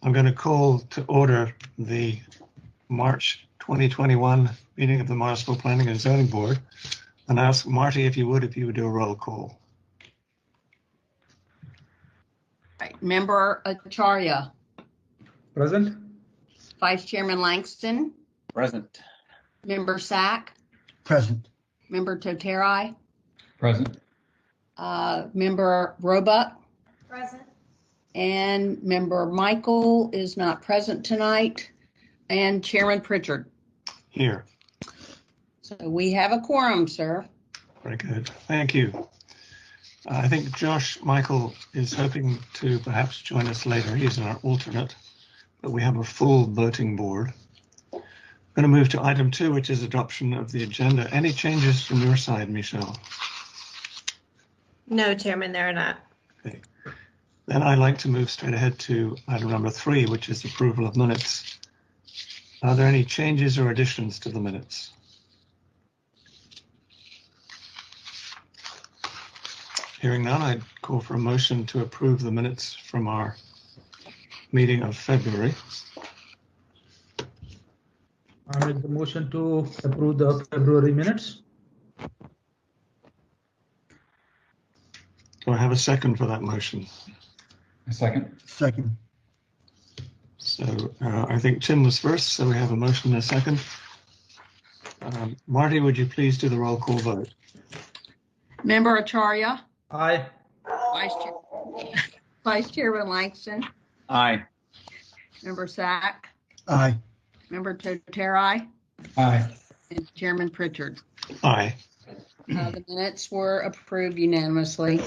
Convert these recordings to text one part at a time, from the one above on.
I'm going to call to order the March 2021 meeting of the Morrisville Planning and Zoning Board and ask Marty if you would do a roll call. Right. Member Acharya. Present. Vice Chairman Langston. Present. Member Sack. Present. Member Toterai. Present. Member Roebuck. Present. And Member Michael is not present tonight. And Chairman Pritchard. Here. So we have a quorum, sir. Very good. Thank you. I think Josh Michael is hoping to perhaps join us later. He's our alternate, but we have a full voting board. I'm going to move to item 2, which is adoption of the agenda. Any changes from your side, Michelle? No, Chairman, there are not. Okay. Then I'd like to move straight ahead to item number 3, which is approval of minutes. Are there any changes or additions to the minutes? Hearing none, I'd call for a motion to approve the minutes from our meeting of February. I make the motion to approve the February minutes. Do I have a second for that motion? A second. Second. So I think Tim was first, so we have a motion and a second. Marty, would you please do the roll call vote? Member Acharya. Aye. Vice Chairman Langston. Aye. Member Sack. Aye. Member Toterai. Aye. And Chairman Pritchard. Aye. The minutes were approved unanimously.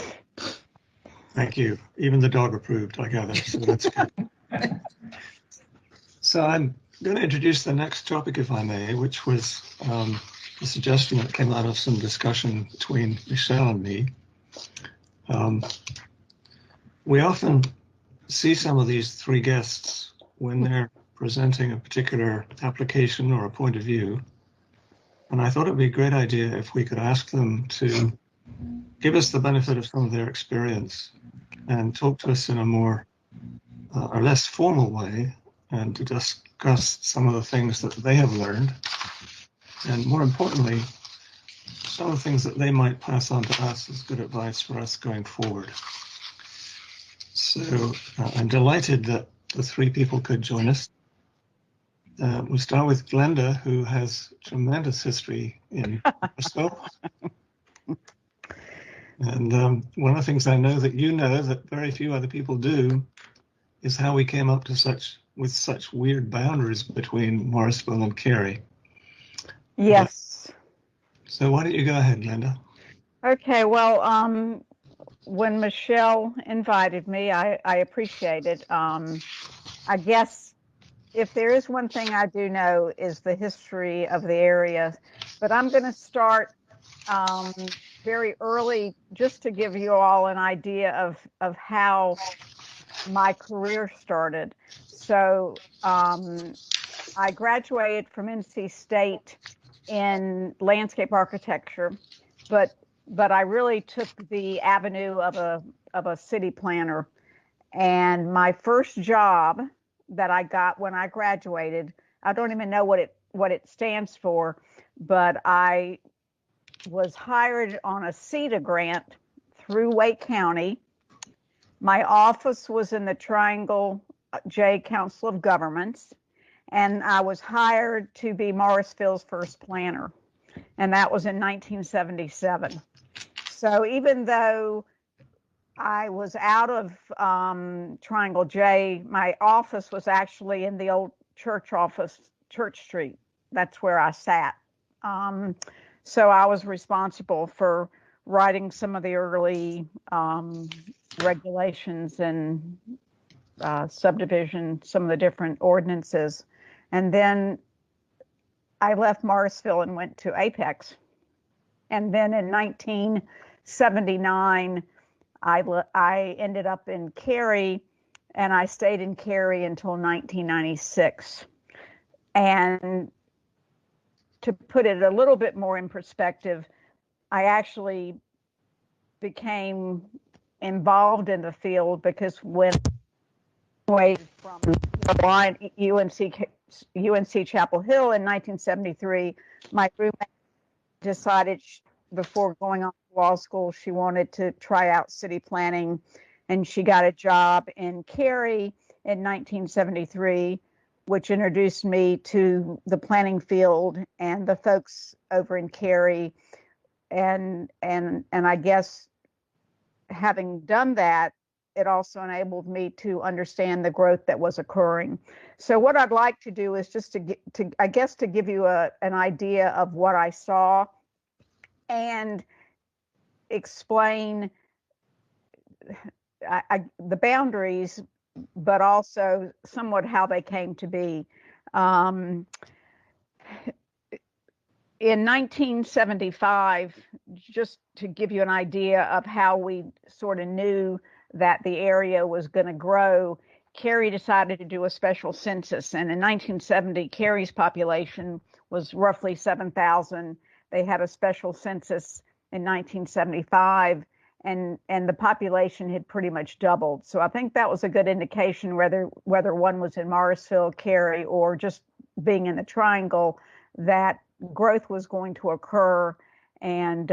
Thank you. Even the dog approved, I gather, so that's good. So I'm going to introduce the next topic, if I may, which was a suggestion that came out of some discussion between Michelle and me. We often see some of these 3 guests when they're presenting a particular application or a point of view. And I thought it'd be a great idea if we could ask them to give us the benefit of some of their experience and talk to us in a more or less formal way and to discuss some of the things that they have learned. And more importantly, some of the things that they might pass on to us as good advice for us going forward. So I'm delighted that the 3 people could join us. We'll start with Glenda, who has tremendous history in Morrisville. And one of the things I know that you know that very few other people do is how we came up to such weird boundaries between Morrisville and Cary. Yes. So why don't you go ahead, Glenda? Okay, well, when Michelle invited me, I appreciate it. I guess if there is one thing I do know is the history of the area, but I'm going to start very early just to give you all an idea of how my career started. So I graduated from NC State in landscape architecture, but I really took the avenue of a city planner. And my first job that I got when I graduated, I don't even know what it stands for, but I was hired on a CETA grant through Wake County. My office was in the Triangle J Council of Governments, and I was hired to be Morrisville's first planner, and that was in 1977. So even though I was out of Triangle J, my office was actually in the old church office, Church Street. That's where I sat. So I was responsible for writing some of the early regulations and subdivision, some of the different ordinances. And then I left Morrisville and went to Apex. And then in 1979, I ended up in Cary, and I stayed in Cary until 1996. And to put it a little bit more in perspective, I actually became involved in the field because when way from the line UNC Chapel Hill in 1973. My roommate decided before going on to law school, she wanted to try out city planning, and she got a job in Cary in 1973, which introduced me to the planning field and the folks over in Cary. And I guess having done that, it also enabled me to understand the growth that was occurring. So what I'd like to do is just to give you an idea of what I saw and explain the boundaries, but also somewhat how they came to be. In 1975, just to give you an idea of how we sort of knew that the area was going to grow, Cary decided to do a special census. And in 1970, Cary's population was roughly 7,000. They had a special census in 1975, and the population had pretty much doubled. So I think that was a good indication whether one was in Morrisville, Cary, or just being in the Triangle, that growth was going to occur. And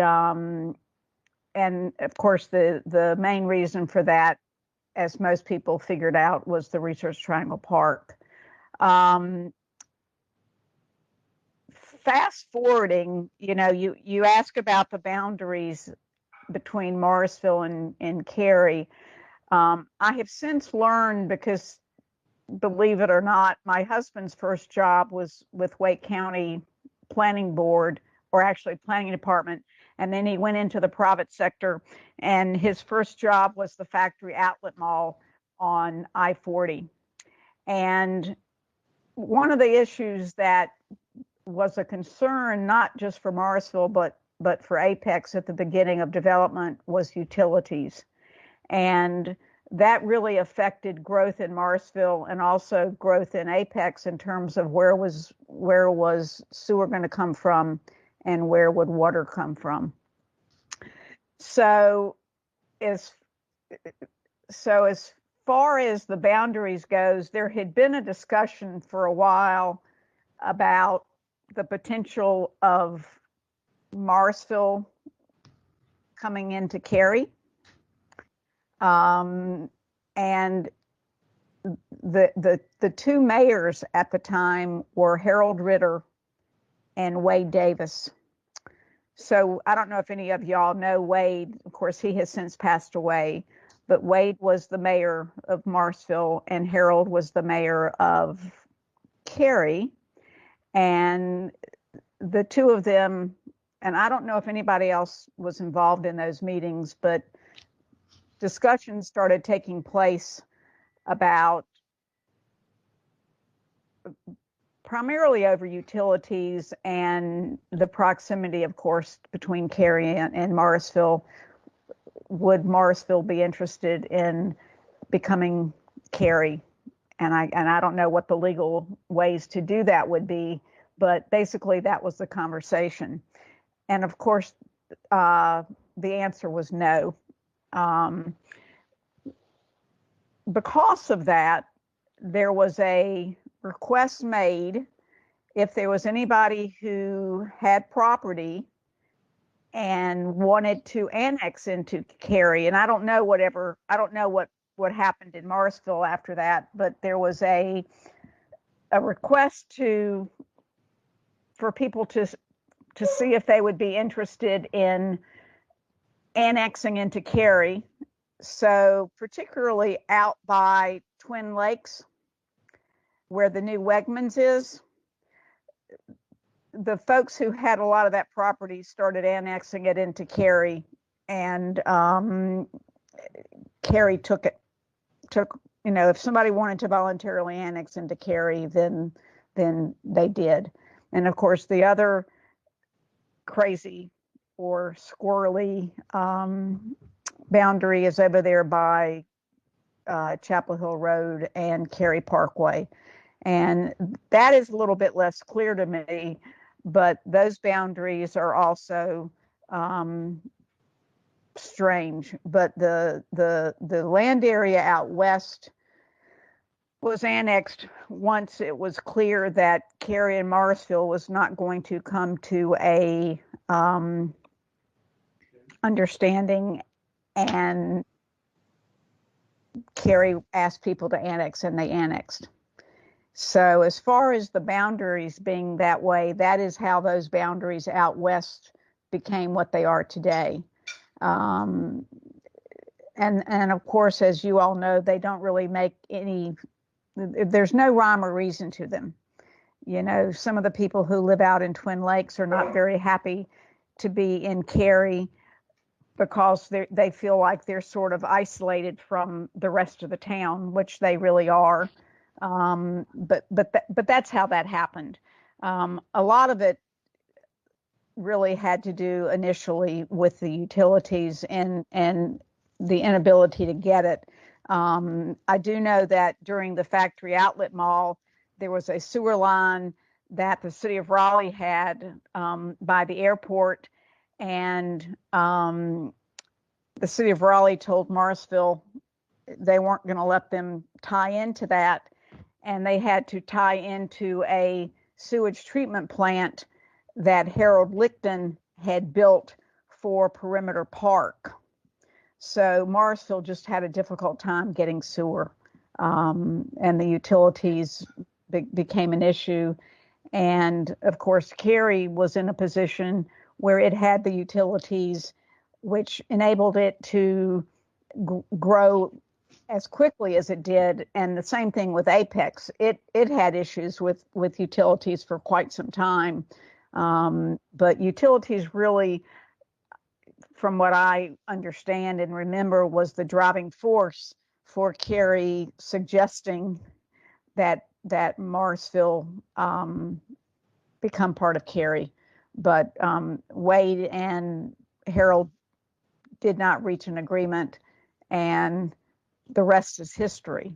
of course, the main reason for that, as most people figured out, was the Research Triangle Park. Fast forwarding, you ask about the boundaries between Morrisville and Cary. I have since learned, because believe it or not, my husband's first job was with Wake County Planning Board, or actually Planning Department, and then he went into the private sector, and his first job was the Factory Outlet Mall on I-40. And one of the issues that was a concern, not just for Morrisville, but for Apex at the beginning of development, was utilities. And that really affected growth in Morrisville and also growth in Apex in terms of where was sewer going to come from and where would water come from. So as far as the boundaries goes, there had been a discussion for a while about the potential of Morrisville coming into Cary. And the two mayors at the time were Harold Ritter and Wade Davis. So I don't know if any of y'all know Wade. Of course, he has since passed away, but Wade was the mayor of Morrisville and Harold was the mayor of Cary. And the two of them, and I don't know if anybody else was involved in those meetings, but discussions started taking place about primarily over utilities and the proximity, of course, between Cary and Morrisville. Would Morrisville be interested in becoming Cary? And I don't know what the legal ways to do that would be, but basically that was the conversation. And of course, the answer was no. Because of that, there was a request made if there was anybody who had property and wanted to annex into Cary. And I don't know what happened in Morrisville after that, but there was a request for people to see if they would be interested in annexing into Cary. So particularly out by Twin Lakes, where the new Wegmans is, the folks who had a lot of that property started annexing it into Cary, and Cary took, if somebody wanted to voluntarily annex into Cary, then they did. And of course, the other crazy or squirrely boundary is over there by Chapel Hill Road and Cary Parkway. And that is a little bit less clear to me, but those boundaries are also strange. But the land area out west was annexed once it was clear that Cary and Morrisville was not going to come to a understanding, and Cary asked people to annex, and they annexed. So as far as the boundaries being that way, that is how those boundaries out west became what they are today. And of course, as you all know, they don't really make any, there's no rhyme or reason to them. You know, some of the people who live out in Twin Lakes are not very happy to be in Cary because they feel like they're sort of isolated from the rest of the town, which they really are. But that's how that happened. A lot of it really had to do initially with the utilities and the inability to get it. I do know that during the factory outlet mall, there was a sewer line that the city of Raleigh had by the airport, and the city of Raleigh told Morrisville they weren't going to let them tie into that, and they had to tie into a sewage treatment plant that Harold Licton had built for Perimeter Park. So Morrisville just had a difficult time getting sewer, and the utilities became an issue. And of course, Cary was in a position where it had the utilities, which enabled it to grow as quickly as it did. And the same thing with Apex. It had issues with utilities for quite some time. But utilities really, from what I understand and remember, was the driving force for Cary suggesting that Morrisville become part of Cary. But Wade and Harold did not reach an agreement, and the rest is history.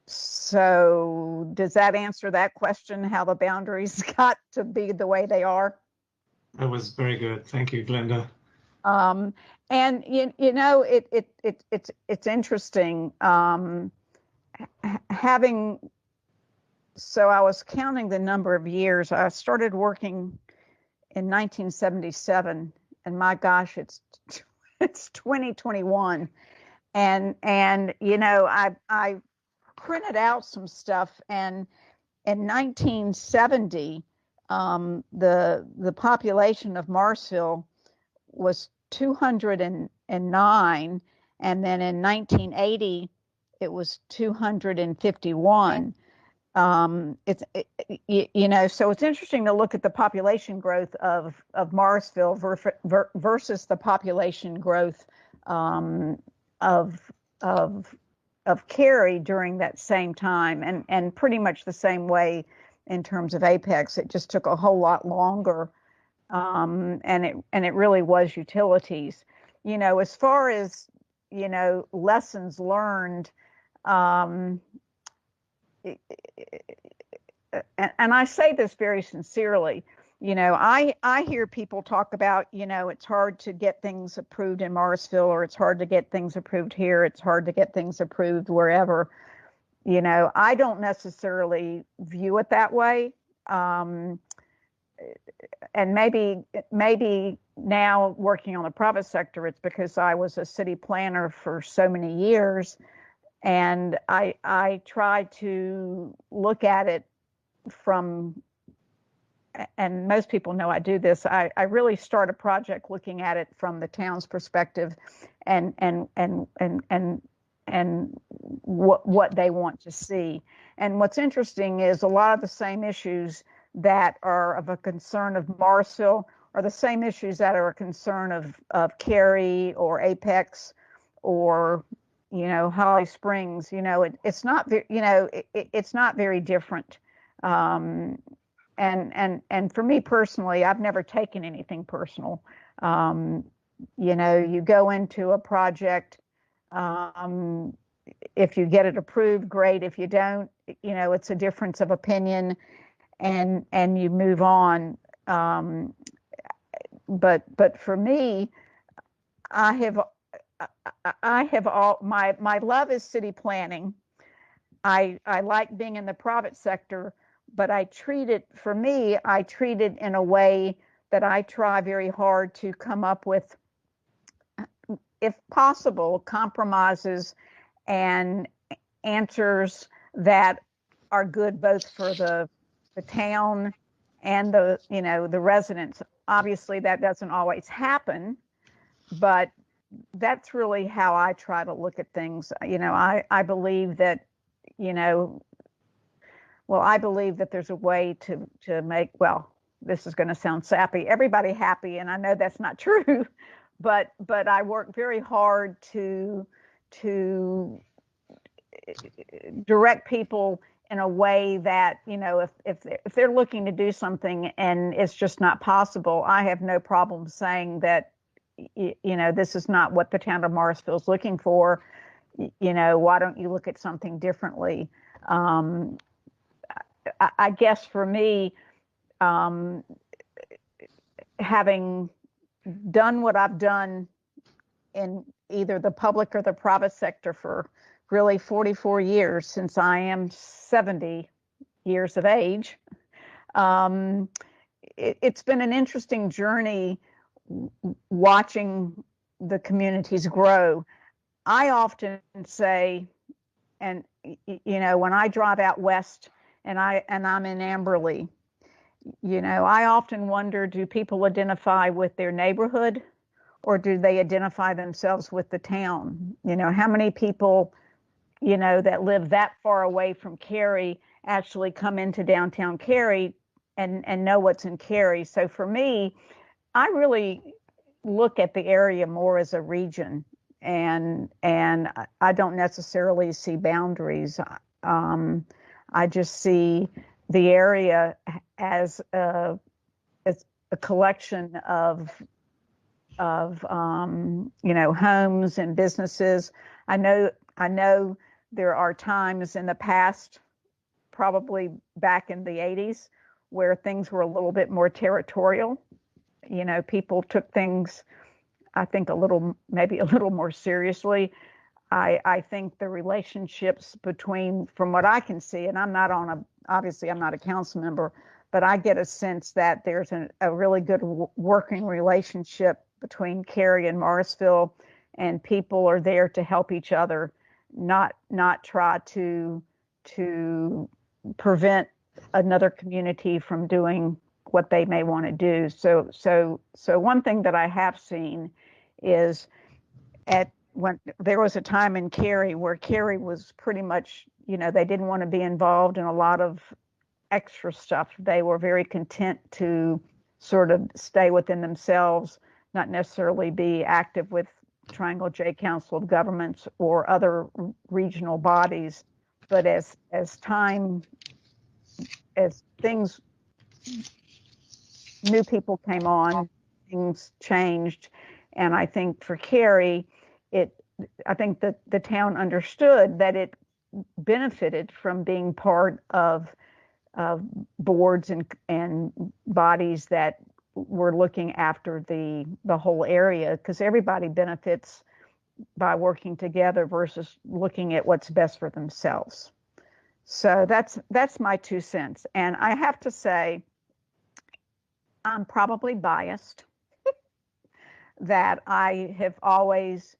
So does that answer that question, how the boundaries got to be the way they are? That was very good. Thank you, Glenda. And you know, it's interesting. So I was counting the number of years. I started working in 1977, and my gosh, it's 2021. And you know, I printed out some stuff, and in 1970, the population of Morrisville was 209, and then in 1980 it was 251. You know, so it's interesting to look at the population growth of Morrisville versus the population growth of Cary during that same time, and pretty much the same way in terms of Apex. It just took a whole lot longer, and it really was utilities. You know, as far as, you know, lessons learned, and I say this very sincerely. You know, I hear people talk about, you know, it's hard to get things approved in Morrisville, or it's hard to get things approved here, it's hard to get things approved wherever. You know, I don't necessarily view it that way. And maybe now working on the private sector, it's because I was a city planner for so many years, and I try to look at it from, and most people know I do this, I really start a project looking at it from the town's perspective, and what they want to see. And what's interesting is a lot of the same issues that are of a concern of Morrisville are the same issues that are a concern of Cary or Apex or, you know, Holly Springs. You know, it's not, you know, it's not very different. And for me personally, I've never taken anything personal. You know, you go into a project, if you get it approved, great. If you don't, you know, it's a difference of opinion, and you move on. But for me, I have I have my love is city planning. I like being in the private sector, but I treat it in a way that I try very hard to come up with, if possible, compromises and answers that are good both for the town and the residents. Obviously, that doesn't always happen, but that's really how I try to look at things. I believe that, I believe that there's a way to make, this is going to sound sappy, everybody happy, and I know that's not true, but I work very hard to direct people in a way that, if they're looking to do something and it's just not possible, I have no problem saying that, this is not what the town of Morrisville is looking for. Why don't you look at something differently? I guess for me, having done what I've done in either the public or the private sector for really 44 years, since I am 70 years of age, it's been an interesting journey watching the communities grow. I often say, and when I drive out west and I'm in Amberley, I often wonder, do people identify with their neighborhood or do they identify themselves with the town? How many people, that live that far away from Cary actually come into downtown Cary and know what's in Cary? So for me, I really look at the area more as a region, and I don't necessarily see boundaries. I just see the area as a collection of homes and businesses. I know there are times in the past, probably back in the 80s, where things were a little bit more territorial. People took things, I think, maybe a little more seriously. I think the relationships between, from what I can see, and obviously I'm not a council member, but I get a sense that there's a really good working relationship between Cary and Morrisville, and people are there to help each other, not try to prevent another community from doing what they may want to do. So one thing that I have seen is when there was a time in Cary where Cary was pretty much, they didn't want to be involved in a lot of extra stuff. They were very content to sort of stay within themselves, not necessarily be active with Triangle J Council of Governments or other regional bodies. But as things, new people came on, things changed. And I think for Cary, I think that the town understood that it benefited from being part of boards and bodies that were looking after the whole area, because everybody benefits by working together versus looking at what's best for themselves. So that's my 2 cents. And I have to say, I'm probably biased that I have always,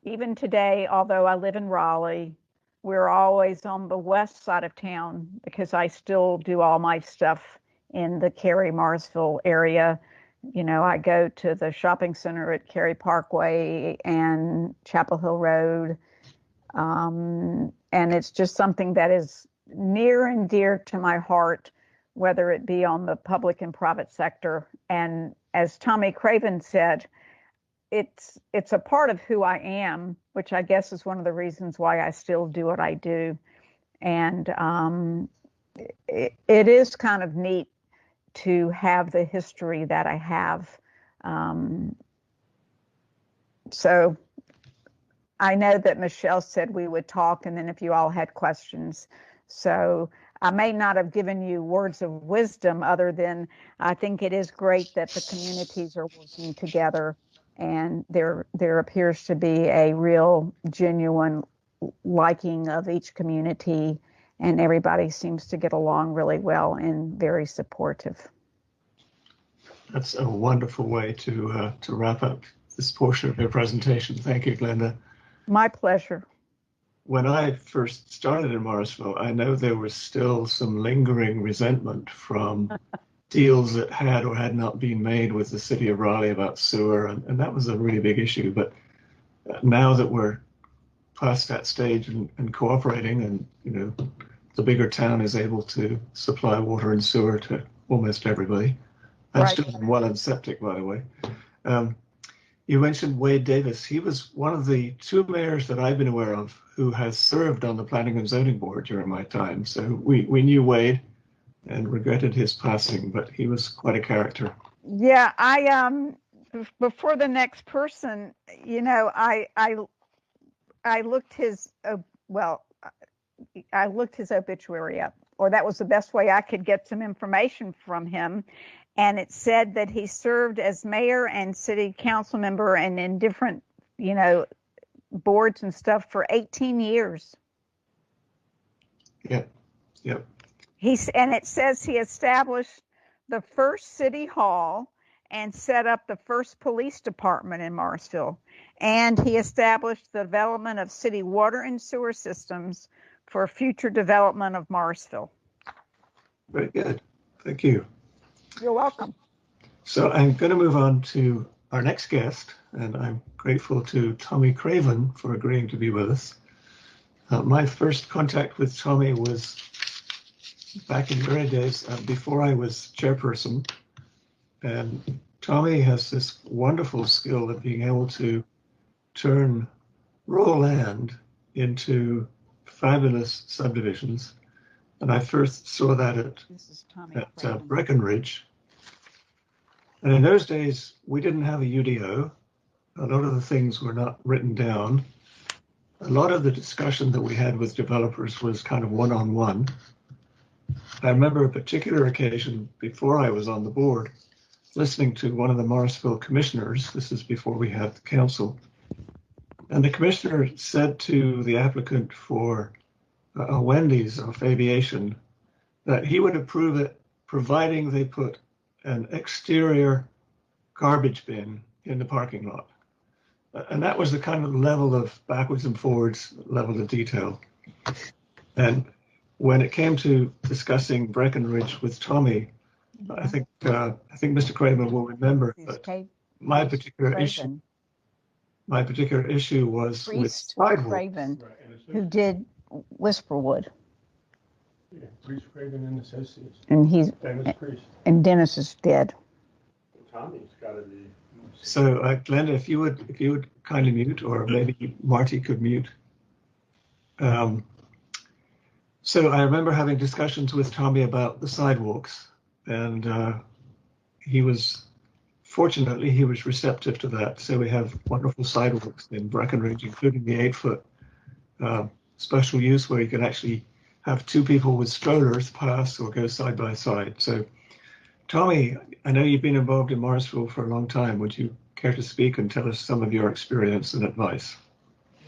even today, although I live in Raleigh, we're always on the west side of town because I still do all my stuff in the Cary Morrisville area. I go to the shopping center at Cary Parkway and Chapel Hill Road. And it's just something that is near and dear to my heart, whether it be on the public and private sector. And as Tommy Craven said, it's a part of who I am, which I guess is one of the reasons why I still do what I do. And it is kind of neat to have the history that I have. So I know that Michelle said we would talk, and then if you all had questions. So I may not have given you words of wisdom other than I think it is great that the communities are working together and there appears to be a real genuine liking of each community, and everybody seems to get along really well and very supportive. That's a wonderful way to wrap up this portion of your presentation. Thank you, Glenda. My pleasure. When I first started in Morrisville, I know there was still some lingering resentment from deals that had or had not been made with the city of Raleigh about sewer, and that was a really big issue. But now that we're past that stage and cooperating, and the bigger town is able to supply water and sewer to almost everybody. I'm Right. still on well and septic, by the way. You mentioned Wade Davis. He was one of the 2 mayors that I've been aware of who has served on the Planning and Zoning Board during my time. So we knew Wade and regretted his passing, but he was quite a character. Yeah, I before the next person, I looked his I looked his obituary up, or that was the best way I could get some information from him. And it said that he served as mayor and city council member and in different, boards and stuff for 18 years. Yep. And it says he established the first city hall and set up the first police department in Morrisville. And he established the development of city water and sewer systems for future development of Morrisville. Very good. Thank you. You're welcome. So I'm going to move on to our next guest, and I'm grateful to Tommy Craven for agreeing to be with us. My first contact with Tommy was back in the early days before I was chairperson. And Tommy has this wonderful skill of being able to turn raw land into fabulous subdivisions. And I first saw that at Breckenridge. And in those days, we didn't have a UDO. A lot of the things were not written down. A lot of the discussion that we had with developers was kind of one-on-one. I remember a particular occasion before I was on the board, listening to one of the Morrisville commissioners. This is before we had the council. And the commissioner said to the applicant for a Wendy's off Aviation that he would approve it providing they put an exterior garbage bin in the parking lot. And that was the kind of level of backwards and forwards level of detail. And when it came to discussing Breckenridge with Tommy, I think Mr. Craven will remember that my particular issue was with sidewalks. Craven, who did Whisperwood. Yeah, Priest Craven and Associates. And he's Famous priest. and Dennis is dead. Tommy's got to be. So, Glenda, if you would kindly mute, or maybe Marty could mute. So I remember having discussions with Tommy about the sidewalks, and fortunately, he was receptive to that. So we have wonderful sidewalks in Breckenridge, including the 8-foot special use where you can actually have 2 people with strollers pass or go side by side. So, Tommy, I know you've been involved in Morrisville for a long time. Would you care to speak and tell us some of your experience and advice?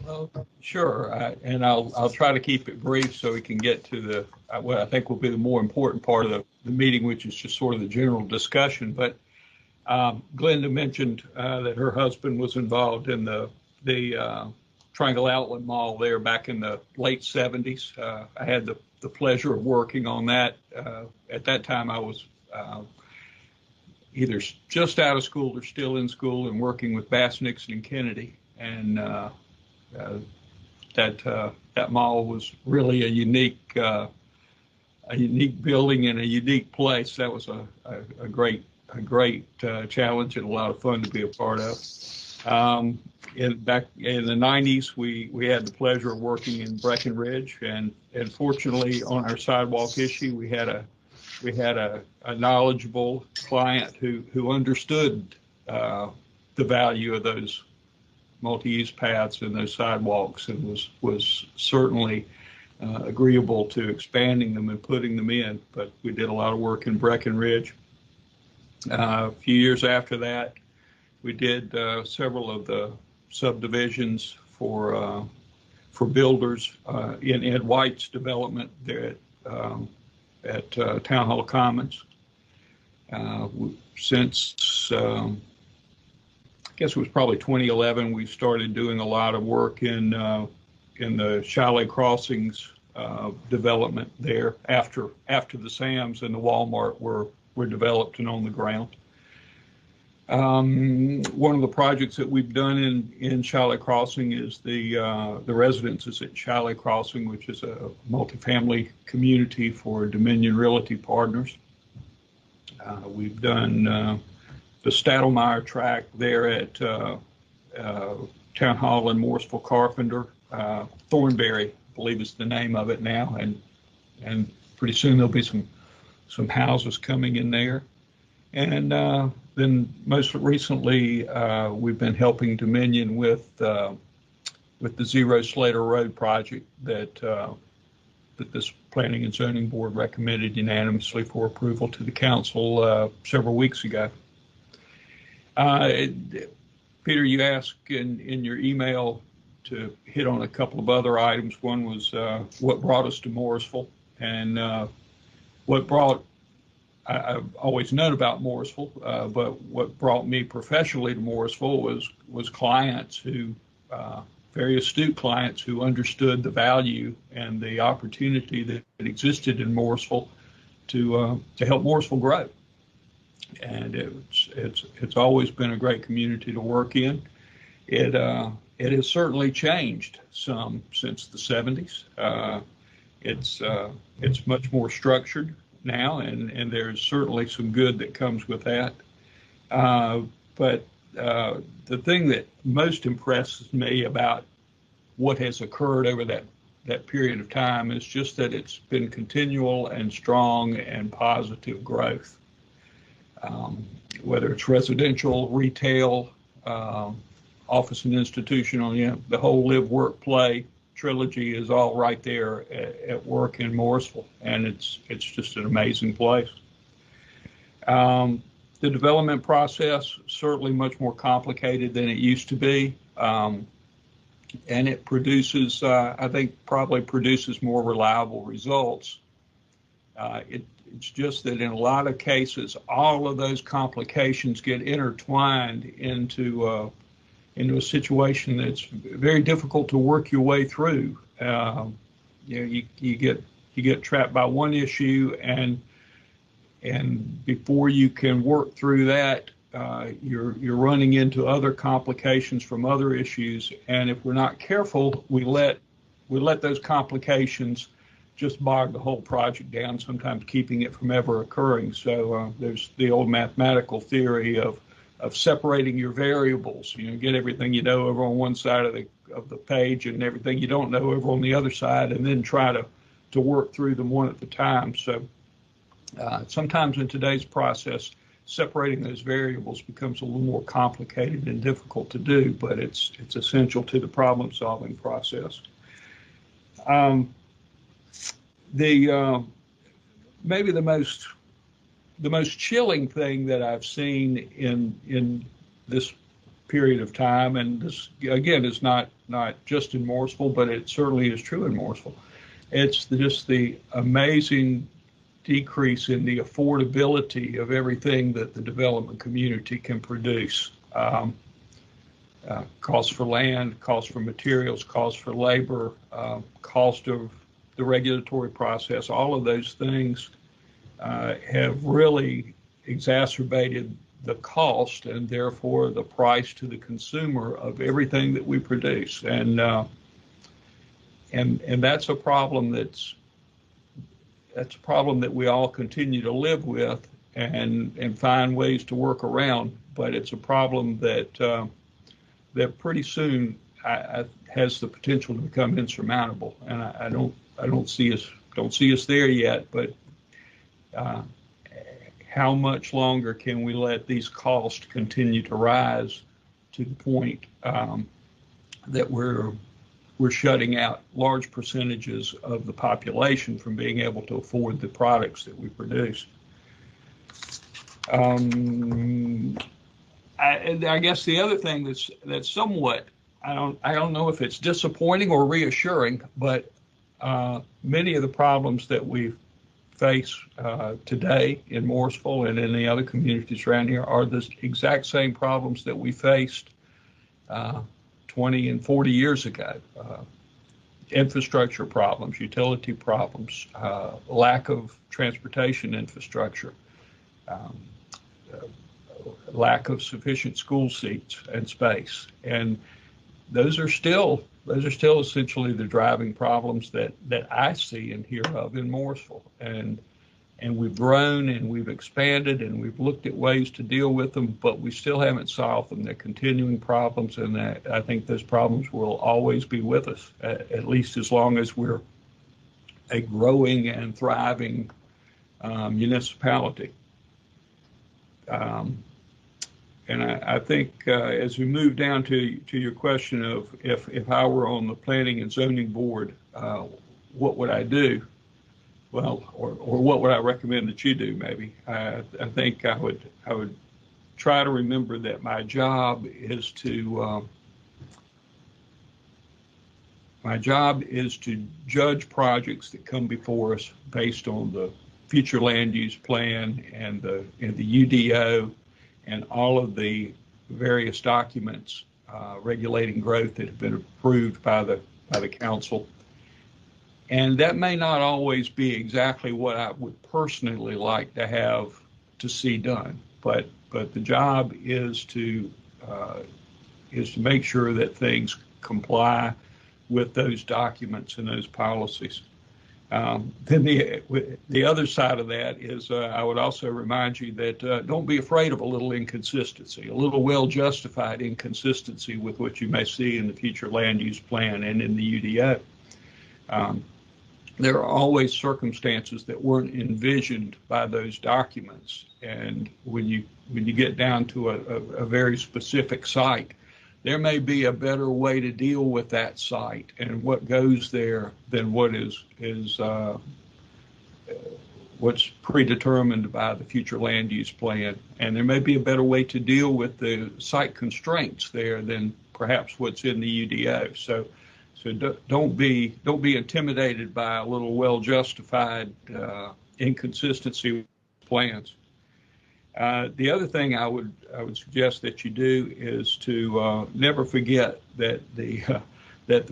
Well, sure, and I'll try to keep it brief so we can get to what I think will be the more important part of the meeting, which is just sort of the general discussion. But Glenda mentioned that her husband was involved in the Triangle Outlet Mall there back in the late 70s. I had the pleasure of working on that. At that time, I was either just out of school or still in school and working with Bass, Nixon, and Kennedy. And that mall was really a unique building and a unique place. That was a great challenge and a lot of fun to be a part of. Back in the 90s, we had the pleasure of working in Breckenridge, and fortunately on our sidewalk issue, we had a knowledgeable client who understood the value of those multi-use paths and those sidewalks, and was certainly agreeable to expanding them and putting them in. But we did a lot of work in Breckenridge. A few years after that, We did several of the subdivisions for builders in Ed White's development there at Town Hall Commons. Since I guess it was probably 2011, we started doing a lot of work in the Chalet Crossings development there after the Sam's and the Walmart were developed and on the ground. One of the projects that we've done in Chalet Crossing is the residences at Chalet Crossing, which is a multifamily community for Dominion Realty Partners. We've done the Stadelmeyer tract there at Town Hall in Morrisville Carpenter. Thornberry, I believe is the name of it now, and pretty soon there'll be some houses coming in there. And then most recently, we've been helping Dominion with the Zero Slater Road project that this Planning and Zoning Board recommended unanimously for approval to the council several weeks ago. Peter, you asked in your email to hit on a couple of other items. One was what brought us to Morrisville, and what brought I've always known about Morrisville, but what brought me professionally to Morrisville was clients who, very astute clients who understood the value and the opportunity that existed in Morrisville to help Morrisville grow. And it's always been a great community to work in. It has certainly changed some since the 70s. It's much more structured now, and there's certainly some good that comes with that. But the thing that most impresses me about what has occurred over that period of time is just that it's been continual and strong and positive growth. Whether it's residential, retail, office and institutional, the whole live, work, play trilogy is all right there at work in Morrisville, and it's just an amazing place. The development process certainly much more complicated than it used to be, and it produces, I think, probably produces more reliable results. It's just that in a lot of cases, all of those complications get intertwined into a situation that's very difficult to work your way through. You get trapped by one issue, and before you can work through that, you're running into other complications from other issues. And if we're not careful, we let those complications just bog the whole project down, sometimes keeping it from ever occurring. So there's the old mathematical theory of separating your variables. Get everything you know over on one side of the page and everything you don't know over on the other side, and then try to work through them one at a time. So sometimes in today's process, separating those variables becomes a little more complicated and difficult to do, but it's essential to the problem-solving process. Maybe the most chilling thing that I've seen in this period of time, and this again is not just in Morrisville, but it certainly is true in Morrisville. It's just the amazing decrease in the affordability of everything that the development community can produce. Cost for land, cost for materials, cost for labor, cost of the regulatory process, all of those things have really exacerbated the cost and therefore the price to the consumer of everything that we produce. And that's a problem that we all continue to live with and find ways to work around. But it's a problem that pretty soon has the potential to become insurmountable. And I don't see us there yet. But how much longer can we let these costs continue to rise to the point that we're shutting out large percentages of the population from being able to afford the products that we produce? I guess the other thing that's somewhat, I don't know if it's disappointing or reassuring, but many of the problems that we face today in Morrisville and in the other communities around here are the exact same problems that we faced 20 and 40 years ago. Infrastructure problems, utility problems, lack of transportation infrastructure, lack of sufficient school seats and space. And those are still essentially the driving problems that I see and hear of in Morrisville. And we've grown and we've expanded and we've looked at ways to deal with them, but we still haven't solved them. They're continuing problems, and I think those problems will always be with us, at least as long as we're a growing and thriving municipality. And I think as we move down to your question of if I were on the Planning and Zoning Board, what would I do? Well, or what would I recommend that you do? Maybe I think I would try to remember that my job is to judge projects that come before us based on the future land use plan and the UDO and all of the various documents regulating growth that have been approved by the council. And that may not always be exactly what I would personally like to have to see done, but the job is to make sure that things comply with those documents and those policies. Then the other side of that is I would also remind you that don't be afraid of a little inconsistency, a little well-justified inconsistency with what you may see in the future land use plan and in the UDO. There are always circumstances that weren't envisioned by those documents, and when you get down to a very specific site, there may be a better way to deal with that site and what goes there than what is what's predetermined by the future land use plan, and there may be a better way to deal with the site constraints there than perhaps what's in the UDO. So don't be intimidated by a little well-justified inconsistency plans. The other thing I would suggest that you do is to never forget that the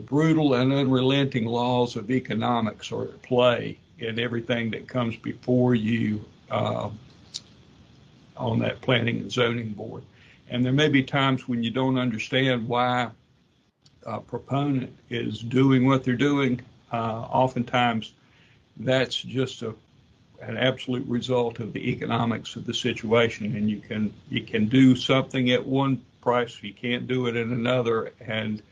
brutal and unrelenting laws of economics are at play in everything that comes before you on that Planning and Zoning Board. And there may be times when you don't understand why a proponent is doing what they're doing. Oftentimes, that's just an absolute result of the economics of the situation, and you can do something at one price, you can't do it at another, and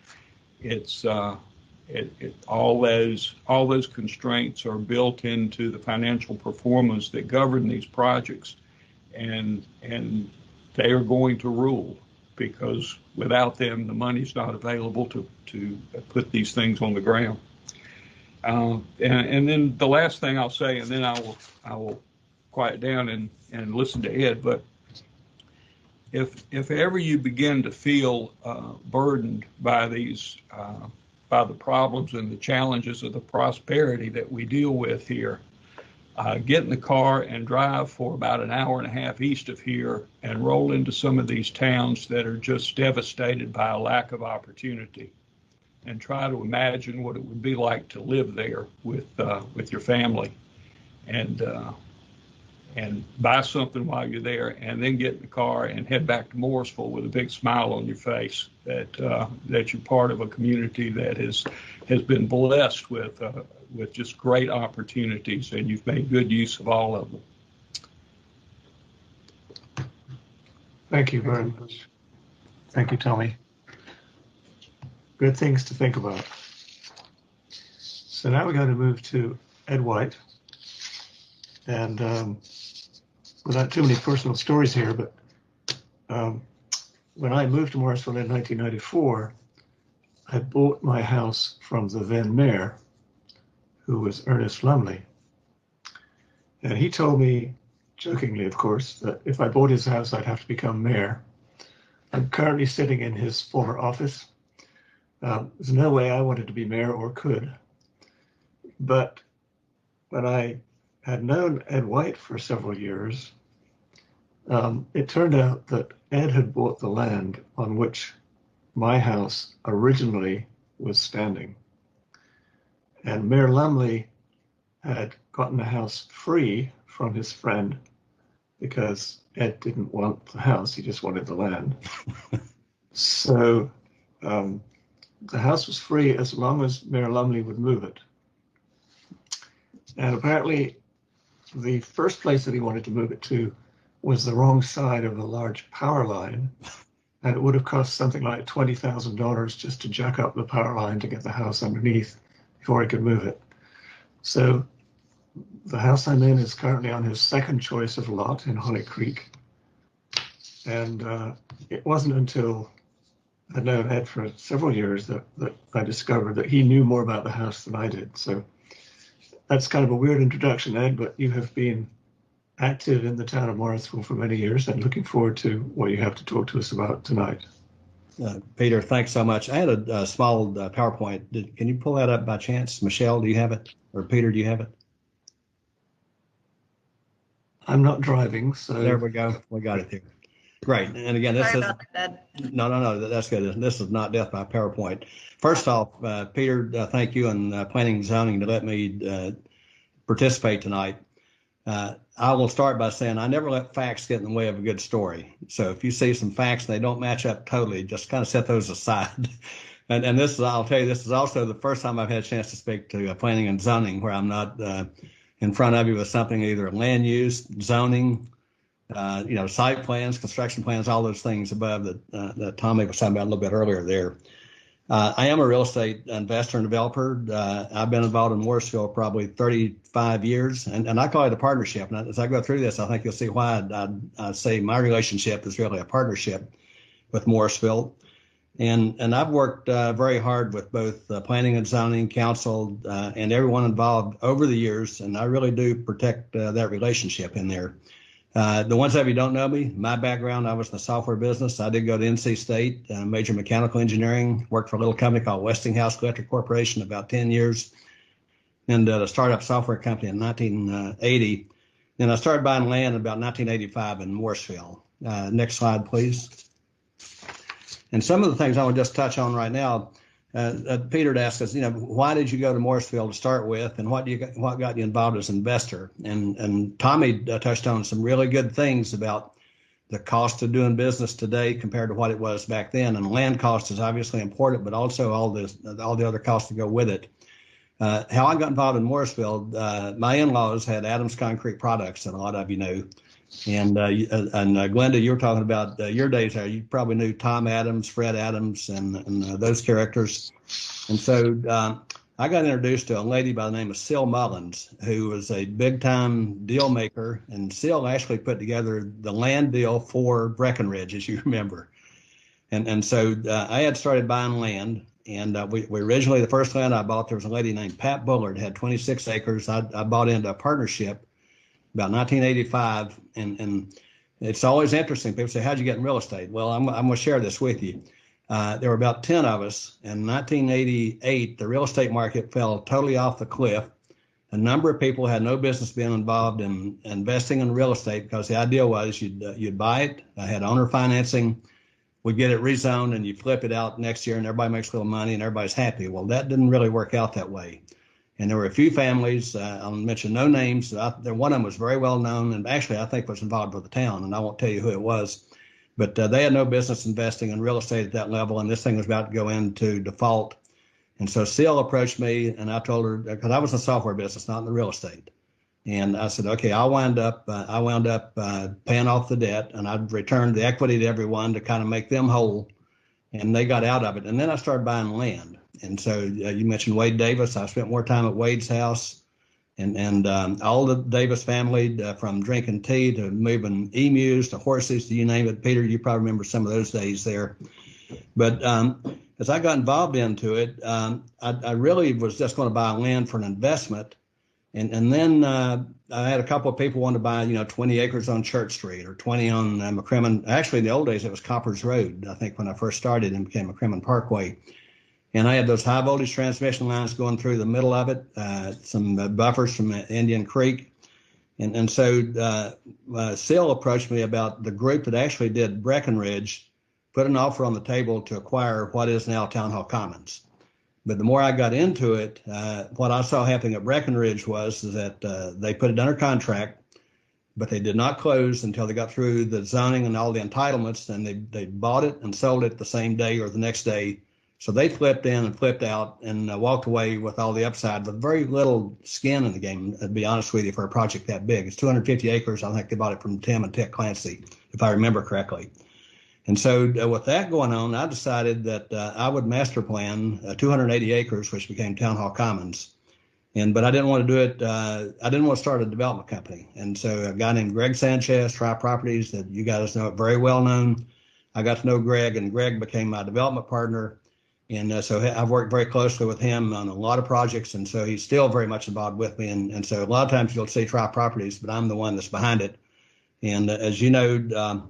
it's all those constraints are built into the financial performance that govern these projects, and they are going to rule, because without them, the money's not available to put these things on the ground. And then the last thing I'll say, and then I will quiet down and listen to Ed. But if ever you begin to feel burdened by by the problems and the challenges of the prosperity that we deal with here, get in the car and drive for about an hour and a half east of here and roll into some of these towns that are just devastated by a lack of opportunity, and try to imagine what it would be like to live there with your family, and buy something while you're there, and then get in the car and head back to Morrisville with a big smile on your face that you're part of a community that has been blessed with just great opportunities, and you've made good use of all of them. Thank you very much. Thank you, Tommy. Good things to think about. So now we're going to move to Ed White. And without too many personal stories here, but when I moved to Morrisville in 1994, I bought my house from the then mayor, who was Ernest Lumley. And he told me, jokingly of course, that if I bought his house, I'd have to become mayor. I'm currently sitting in his former office. There's no way I wanted to be mayor or could. But when I had known Ed White for several years, it turned out that Ed had bought the land on which my house originally was standing. And Mayor Lumley had gotten the house free from his friend because Ed didn't want the house, he just wanted the land. So the house was free as long as Mayor Lumley would move it. And apparently the first place that he wanted to move it to was the wrong side of a large power line. And it would have cost something like $20,000 just to jack up the power line to get the house underneath before he could move it. So the house I'm in is currently on his second choice of lot in Holly Creek. And it wasn't until I'd known Ed for several years that I discovered that he knew more about the house than I did. So that's kind of a weird introduction, Ed, but you have been active in the town of Morrisville for many years, and looking forward to what you have to talk to us about tonight. Peter, thanks so much. I had a small PowerPoint. Can you pull that up by chance? Michelle, do you have it? Or Peter, do you have it? I'm not driving, so. There we go. We got it here. Great. And again, this is no, that's good. This is not death by PowerPoint. First off, Peter, thank you and Planning and Zoning to let me participate tonight. I will start by saying I never let facts get in the way of a good story. So if you see some facts and they don't match up totally, just kind of set those aside. and this is, I'll tell you, this is also the first time I've had a chance to speak to Planning and Zoning where I'm not in front of you with something either land use, zoning, site plans, construction plans, all those things above that Tommy was talking about a little bit earlier there. I am a real estate investor and developer. I've been involved in Morrisville probably 35 years, and I call it a partnership. And as I go through this, I think you'll see why I say my relationship is really a partnership with Morrisville. And I've worked very hard with both planning and zoning, council, and everyone involved over the years, and I really do protect that relationship in there. The ones of you don't know me, my background, I was in the software business. I did go to NC State, major mechanical engineering, worked for a little company called Westinghouse Electric Corporation about 10 years, and a startup software company in 1980. Then I started buying land in about 1985 in Morrisville. Next slide, please. And some of the things I want to just touch on right now, Peter had asked us, why did you go to Morrisville to start with, and what got you involved as an investor? And Tommy touched on some really good things about the cost of doing business today compared to what it was back then. And land cost is obviously important, but also all the other costs that go with it. How I got involved in Morrisville, my in-laws had Adams Concrete Products, that a lot of you know. And Glenda, you were talking about your days there. You probably knew Tom Adams, Fred Adams, and those characters. And so I got introduced to a lady by the name of Sil Mullins, who was a big-time deal maker. And Sil actually put together the land deal for Breckenridge, as you remember. And so I had started buying land. And we originally, the first land I bought, there was a lady named Pat Bullard, had 26 acres. I bought into a partnership about 1985, and it's always interesting. People say, how'd you get in real estate? Well, I'm going to share this with you. There were about 10 of us. In 1988, the real estate market fell totally off the cliff. A number of people had no business being involved in investing in real estate because the idea was you'd buy it, had owner financing, we'd get it rezoned, and you flip it out next year, and everybody makes a little money, and everybody's happy. Well, that didn't really work out that way. And there were a few families, I'll mention no names, one of them was very well known, and actually I think was involved with the town, and I won't tell you who it was. But they had no business investing in real estate at that level, and this thing was about to go into default. And so Sil approached me, and I told her, because I was in the software business, not in the real estate. And I said, okay, I wound up paying off the debt, and I'd returned the equity to everyone to kind of make them whole, and they got out of it. And then I started buying land. And so you mentioned Wade Davis. I spent more time at Wade's house, and all the Davis family, from drinking tea to moving emus to horses to you name it. Peter, you probably remember some of those days there. But as I got involved into it, I really was just going to buy land for an investment. And then I had a couple of people want to buy, 20 acres on Church Street or 20 on McCrimmon. Actually, in the old days, it was Coppers Road, I think, when I first started and became McCrimmon Parkway. And I had those high voltage transmission lines going through the middle of it, some buffers from Indian Creek. And so Sil approached me about the group that actually did Breckenridge, put an offer on the table to acquire what is now Town Hall Commons. But the more I got into it, what I saw happening at Breckenridge was that they put it under contract, but they did not close until they got through the zoning and all the entitlements, and they bought it and sold it the same day or the next day. So they flipped in and flipped out and walked away with all the upside, with very little skin in the game, to be honest with you, for a project that big. It's 250 acres. I think they bought it from Tim and Ted Clancy, if I remember correctly. And so with that going on, I decided that I would master plan 280 acres, which became Town Hall Commons. But I didn't want to do it. I didn't want to start a development company. And so a guy named Greg Sanchez, Tri Properties, that you guys know, very well known. I got to know Greg, and Greg became my development partner. And so I've worked very closely with him on a lot of projects. And so he's still very much involved with me. And so a lot of times you'll see Tri Properties, but I'm the one that's behind it. And as you know,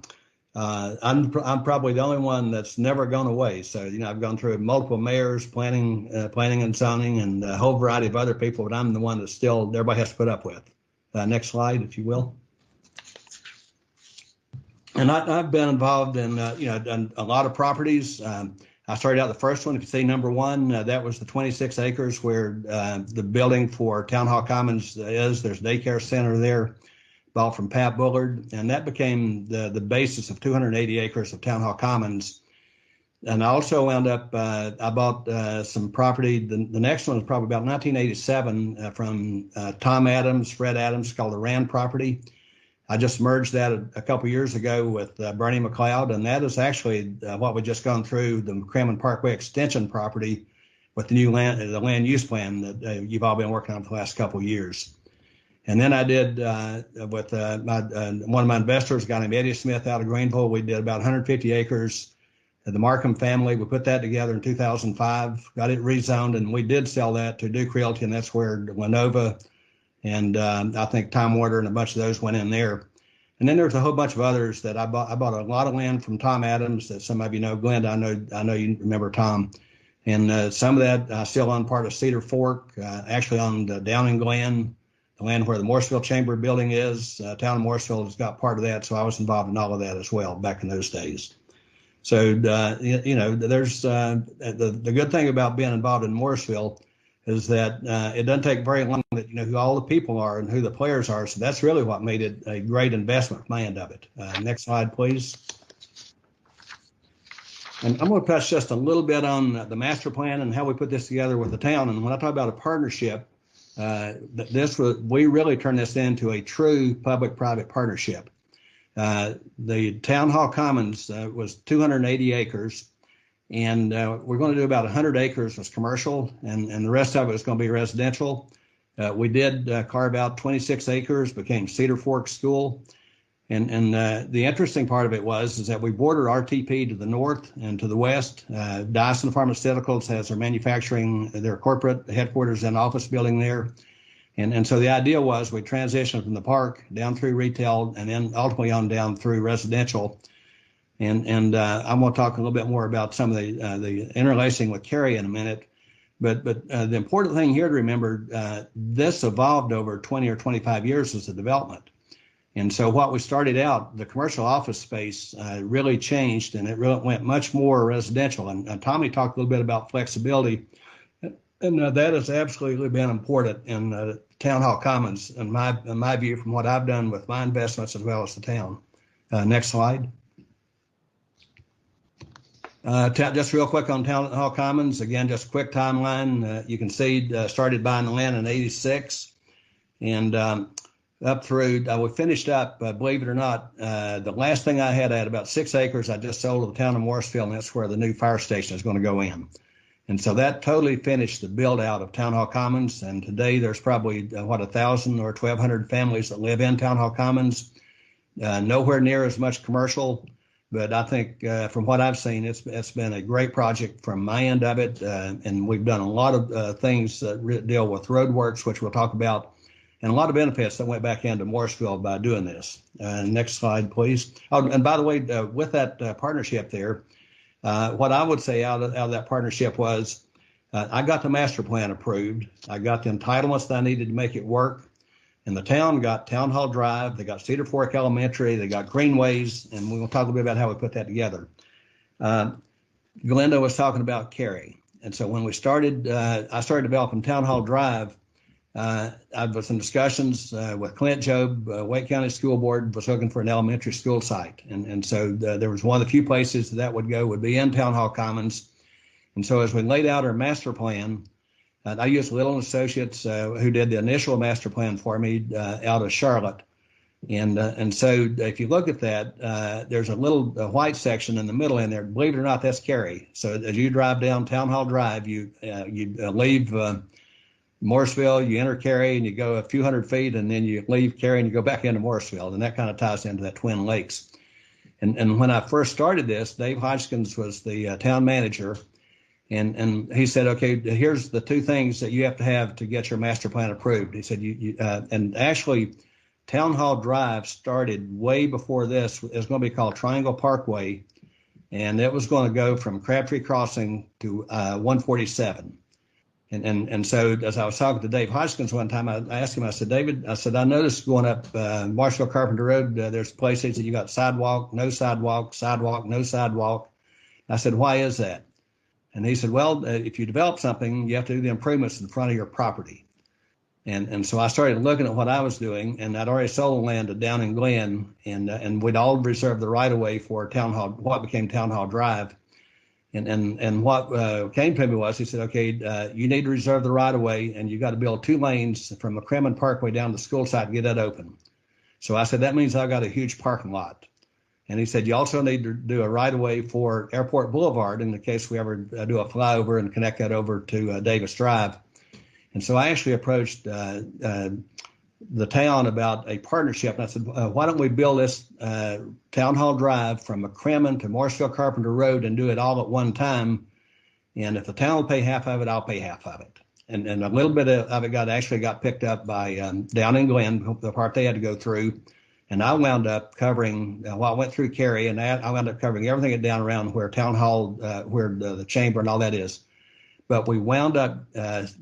I'm probably the only one that's never gone away. So, I've gone through multiple mayors, planning and zoning, and a whole variety of other people, but I'm the one that still everybody has to put up with. Next slide, if you will. And I've been involved in, done a lot of properties. I started out the first one. If you see number one, that was the 26 acres where the building for Town Hall Commons is. There's a daycare center there, bought from Pat Bullard, and that became the basis of 280 acres of Town Hall Commons. And I also wound up, I bought some property. The next one was probably about 1987 from Tom Adams, Fred Adams, called the Rand property. I just merged that a couple years ago with Bernie McLeod, and that is actually what we just gone through, the McCrimmon Parkway extension property with the new land use plan that you've all been working on for the last couple of years. And then I did with one of my investors, a guy named Eddie Smith out of Greenville. We did about 150 acres. The Markham family, we put that together in 2005, got it rezoned, and we did sell that to Duke Realty, and that's where Lenova and I think Time Warner and a bunch of those went in there. And then there's a whole bunch of others that I bought. I bought a lot of land from Tom Adams that some of you know. Glenda, I know you remember Tom. And some of that I still own part of Cedar Fork, actually on the Downing Glen, the land where the Morrisville Chamber building is. Town of Morrisville has got part of that, so I was involved in all of that as well back in those days. So, there's the good thing about being involved in Morrisville is that it doesn't take very long that you know who all the people are and who the players are. So that's really what made it a great investment from my end of it. Next slide, please. And I'm going to touch just a little bit on the master plan and how we put this together with the town. And when I talk about a partnership, we really turned this into a true public-private partnership. The Town Hall Commons was 280 acres. And we're going to do about 100 acres was commercial, and the rest of it is going to be residential. We did carve out 26 acres, became Cedar Fork School. And the interesting part of it is that we border RTP to the north and to the west. Dyson Pharmaceuticals has their corporate headquarters and office building there. And so the idea was we transitioned from the park down through retail and then ultimately on down through residential. And I'm going to talk a little bit more about some of the interlacing with Kerry in a minute. But the important thing here to remember, this evolved over 20 or 25 years as a development. And so what we started out, the commercial office space really changed, and it really went much more residential. And Tommy talked a little bit about flexibility, and that has absolutely been important in Town Hall Commons, in my view, from what I've done with my investments as well as the town. Next slide. Just real quick on Town Hall Commons, again, just a quick timeline. You can see started buying the land in '86, and up through, we finished up, believe it or not, the last thing I had about 6 acres I just sold to the town of Morrisville, and that's where the new fire station is going to go in. And so that totally finished the build out of Town Hall Commons, and today there's probably, 1,000 or 1,200 families that live in Town Hall Commons. Nowhere near as much commercial. But I think from what I've seen, it's been a great project from my end of it. And we've done a lot of things that deal with roadworks, which we'll talk about. and a lot of benefits that went back into Morrisville by doing this. Next slide, please. Oh, and by the way, with that partnership there, what I would say out of that partnership was I got the master plan approved. I got the entitlements that I needed to make it work. And the town got Town Hall Drive, they got Cedar Fork Elementary, they got Greenways, and we'll talk a bit about how we put that together. Glenda was talking about Cary. And so when we started, I started developing Town Hall Drive, I was in discussions with Clint Job, Wake County School Board was looking for an elementary school site. And so there was one of the few places that would go would be in Town Hall Commons. And so as we laid out our master plan, I used Little Associates who did the initial master plan for me out of Charlotte. And so if you look at that, there's a little white section in the middle in there. Believe it or not, that's Cary. So as you drive down Town Hall Drive, you leave Morrisville, you enter Cary, and you go a few hundred feet, and then you leave Cary and you go back into Morrisville. And that kind of ties into that Twin Lakes. And when I first started this, Dave Hodgkins was the town manager. And he said, okay, here's the two things that you have to get your master plan approved. He said, and actually, Town Hall Drive started way before this. It was going to be called Triangle Parkway, and it was going to go from Crabtree Crossing to 147. And so as I was talking to Dave Hodgkins one time, I asked him, I said, David, I noticed going up Marshall Carpenter Road, there's places that you got sidewalk, no sidewalk, sidewalk, no sidewalk. I said, why is that? And he said, well, if you develop something, you have to do the improvements in front of your property. And so I started looking at what I was doing, and I'd already sold land to Down in Glen, and we'd all reserved the right of way for Town Hall, what became Town Hall Drive. And what came to me was, he said, okay, you need to reserve the right of way, and you got to build 2 lanes from McCrimmon Parkway down to the school site and get that open. So I said, that means I've got a huge parking lot. And he said, you also need to do a right of way for Airport Boulevard in the case we ever do a flyover and connect that over to Davis Drive. And so I actually approached the town about a partnership. And I said, why don't we build this Town Hall Drive from McCrimmon to Morrisville Carpenter Road and do it all at one time? And if the town will pay half of it, I'll pay half of it. And a little bit of it got picked up by Down in Glen, the part they had to go through. And I wound up covering, I went through Cary, and I wound up covering everything down around where Town Hall, where the chamber and all that is. But we wound up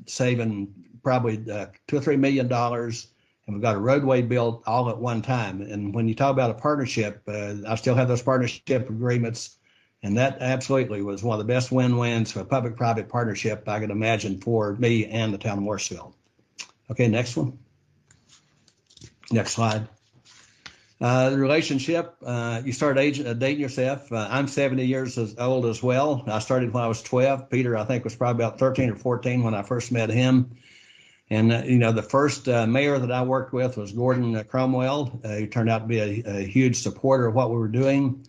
saving probably $2 or $3 million, and we've got a roadway built all at one time. And when you talk about a partnership, I still have those partnership agreements, and that absolutely was one of the best win-wins for a public-private partnership I could imagine for me and the town of Morrisville. Okay, next one. Next slide. The relationship, you start dating yourself. I'm 70 years old as well. I started when I was 12. Peter, I think, was probably about 13 or 14 when I first met him. And, the first mayor that I worked with was Gordon Cromwell, who turned out to be a huge supporter of what we were doing.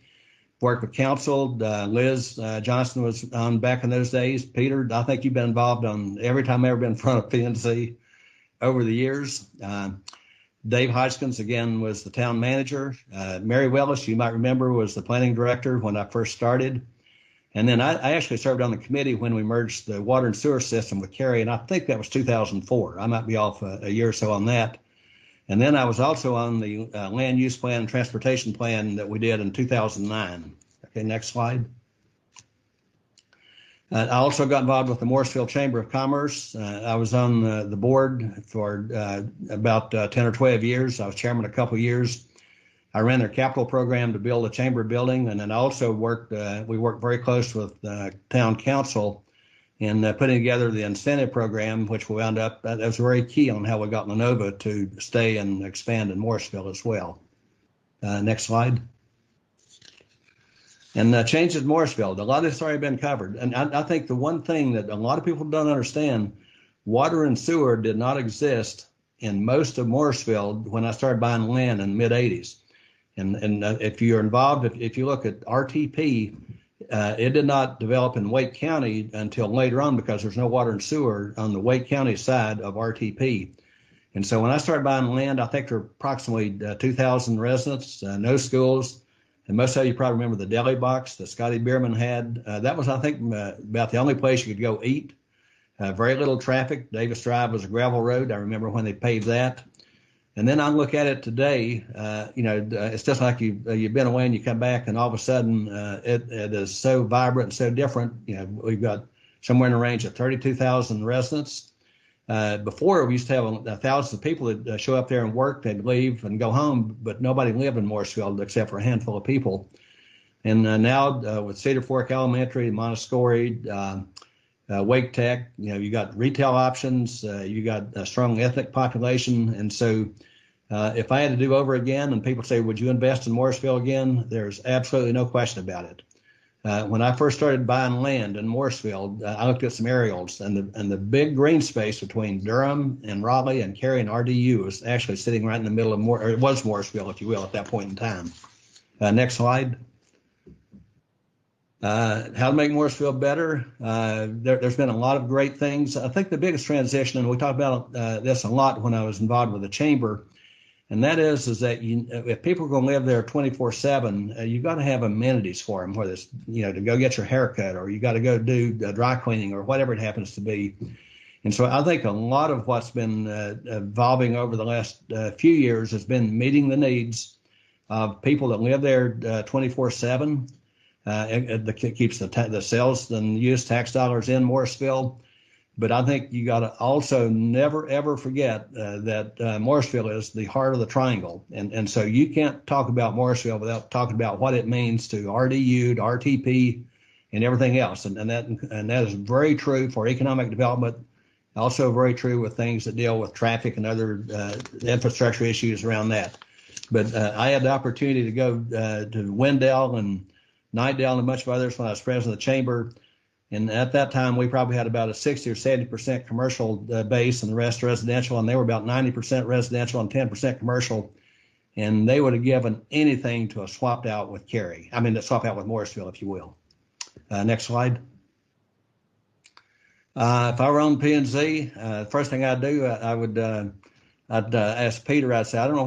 Worked with council. Liz Johnson was on back in those days. Peter, I think you've been involved on every time I've ever been in front of PNC over the years. Dave Hodgkins, again, was the town manager. Mary Willis, you might remember, was the planning director when I first started. And then I actually served on the committee when we merged the water and sewer system with Cary, and I think that was 2004. I might be off a year or so on that. And then I was also on the land use plan and transportation plan that we did in 2009. Okay, next slide. I also got involved with the Morrisville Chamber of Commerce. I was on the board for about 10 or 12 years. I was chairman a couple of years. I ran their capital program to build a chamber building, and then I also we worked very close with town council in putting together the incentive program, which we wound up, that was very key on how we got Lenova to stay and expand in Morrisville as well. Next slide. And changes in Morrisville. A lot of this has already been covered. And I think the one thing that a lot of people don't understand, water and sewer did not exist in most of Morrisville when I started buying land in the mid-'80s. And if you're involved, if you look at RTP, it did not develop in Wake County until later on because there's no water and sewer on the Wake County side of RTP. And so when I started buying land, I think there were approximately 2,000 residents, no schools. And most of you probably remember the deli box that Scotty Bierman had. That was, I think, about the only place you could go eat. Very little traffic. Davis Drive was a gravel road. I remember when they paved that. And then I look at it today, it's just like you've been away and you come back and all of a sudden it is so vibrant and so different. We've got somewhere in the range of 32,000 residents. Before we used to have thousands of people that show up there and work, they'd leave and go home, but nobody lived in Morrisville except for a handful of people. And now with Cedar Fork Elementary, Montessori, Wake Tech, you got retail options, you got a strong ethnic population. And so if I had to do over again and people say, would you invest in Morrisville again? There's absolutely no question about it. When I first started buying land in Morrisville, I looked at some aerials, and the big green space between Durham and Raleigh and Cary and RDU was actually sitting right in the middle of it was Morrisville, if you will, at that point in time. Next slide. How to make Morrisville better. There's been a lot of great things. I think the biggest transition, and we talked about this a lot when I was involved with the chamber, and that is that if people are going to live there 24/7, you've got to have amenities for them, whether it's to go get your haircut or you got to go do dry cleaning or whatever it happens to be. And so I think a lot of what's been evolving over the last few years has been meeting the needs of people that live there 24/7. It keeps the sales and use tax dollars in Morrisville. But I think you got to also never, ever forget that Morrisville is the heart of the triangle. And so you can't talk about Morrisville without talking about what it means to RDU, to RTP, and everything else. And that is very true for economic development, also very true with things that deal with traffic and other infrastructure issues around that. But I had the opportunity to go to Wendell and Nightdale and a bunch of others when I was president of the chamber. And at that time, we probably had about a 60 or 70% commercial base and the rest residential. And they were about 90% residential and 10% commercial. And they would have given anything to have swapped out with Cary. I mean, to swap out with Morrisville, if you will. Next slide. If I were on P&Z, first thing I'd do, I'd ask Peter, I'd say, I don't know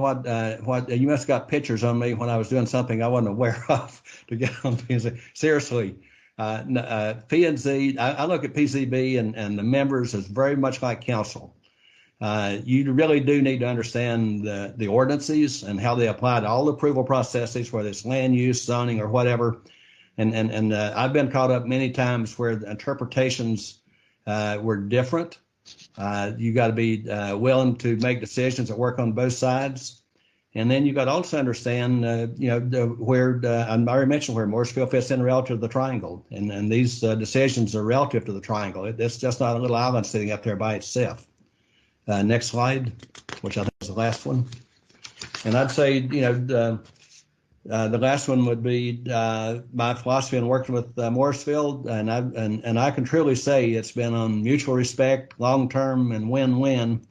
what you must have got pictures on me when I was doing something I wasn't aware of to get on P&Z. Seriously. P&Z, I look at PCB and the members as very much like council. You really do need to understand the ordinances and how they apply to all the approval processes, whether it's land use, zoning, or whatever. And I've been caught up many times where the interpretations were different. You got to be willing to make decisions that work on both sides. And then you got to also understand, where I already mentioned where Morrisville fits in relative to the triangle, and these decisions are relative to the triangle. It's just not a little island sitting up there by itself. Next slide, which I think is the last one. And I'd say, the last one would be my philosophy in working with Morrisville, and I can truly say it's been on mutual respect, long term, and win-win.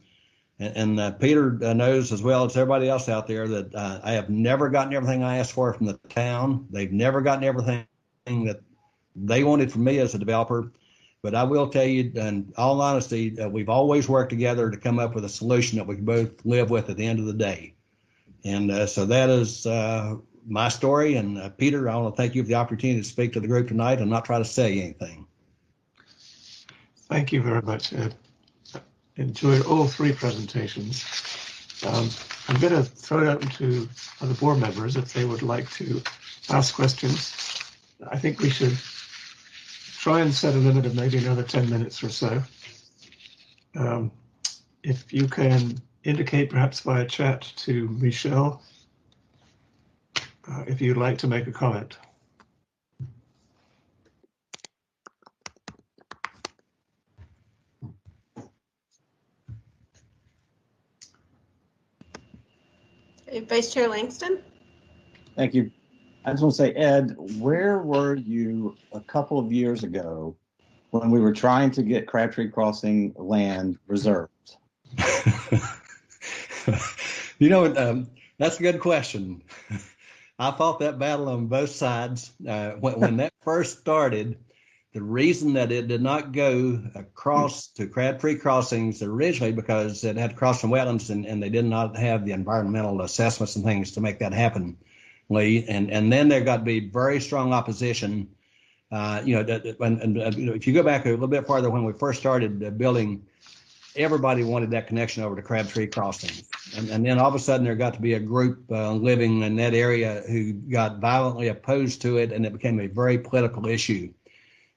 And Peter knows as well as everybody else out there that I have never gotten everything I asked for from the town. They've never gotten everything that they wanted from me as a developer. But I will tell you, in all honesty, we've always worked together to come up with a solution that we can both live with at the end of the day. And so that is my story. And Peter, I want to thank you for the opportunity to speak to the group tonight and not try to say anything. Thank you very much, Ed. Enjoyed all three presentations. I'm going to throw it open to other board members if they would like to ask questions. I think we should try and set a limit of maybe another 10 minutes or so. If you can indicate perhaps via chat to Michelle if you'd like to make a comment. Vice Chair Langston. Thank you. I just want to say, Ed, where were you a couple of years ago when we were trying to get Crabtree Crossing land reserved? That's a good question. I fought that battle on both sides. When that first started, the reason that it did not go across to Crabtree Crossings originally because it had to cross some wetlands and they did not have the environmental assessments and things to make that happen, Lee. And then there got to be very strong opposition. If you go back a little bit farther when we first started building everybody wanted that connection over to Crabtree Crossing. And then all of a sudden there got to be a group living in that area who got violently opposed to it, and it became a very political issue.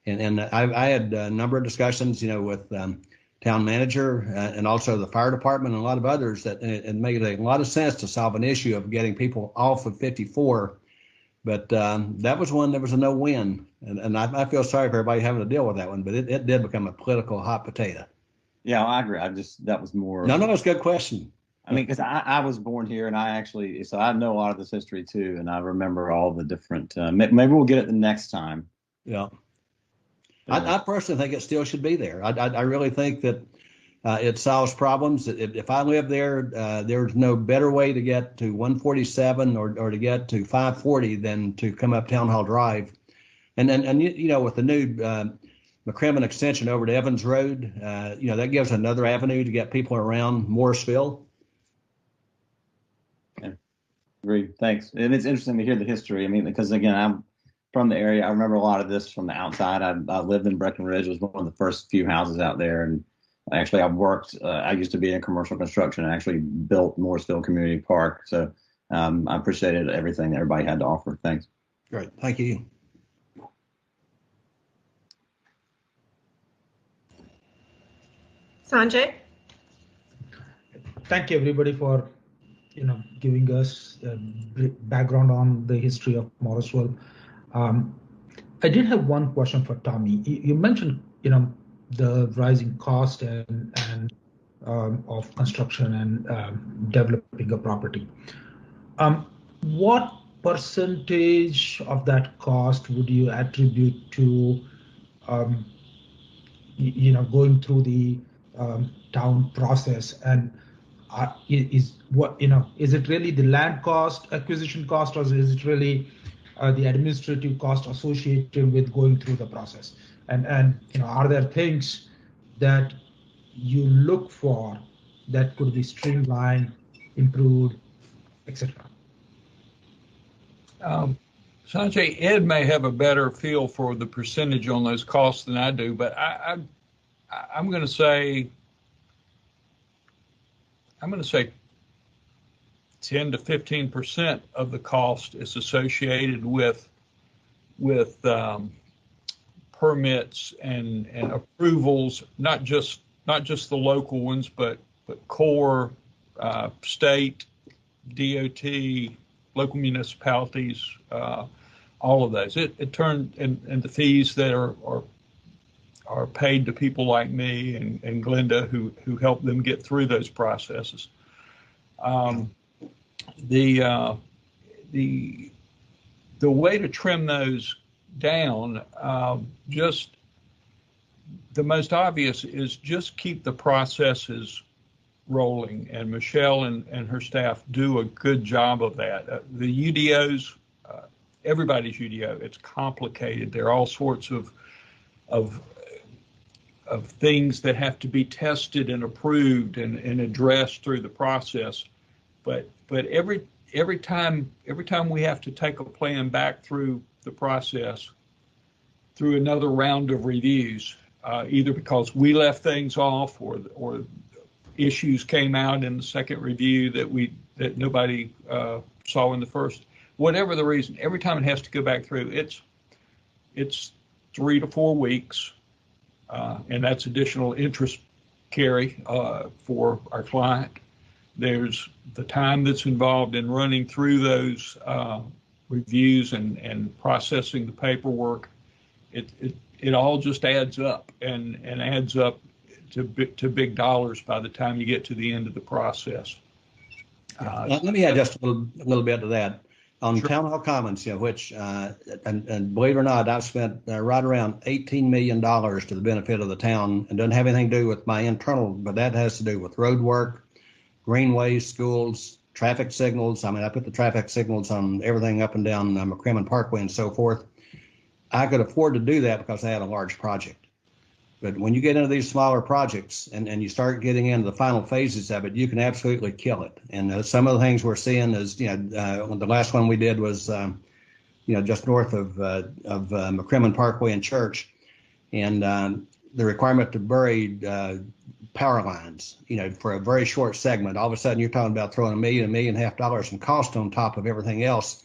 And I had a number of discussions, with town manager and also the fire department and a lot of others that it made a lot of sense to solve an issue of getting people off of 54. But that was one, there was a no win. And I feel sorry for everybody having to deal with that one, but it did become a political hot potato. Yeah, I agree. That was more. No, it's a good question. I mean, because I was born here, and so I know a lot of this history too, and I remember all the different. Maybe we'll get it the next time. Yeah, I personally think it still should be there. I really think that it solves problems. If I lived there, there's no better way to get to 147 or to get to 540 than to come up Town Hall Drive, and with the new McCrimmon extension over to Evans Road, that gives another avenue to get people around Morrisville. Yeah. Agreed. Thanks. And it's interesting to hear the history. I mean, because again, I'm from the area. I remember a lot of this from the outside. I lived in Breckenridge. It was one of the first few houses out there. And actually, I've worked, I used to be in commercial construction and actually built Morrisville Community Park. So I appreciated everything that everybody had to offer. Thanks. Great. Thank you. Sanjay? Thank you, everybody, for giving us background on the history of Morrisville. I did have one question for Tommy. You mentioned the rising cost and of construction and developing a property. What percentage of that cost would you attribute to going through the town process, and is it really the land cost, acquisition cost, or is it really the administrative cost associated with going through the process? And are there things that you look for that could be streamlined, improved, etc.? Sanjay, Ed may have a better feel for the percentage on those costs than I do, but I'm going to say 10 to 15% of the cost is associated with permits and approvals, not just the local ones, but core, state, DOT, local municipalities, all of those. It turned and the fees that are paid to people like me and Glenda who help them get through those processes. The way to trim those down, just the most obvious is just keep the processes rolling, and Michelle and her staff do a good job of that. The UDOs, everybody's UDO, it's complicated. There are all sorts of things that have to be tested and approved and addressed through the process. But every time we have to take a plan back through the process, through another round of reviews, either because we left things off or issues came out in the second review that nobody saw in the first, whatever the reason, every time it has to go back through, it's 3 to 4 weeks. And that's additional interest carry for our client. There's the time that's involved in running through those reviews and processing the paperwork. It all just adds up and adds up to big dollars by the time you get to the end of the process. Let me add just a little bit to that. On Sure. Town Hall Commons, which, and believe it or not, I've spent right around $18 million to the benefit of the town, and doesn't have anything to do with my internal, but that has to do with road work, greenways, schools, traffic signals. I mean, I put the traffic signals on everything up and down McCrimmon Parkway and so forth. I could afford to do that because I had a large project. But when you get into these smaller projects and you start getting into the final phases of it, you can absolutely kill it. And some of the things we're seeing is, the last one we did was, just north of McCrimmon Parkway and Church. And the requirement to bury power lines, for a very short segment. All of a sudden you're talking about throwing $1 million and $1.5 million in cost on top of everything else.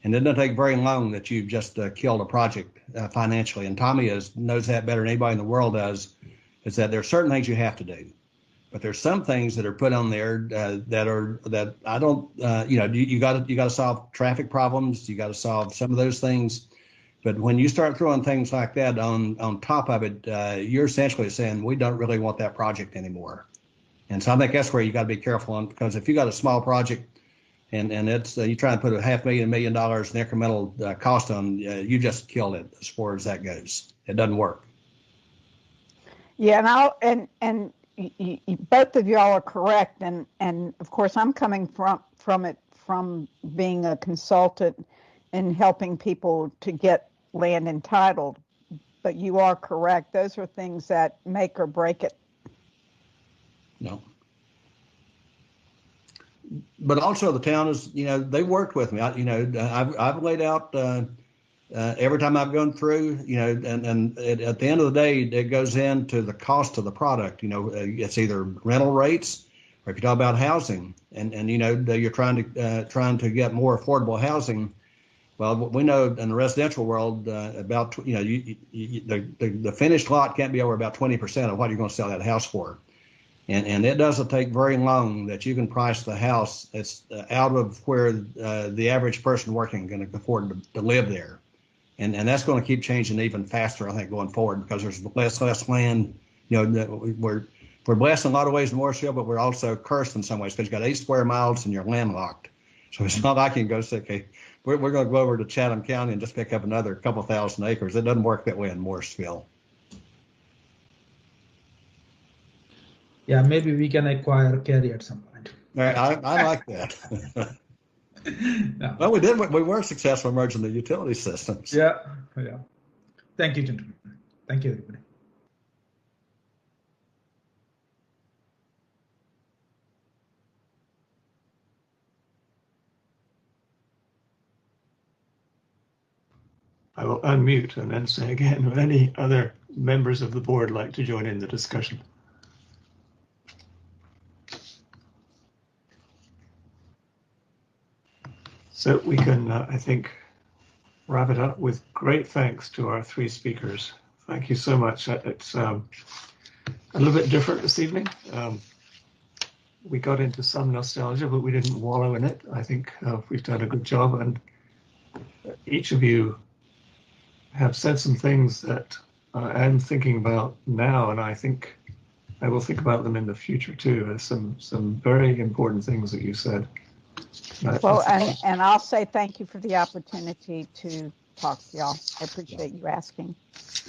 And it doesn't take very long that you've just killed a project financially. And Tommy knows that better than anybody in the world does, is that there are certain things you have to do. But there's some things that are put on there that I don't, you got to solve traffic problems. You got to solve some of those things. But when you start throwing things like that on top of it, you're essentially saying we don't really want that project anymore. And so I think that's where you got to be careful on, because if you got a small project and it's you try to put $500,000, $1 million in incremental cost on, you just killed it as far as that goes. It doesn't work. Yeah, and both of y'all are correct, and of course I'm coming from being a consultant and helping people to get land entitled. But you are correct; those are things that make or break it. No. But also the town is, they worked with me. I've laid out every time I've gone through, and at the end of the day, it goes into the cost of the product. It's either rental rates, or if you talk about housing, and you're trying to get more affordable housing. Well, we know in the residential world about the finished lot can't be over about 20% of what you're going to sell that house for, and it doesn't take very long that you can price the house that's out of where the average person working going to afford to live there. And that's going to keep changing even faster, I think, going forward, because there's less land. We're blessed in a lot of ways in Morrisville, but we're also cursed in some ways, because you got 8 square miles and you're landlocked. So it's not like you can go say, okay, we're going to go over to Chatham County and just pick up another couple thousand acres. It doesn't work that way in Morrisville. Yeah, maybe we can acquire Cary at some point. I like that. No. Well, we did. We were successful merging the utility systems. Yeah. Thank you, gentlemen. Thank you, everybody. I will unmute and then say again, would any other members of the board like to join in the discussion? So we can, I think, wrap it up with great thanks to our 3 speakers. Thank you so much. It's a little bit different this evening. We got into some nostalgia, but we didn't wallow in it. I think we've done a good job, and each of you have said some things that I'm thinking about now, and I think I will think about them in the future too. There's some very important things that you said. Well, and I'll say thank you for the opportunity to talk to y'all. I appreciate you asking.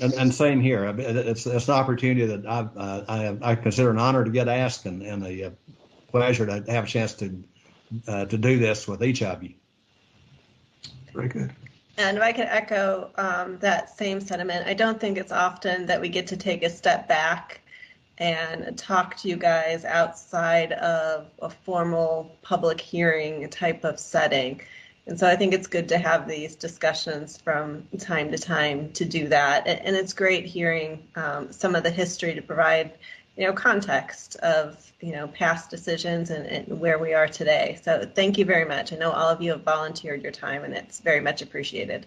And same here. It's an opportunity that I consider an honor to get asked, and a pleasure to have a chance to do this with each of you. Very good. And if I could echo that same sentiment, I don't think it's often that we get to take a step back and talk to you guys outside of a formal public hearing type of setting. And so I think it's good to have these discussions from time to time to do that. And it's great hearing some of the history to provide, context of, past decisions and where we are today. So thank you very much. I know all of you have volunteered your time, and it's very much appreciated.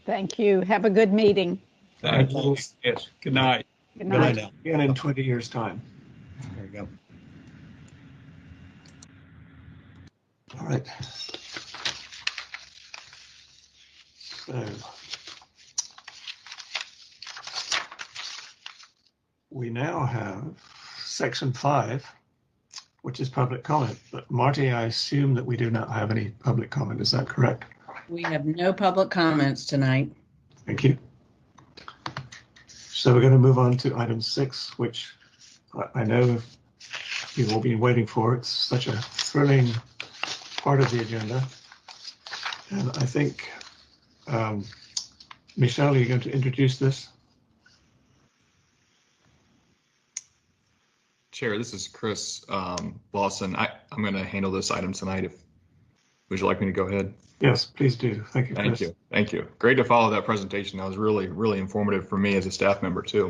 Thank you. Have a good meeting. Thank you. Yes. Good night. Good night. Good night. Again in 20 years' time. There you go. All right. So we now have section 5, which is public comment. But Marty, I assume that we do not have any public comment. Is that correct? We have no public comments tonight. Thank you. So we're going to move on to item 6, which I know you've all been waiting for. It's such a thrilling part of the agenda. And I think, Michelle, are you going to introduce this? Chair, this is Chris Lawson. I'm going to handle this item tonight. Would you like me to go ahead? Yes, please do. Thank you, Chris. Thank you. Great to follow that presentation. That was really, really informative for me as a staff member too.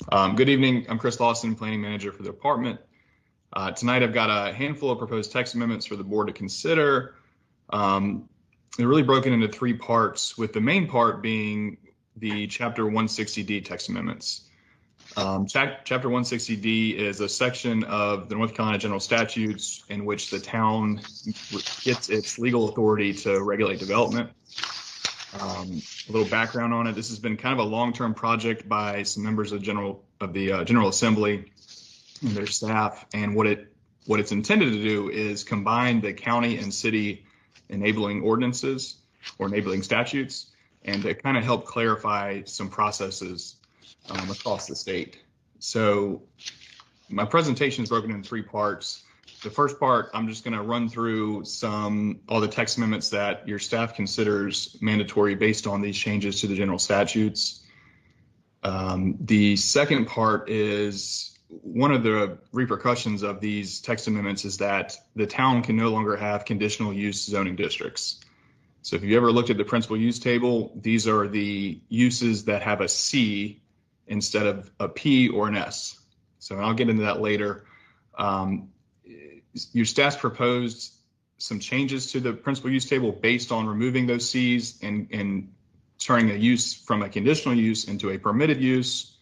Good evening. I'm Chris Lawson, Planning Manager for the department. Tonight I've got a handful of proposed text amendments for the board to consider. They're really broken into three parts, with the main part being the Chapter 160D text amendments. Chapter 160D is a section of the North Carolina General Statutes in which the town gets its legal authority to regulate development. A little background on it: this has been kind of a long-term project by some members of the General Assembly and their staff, and what it's intended to do is combine the county and city enabling ordinances or enabling statutes, and to kind of help clarify some processes across the state. So my presentation is broken into three parts. The first part, I'm just going to run through all the text amendments that your staff considers mandatory based on these changes to the general statutes. The second part is, one of the repercussions of these text amendments is that the town can no longer have conditional use zoning districts. So if you ever looked at the principal use table, these are the uses that have a C instead of a P or an S. So I'll get into that later. Your staff's proposed some changes to the principal use table based on removing those C's and turning a use from a conditional use into a permitted use,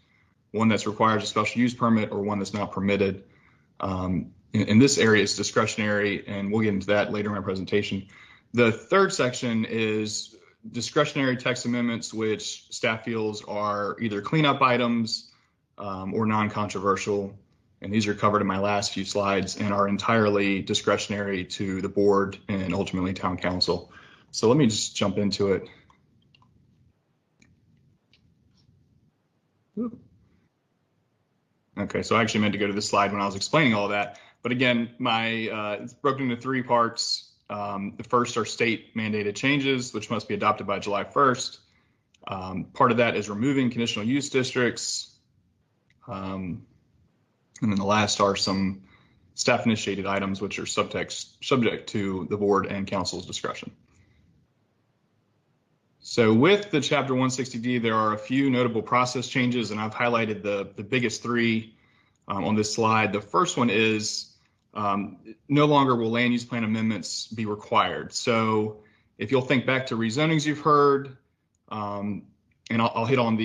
one that's requires a special use permit, or one that's not permitted. In this area, it's discretionary, and we'll get into that later in my presentation. The third section is discretionary text amendments, which staff feels are either cleanup items or non-controversial. And these are covered in my last few slides and are entirely discretionary to the board and ultimately town council. So let me just jump into it. Okay, so I actually meant to go to this slide when I was explaining all of that. But again, it's broken into three parts. The first are state mandated changes, which must be adopted by July 1st. Part of that is removing conditional use districts. And then the last are some staff initiated items, which are subject to the board and council's discretion. So with the Chapter 160D, there are a few notable process changes, and I've highlighted the biggest three on this slide. The first one is no longer will land use plan amendments be required. So if you'll think back to rezonings you've heard, and I'll hit on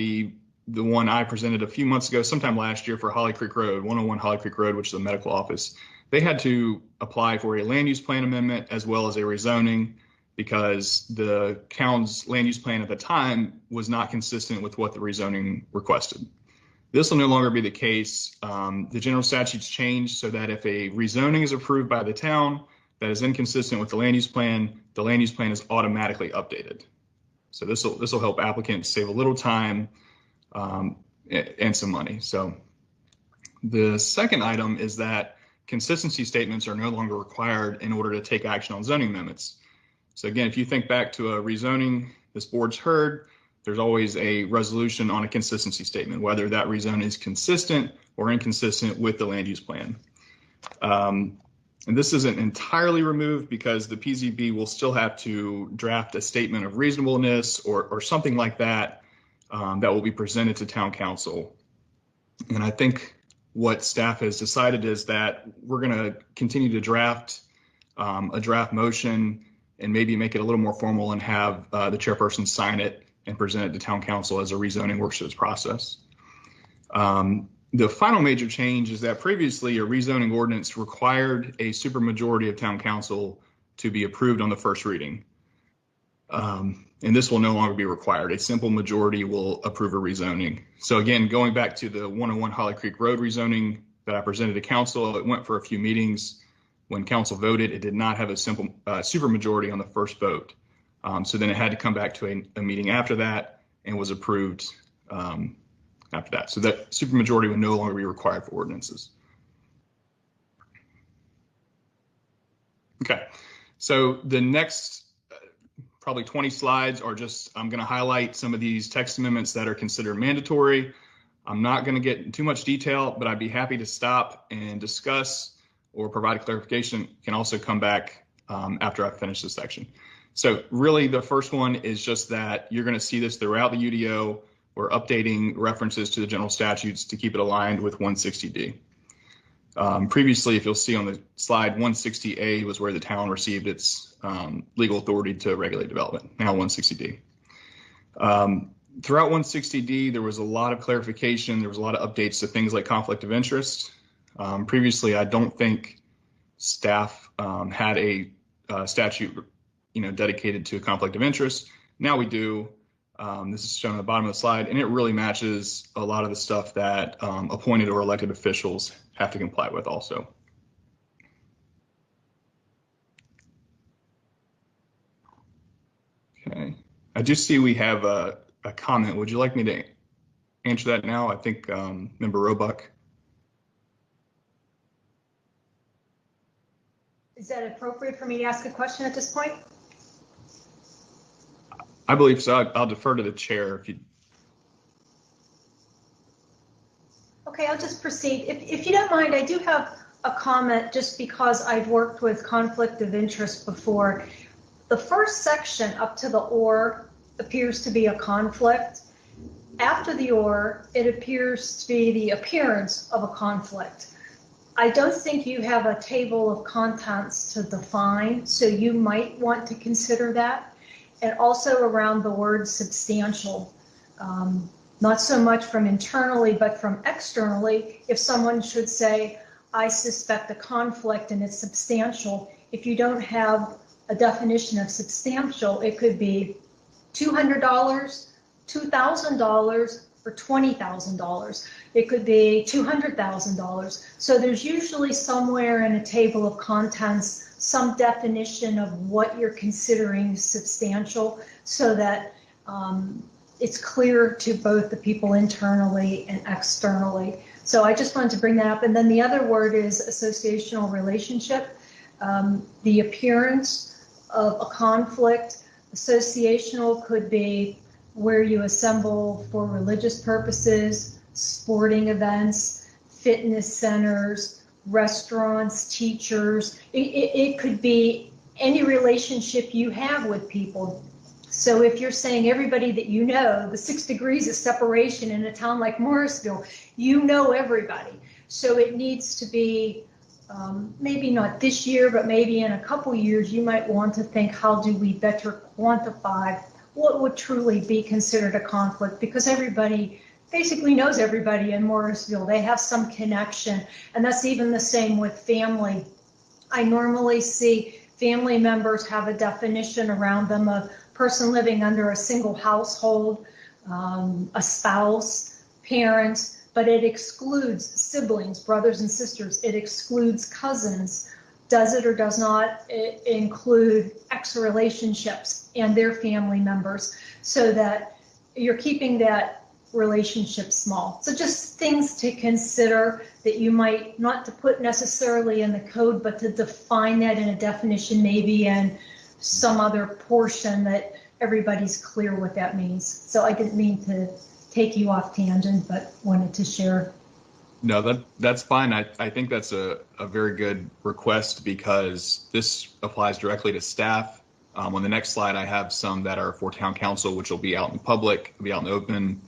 the one I presented a few months ago, sometime last year, for Holly Creek Road, 101 Holly Creek Road, which is a medical office. They had to apply for a land use plan amendment as well as a rezoning, because the town's land use plan at the time was not consistent with what the rezoning requested. This will no longer be the case. The general statutes changed so that if a rezoning is approved by the town that is inconsistent with the land use plan is automatically updated. So this will help applicants save a little time and some money. So the second item is that consistency statements are no longer required in order to take action on zoning amendments. So again, if you think back to a rezoning this board's heard, there's always a resolution on a consistency statement, whether that rezone is consistent or inconsistent with the land use plan. And this isn't entirely removed because the PZB will still have to draft a statement of reasonableness or something like that that will be presented to town council. And I think what staff has decided is that we're going to continue to draft a draft motion and maybe make it a little more formal and have the chairperson sign it and present it to town council as a rezoning works through its process. The final major change is that previously a rezoning ordinance required a supermajority of town council to be approved on the first reading. And this will no longer be required. A simple majority will approve a rezoning. So again, going back to the 101 Holly Creek Road rezoning that I presented to council, it went for a few meetings. When council voted, it did not have a simple supermajority on the first vote. So then it had to come back to a meeting after that and was approved after that. So that supermajority would no longer be required for ordinances. Okay, so the next probably 20 slides are just, I'm going to highlight some of these text amendments that are considered mandatory. I'm not going to get in too much detail, but I'd be happy to stop and discuss or provide clarification. Can also come back after I finish this section. So really the first one is just that you're going to see this throughout the UDO. or updating references to the general statutes to keep it aligned with 160D. Previously, if you'll see on the slide, 160A was where the town received its legal authority to regulate development, now 160D. Throughout 160D, there was a lot of clarification. There was a lot of updates to things like conflict of interest. Previously, I don't think staff had a statute, dedicated to a conflict of interest. Now we do. This is shown at the bottom of the slide, and it really matches a lot of the stuff that appointed or elected officials have to comply with also. Okay, I just see we have a comment. Would you like me to answer that now? I think Member Roebuck. Is that appropriate for me to ask a question at this point? I believe so. I'll defer to the chair if you. Okay, I'll just proceed. If you don't mind, I do have a comment just because I've worked with conflict of interest before. The first section up to the or appears to be a conflict. After the or, it appears to be the appearance of a conflict. I don't think you have a table of contents to define, so you might want to consider that. And also around the word substantial, not so much from internally, but from externally. If someone should say, I suspect a conflict and it's substantial, if you don't have a definition of substantial, it could be $200, $2,000, or $20,000. It could be $200,000. So there's usually somewhere in a table of contents some definition of what you're considering substantial, so that it's clear to both the people internally and externally. So I just wanted to bring that up. And then the other word is associational relationship. The appearance of a conflict. Associational could be where you assemble for religious purposes, sporting events, fitness centers, restaurants, teachers. It could be any relationship you have with people. So if you're saying everybody that you know, the 6 degrees of separation in a town like Morrisville, you know everybody. So it needs to be maybe not this year, but maybe in a couple years, you might want to think, how do we better quantify what would truly be considered a conflict? Because everybody basically knows everybody in Morrisville. They have some connection, and that's even the same with family. I normally see family members have a definition around them of person living under a single household, a spouse, parents, but it excludes siblings, brothers and sisters. It excludes cousins. Does it or does not include ex-relationships and their family members, so that you're keeping that relationship small. So just things to consider that you might not to put necessarily in the code, but to define that in a definition, maybe in some other portion that everybody's clear what that means. So I didn't mean to take you off tangent, but wanted to share. No, that's fine. I think that's a very good request, because this applies directly to staff. On the next slide, I have some that are for town council, which will be out in public, be out in the open.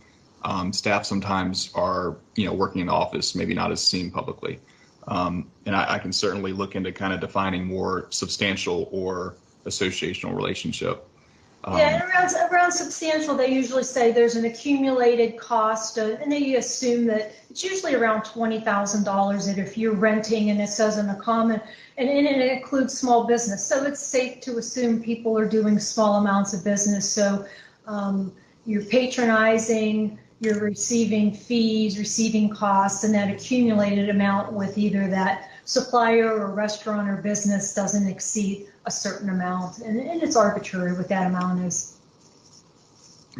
Staff sometimes are, working in the office, maybe not as seen publicly. And I can certainly look into kind of defining more substantial or associational relationship. Yeah, around substantial, they usually say there's an accumulated cost, and they assume that it's usually around $20,000 that if you're renting, and it says in the comment, and it includes small business. So it's safe to assume people are doing small amounts of business. So you're patronizing, you're receiving fees, receiving costs, and that accumulated amount with either that supplier or restaurant or business doesn't exceed a certain amount, and it's arbitrary what that amount is.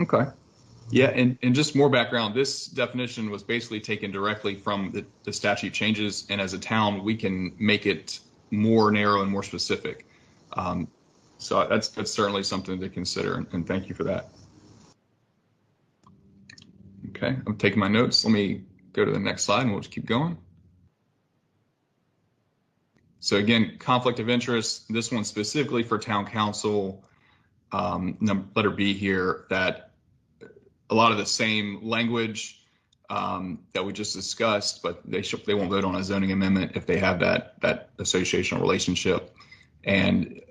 Okay. Yeah, and just more background, this definition was basically taken directly from the statute changes, and as a town, we can make it more narrow and more specific. So that's certainly something to consider, and thank you for that. Okay, I'm taking my notes. Let me go to the next slide and we'll just keep going. So again, conflict of interest, this one specifically for town council, letter B here, that a lot of the same language that we just discussed, but they won't vote on a zoning amendment if they have that associational relationship. And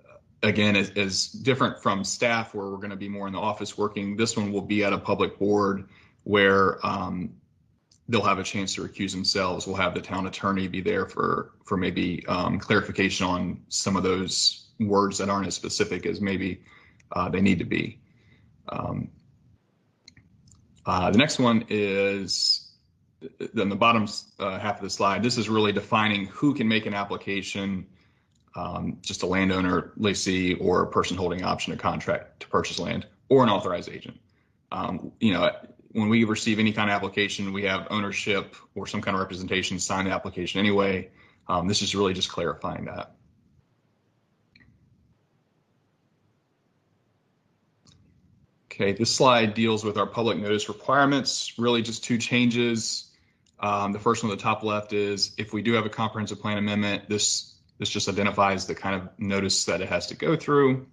again, is different from staff, where we're going to be more in the office working. This one will be at a public board where they'll have a chance to recuse themselves. We'll have the town attorney be there for maybe clarification on some of those words that aren't as specific as maybe they need to be. The next one is on the bottom half of the slide. This is really defining who can make an application, just a landowner, lessee, or a person holding option to contract to purchase land, or an authorized agent. When we receive any kind of application, we have ownership or some kind of representation sign the application anyway. This is really just clarifying that. Okay, this slide deals with our public notice requirements, really just two changes. The first one on the top left is if we do have a comprehensive plan amendment, this just identifies the kind of notice that it has to go through.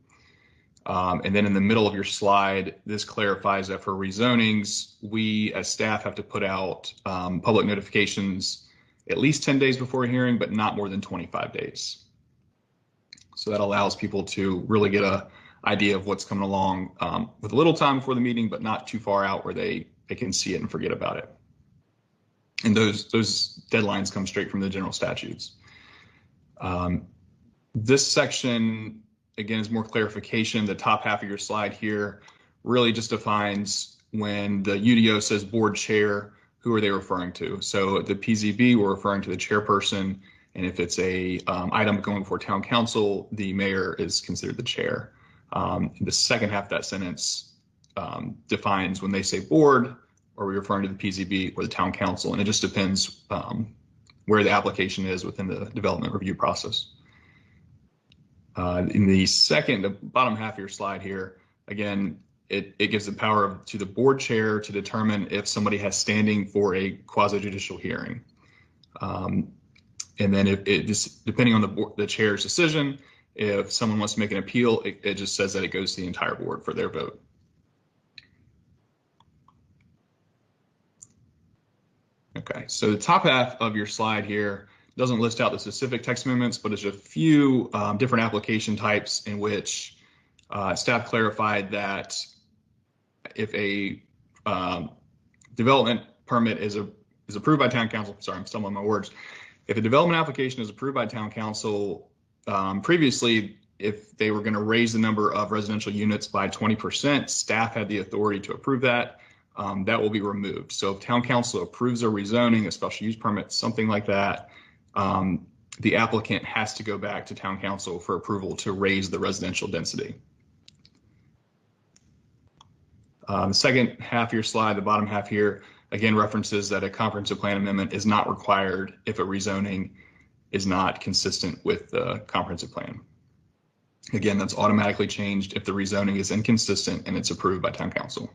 And then in the middle of your slide, this clarifies that for rezonings, we as staff have to put out public notifications at least 10 days before a hearing, but not more than 25 days. So that allows people to really get a idea of what's coming along with a little time before the meeting, but not too far out where they can see it and forget about it. And those deadlines come straight from the general statutes. This section, again, is more clarification. The top half of your slide here really just defines when the UDO says board chair, who are they referring to? So at the PZB, we're referring to the chairperson. And if it's a item going for town council, the mayor is considered the chair. The second half of that sentence defines when they say board, are we referring to the PZB or the town council? And it just depends where the application is within the development review process. In the bottom half of your slide here, again, it gives the power to the board chair to determine if somebody has standing for a quasi-judicial hearing. And then if it just, depending on the chair's decision, if someone wants to make an appeal, it just says that it goes to the entire board for their vote. Okay, so the top half of your slide here doesn't list out the specific text amendments, but it's a few different application types in which staff clarified that if a development permit is approved by town council, sorry, I'm stumbling on my words. If a development application is approved by town council, previously, if they were going to raise the number of residential units by 20%, staff had the authority to approve that. That will be removed. So if town council approves a rezoning, a special use permit, something like that, the applicant has to go back to town council for approval to raise the residential density. The second half of your slide, the bottom half here, again references that a comprehensive plan amendment is not required if a rezoning is not consistent with the comprehensive plan. Again, that's automatically changed if the rezoning is inconsistent and it's approved by town council.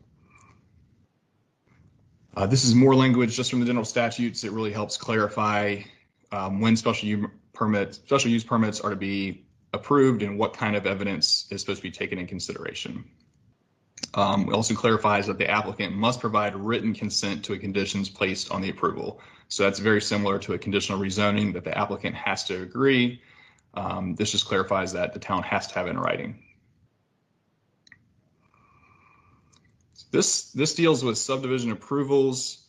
This is more language just from the general statutes. It really helps clarify when special use permits are to be approved and what kind of evidence is supposed to be taken in consideration. It also clarifies that the applicant must provide written consent to conditions placed on the approval. So that's very similar to a conditional rezoning that the applicant has to agree. This just clarifies that the town has to have it in writing. This deals with subdivision approvals.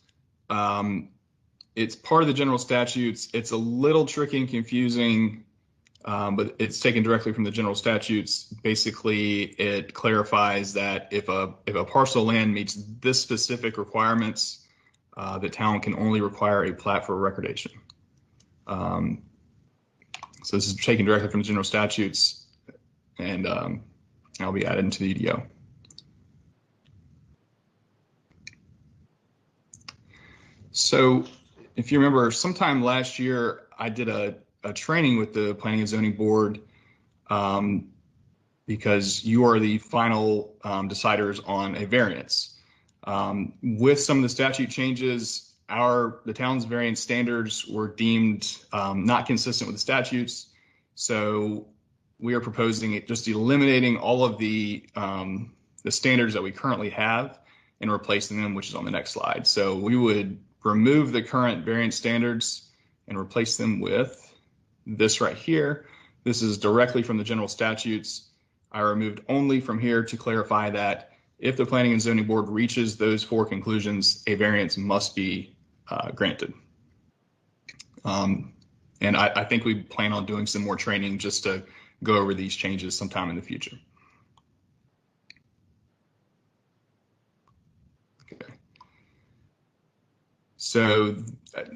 It's part of the general statutes. It's a little tricky and confusing, but it's taken directly from the general statutes. Basically, it clarifies that if a parcel of land meets this specific requirements, the town can only require a plat for recordation. So this is taken directly from the general statutes, and I'll be added into the EDO. So if you remember, sometime last year, I did a training with the Planning and Zoning Board because you are the final deciders on a variance. With some of the statute changes, the town's variance standards were deemed not consistent with the statutes. So we are proposing just eliminating all of the standards that we currently have and replacing them, which is on the next slide. So we would remove the current variance standards and replace them with this right here. This is directly from the general statutes. I removed only from here to clarify that if the Planning and Zoning Board reaches those 4 conclusions, a variance must be granted. And I think we plan on doing some more training just to go over these changes sometime in the future. Okay. So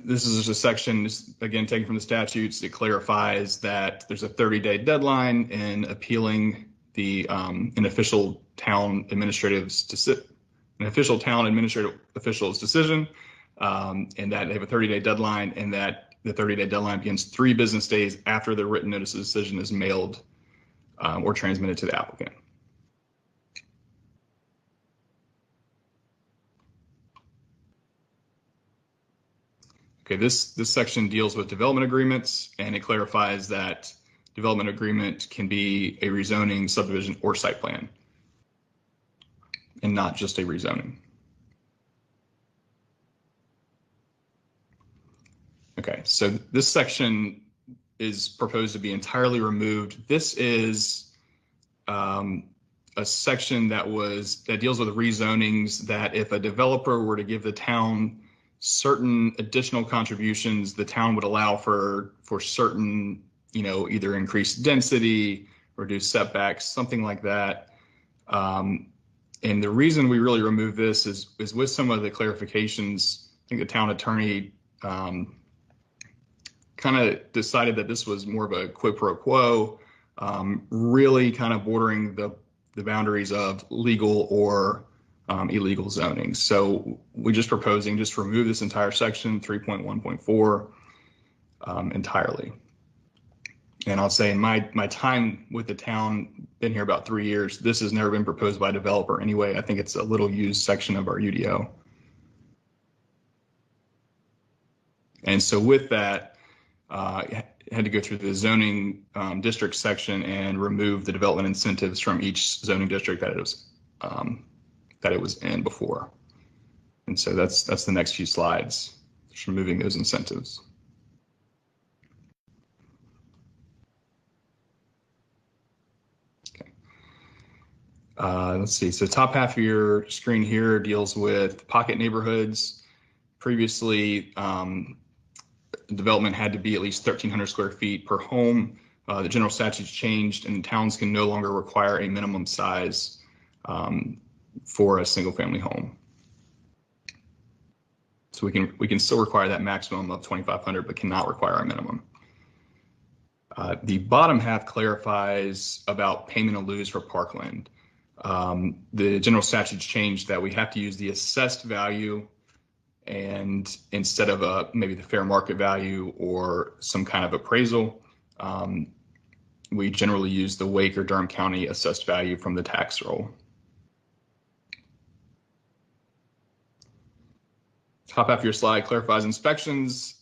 this is just a section, again, taken from the statutes. It clarifies that there's a 30-day deadline in appealing the an official town administrative official's decision, and that they have a 30-day deadline, and that the 30-day deadline begins 3 business days after the written notice of decision is mailed or transmitted to the applicant. Okay, this section deals with development agreements, and it clarifies that development agreement can be a rezoning, subdivision, or site plan, and not just a rezoning. Okay, so this section is proposed to be entirely removed. This is a section that deals with rezonings, that if a developer were to give the town certain additional contributions, the town would allow for certain, either increased density, reduced setbacks, something like that. And the reason we really remove this is with some of the clarifications. I think the town attorney kind of decided that this was more of a quid pro quo, really kind of bordering the boundaries of legal or illegal zoning. So we're just proposing just remove this entire section, 3.1.4, entirely. And I'll say in my time with the town, been here about 3 years, this has never been proposed by a developer anyway. I think it's a little used section of our UDO. And so with that, I had to go through the zoning district section and remove the development incentives from each zoning district that it was in before. And so that's the next few slides, just removing those incentives. Okay. Let's see. So top half of your screen here deals with pocket neighborhoods. Previously, development had to be at least 1,300 square feet per home. The general statutes changed, and towns can no longer require a minimum size for a single family home. So we can still require that maximum of 2,500, but cannot require a minimum. The bottom half clarifies about payment in lieu for parkland. The general statutes changed that we have to use the assessed value, and instead of maybe the fair market value or some kind of appraisal, we generally use the Wake or Durham County assessed value from the tax roll. Top half of your slide clarifies inspections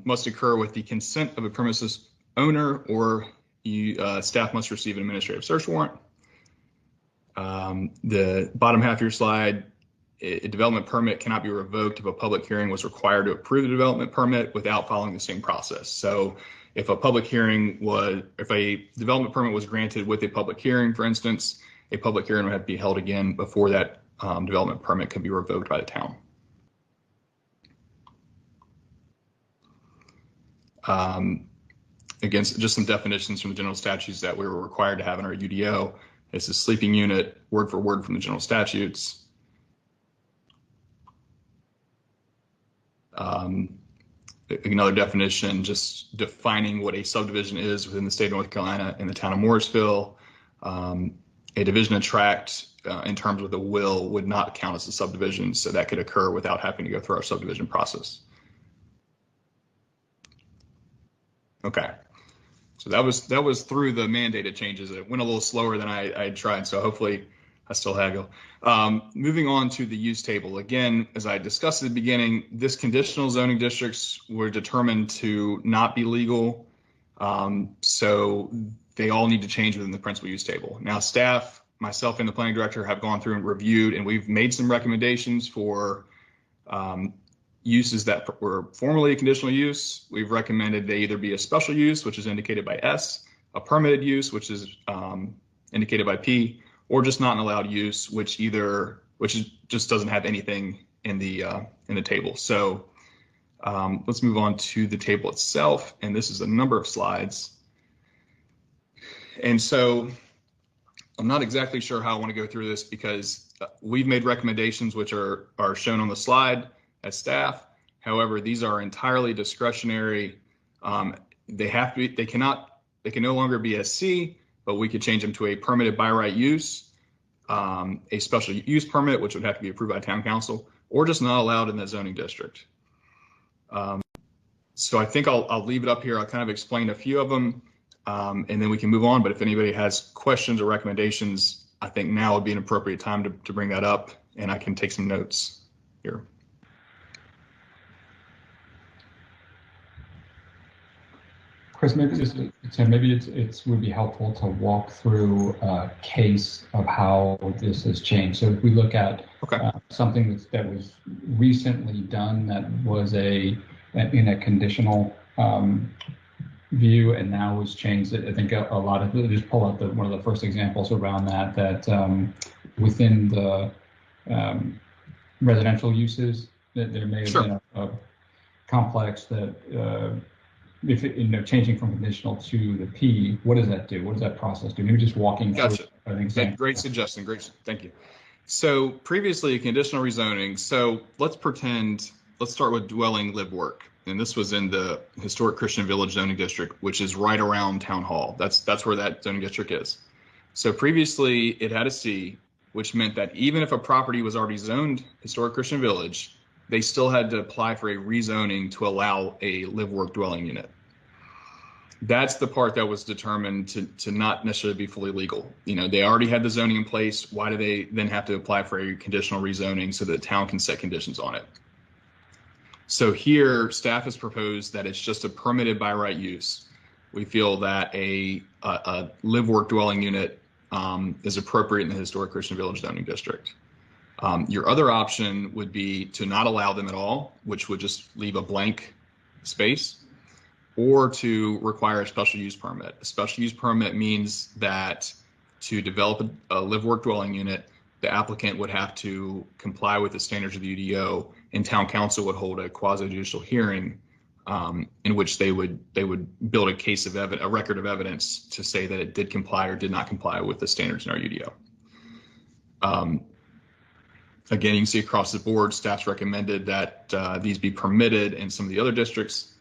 must occur with the consent of a premises owner, or staff must receive an administrative search warrant. The bottom half of your slide, a development permit cannot be revoked if a public hearing was required to approve the development permit without following the same process. So if a development permit was granted with a public hearing, for instance, a public hearing would have to be held again before that development permit could be revoked by the town. Again, just some definitions from the general statutes that we were required to have in our UDO. This is sleeping unit, word for word from the general statutes. Another definition, just defining what a subdivision is within the state of North Carolina in the town of Morrisville. A division of tract in terms of the will would not count as a subdivision, so that could occur without having to go through our subdivision process. Okay, so that was through the mandated changes. It went a little slower than I tried, so hopefully I still haggle. Moving on to the use table. Again, as I discussed at the beginning, this conditional zoning districts were determined to not be legal. So they all need to change within the principal use table. Now, staff myself and the planning director have gone through and reviewed, and we've made some recommendations for uses that were formerly a conditional use. We've recommended they either be a special use, which is indicated by S, a permitted use, which is indicated by P, or just not an allowed use, which just doesn't have anything in the table. So let's move on to the table itself, and this is a number of slides. And so I'm not exactly sure how I want to go through this, because we've made recommendations which are shown on the slide as staff. However, these are entirely discretionary. They can no longer be SC, but we could change them to a permitted by right use, a special use permit, which would have to be approved by town council, or just not allowed in the zoning district. So I think I'll leave it up here. I'll kind of explain a few of them, and then we can move on. But if anybody has questions or recommendations, I think now would be an appropriate time to bring that up, and I can take some notes here. Chris, maybe it would be helpful to walk through a case of how this has changed. So if we look at something that was recently done that was in a conditional view and now was changed, I think a lot of just pull out one of the first examples around that within the residential uses that there may have been a complex that. If changing from conditional to the P, what does that do? What does that process do? Maybe just walking through an example. Great suggestion. Great. Thank you. So previously conditional rezoning. So let's start with dwelling, live, work. And this was in the historic Christian Village zoning district, which is right around Town Hall. That's where that zoning district is. So previously it had a C, which meant that even if a property was already zoned historic Christian Village, they still had to apply for a rezoning to allow a live, work, dwelling unit. That's the part that was determined to not necessarily be fully legal. They already had the zoning in place. Why do they then have to apply for a conditional rezoning so that the town can set conditions on it? So here, staff has proposed that it's just a permitted by right use. We feel that a live, work, dwelling unit is appropriate in the historic Christian Village zoning district. Your other option would be to not allow them at all, which would just leave a blank space, or to require a special use permit. A special use permit means that to develop a live, work, dwelling unit, the applicant would have to comply with the standards of the UDO, and town council would hold a quasi-judicial hearing in which they would build a record of evidence to say that it did comply or did not comply with the standards in our UDO. Again, you can see across the board, staff's recommended that these be permitted in some of the other districts.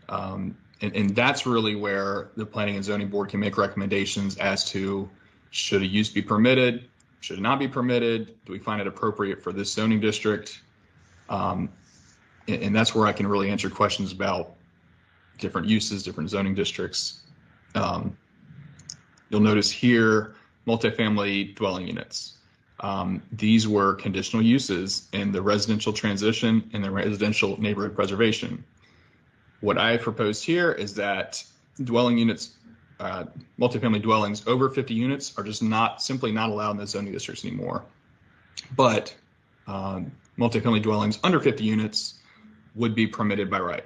And that's really where the Planning and Zoning Board can make recommendations as to should a use be permitted, should it not be permitted, do we find it appropriate for this zoning district? And that's where I can really answer questions about different uses, different zoning districts. You'll notice here, multifamily dwelling units. These were conditional uses in the residential transition and the residential neighborhood preservation. What I proposed here is that dwelling units, multifamily dwellings over 50 units are just simply not allowed in the zoning districts anymore. But multifamily dwellings under 50 units would be permitted by right.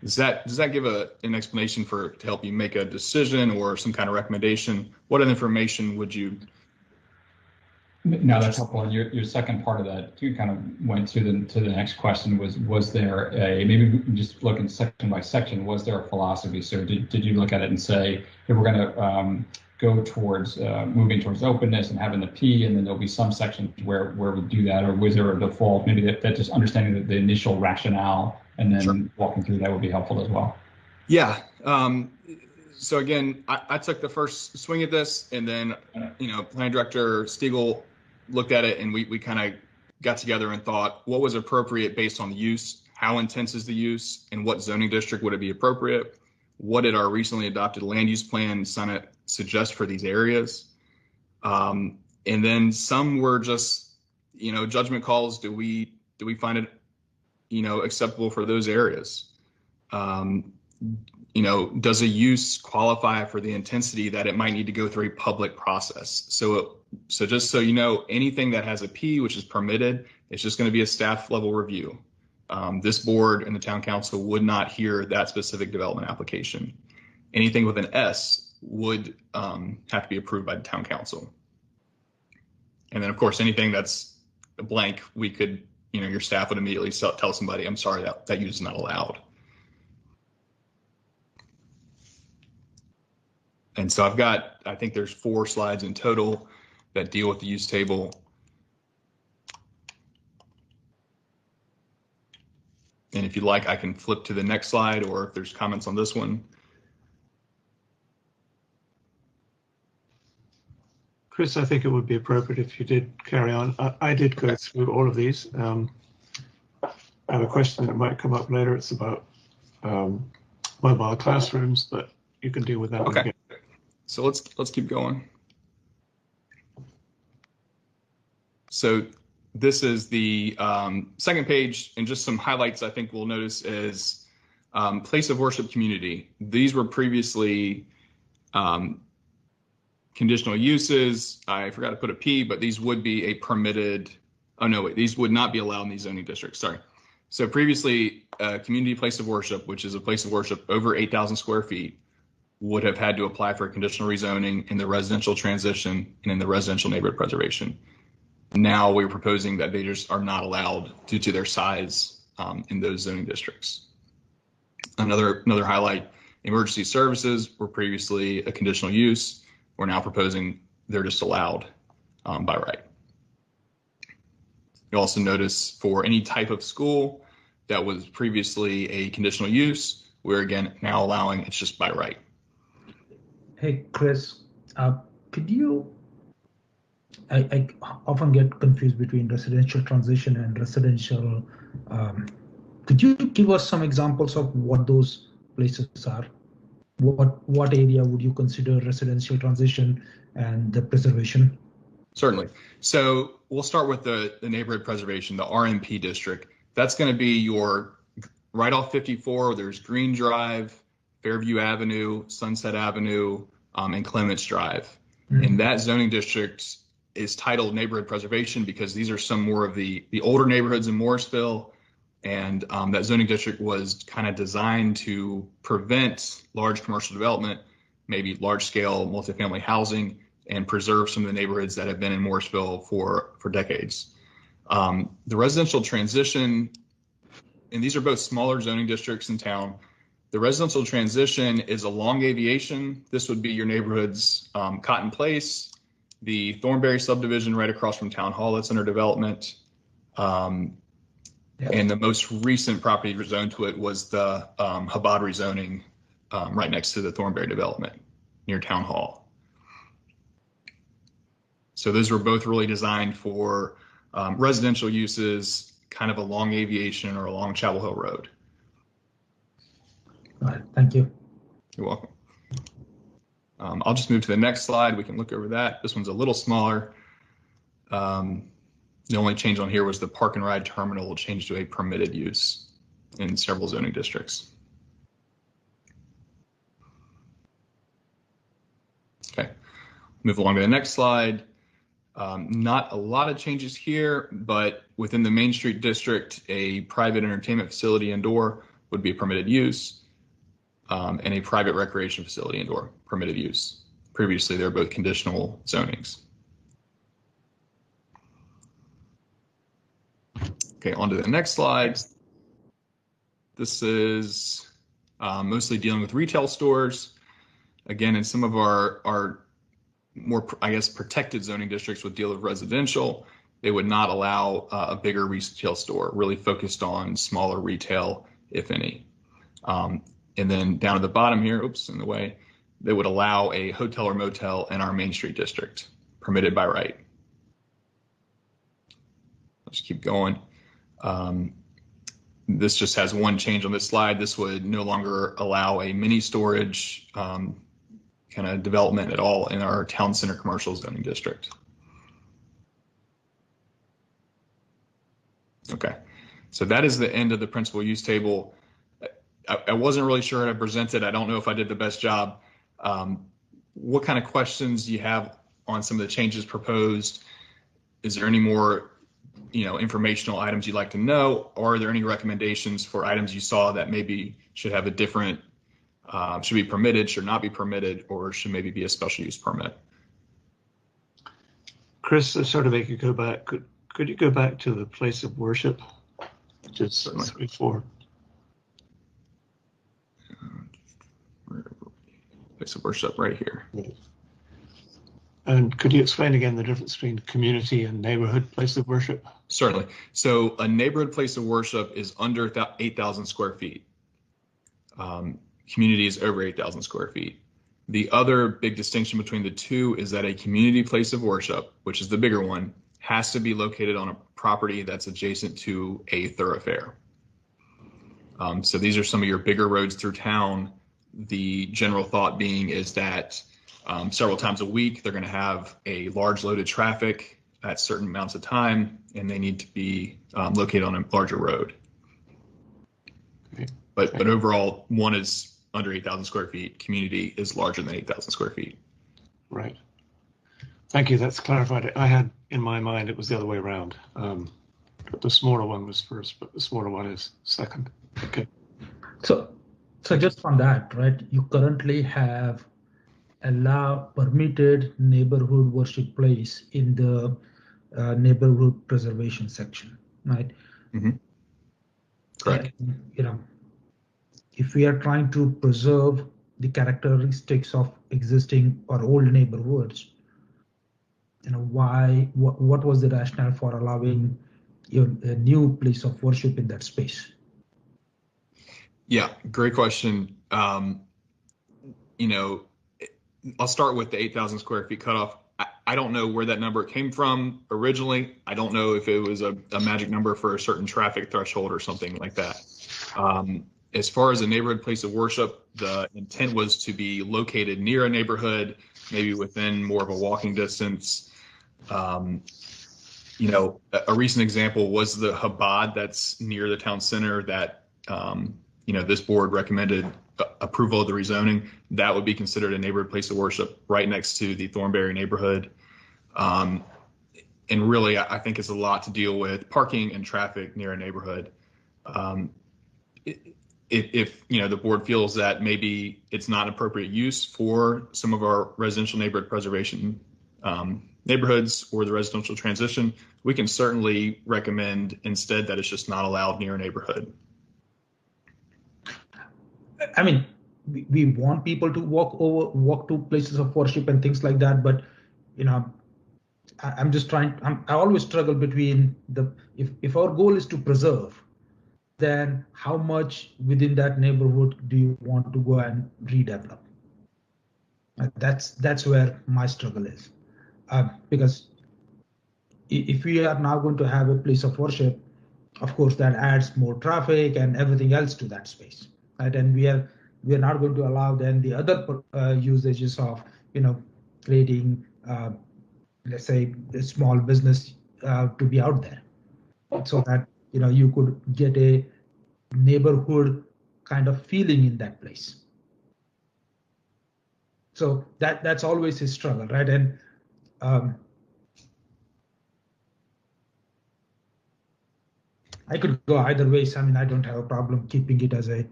Does that give an explanation to help you make a decision or some kind of recommendation? What other information would you? No, that's helpful. And your second part of that, you kind of went to the next question was there maybe we can just look in section by section, was there a philosophy? So did you look at it and say, hey, we're going to go towards moving towards openness and having the P, and then there'll be some sections where we do that, or was there a default? Maybe that just understanding the initial rationale and then walking through that would be helpful as well. Yeah. So again, I took the first swing at this, and then Planning Director Stiegel looked at it, and we kind of got together and thought what was appropriate based on the use, how intense is the use, and what zoning district would it be appropriate? What did our recently adopted land use plan Senate suggest for these areas? And then some were just judgment calls. Do we find it acceptable for those areas? does a use qualify for the intensity that it might need to go through a public process? So just so you know, anything that has a P, which is permitted, it's just going to be a staff level review. This board and the town council would not hear that specific development application. Anything with an S would have to be approved by the town council. And then, of course, anything that's a blank, we could, your staff would immediately tell somebody, I'm sorry, that use is not allowed. And so I think there's 4 slides in total that deal with the use table. And if you'd like, I can flip to the next slide, or if there's comments on this one. Chris, I think it would be appropriate if you did carry on. I did go through all of these. I have a question that might come up later. It's about mobile classrooms, but you can deal with that. Okay. So let's keep going. So this is the second page, and just some highlights I think we'll notice is place of worship community. These were previously conditional uses. I forgot to put a P, but these would be a permitted, these would not be allowed in these zoning districts, sorry. So previously, a community place of worship, which is a place of worship over 8,000 square feet, would have had to apply for a conditional rezoning in the residential transition and in the residential neighborhood preservation. Now we're proposing that they just are not allowed due to their size in those zoning districts. Another highlight, emergency services were previously a conditional use. We're now proposing they're just allowed by right. You also notice for any type of school that was previously a conditional use, we're again now allowing it's just by right. Hey, Chris, could you, I often get confused between residential transition and residential. Could you give us some examples of what those places are? What area would you consider residential transition and the preservation? Certainly. So we'll start with the neighborhood preservation, the RMP district. That's going to be your right off 54. There's Green Drive, Fairview Avenue, Sunset Avenue, and Clements Drive. Mm-hmm. And that zoning district is titled neighborhood preservation because these are some more of the older neighborhoods in Morrisville. And that zoning district was kind of designed to prevent large commercial development, maybe large scale multifamily housing, and preserve some of the neighborhoods that have been in Morrisville for decades. The residential transition, and these are both smaller zoning districts in town. The residential transition is along Aviation. This would be your neighborhoods, Cotton Place, the Thornberry subdivision right across from Town Hall that's under development. And the most recent property rezoned to it was the Chabad rezoning right next to the Thornberry development near Town Hall. So those were both really designed for residential uses, kind of along Aviation or along Chapel Hill Road. All right, thank you. You're welcome. I'll just move to the next slide. We can look over that. This one's a little smaller. The only change on here was the park and ride terminal will change to a permitted use in several zoning districts. Okay, move along to the next slide. Not a lot of changes here, but within the Main Street district, a private entertainment facility indoor would be a permitted use, and a private recreation facility indoor permitted use. Previously, they were both conditional zonings. Okay, on to the next slide. This is mostly dealing with retail stores. Again, in some of our more, I guess, protected zoning districts would deal with residential. They would not allow a bigger retail store, really focused on smaller retail, if any. And then down at the bottom here, oops, in the way, they would allow a hotel or motel in our Main Street district, permitted by right. Let's keep going. This just has one change on this slide. This would no longer allow a mini storage kind of development at all in our town center commercial zoning district. Okay, so that is the end of the principal use table. I wasn't really sure how to present it. I don't know if I did the best job. What kind of questions do you have on some of the changes proposed? Is there any more, informational items you'd like to know? Or are there any recommendations for items you saw that maybe should have a different, should be permitted, should not be permitted, or should maybe be a special use permit? Chris, to sort of make you go back, could you go back to the place of worship? Just 3-4. Place of worship right here. And could you explain again the difference between community and neighborhood place of worship? Certainly. So a neighborhood place of worship is under 8,000 square feet. Community is over 8,000 square feet. The other big distinction between the two is that a community place of worship, which is the bigger one, has to be located on a property that's adjacent to a thoroughfare. So these are some of your bigger roads through town. The general thought being is that several times a week, they're going to have a large load of traffic at certain amounts of time, and they need to be located on a larger road. Okay. But overall, one is under 8,000 square feet. Community is larger than 8,000 square feet. Right. Thank you. That's clarified it. I had in my mind it was the other way around. The smaller one was first, but the smaller one is second. Okay. So just on that, right? You currently have permitted neighborhood worship place in the neighborhood preservation section, right? Mm-hmm. Correct. And, if we are trying to preserve the characteristics of existing or old neighborhoods, what was the rationale for allowing a new place of worship in that space? Yeah, great question. I'll start with the 8,000 square feet cutoff. I don't know where that number came from originally. I don't know if it was a magic number for a certain traffic threshold or something like that. As far as a neighborhood place of worship, the intent was to be located near a neighborhood, maybe within more of a walking distance. A recent example was the Chabad that's near the town center that, this board recommended approval of the rezoning. That would be considered a neighborhood place of worship right next to the Thornberry neighborhood. And really, I think it's a lot to deal with parking and traffic near a neighborhood. If the board feels that maybe it's not appropriate use for some of our residential neighborhood preservation neighborhoods or the residential transition, we can certainly recommend instead that it's just not allowed near a neighborhood. I mean, we want people to walk to places of worship and things like that, but I'm just trying. I always struggle between if our goal is to preserve, then how much within that neighborhood do you want to go and redevelop? That's where my struggle is, because if we are now going to have a place of worship, of course that adds more traffic and everything else to that space, right? And we are not going to allow then the other usages of creating let's say a small business to be out there, so that you could get a neighborhood kind of feeling in that place. So that's always a struggle, right? And I could go either ways. I mean, I don't have a problem keeping it as a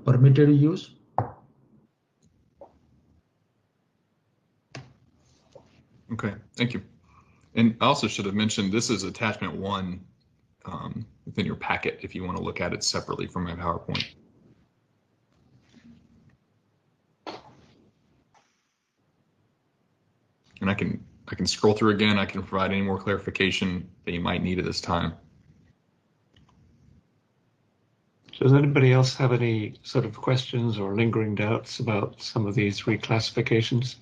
permitted use. Okay, thank you. And I also should have mentioned this is attachment 1 within your packet if you want to look at it separately from my PowerPoint. And I can scroll through again. I can provide any more clarification that you might need at this time. Does anybody else have any sort of questions or lingering doubts about some of these reclassifications?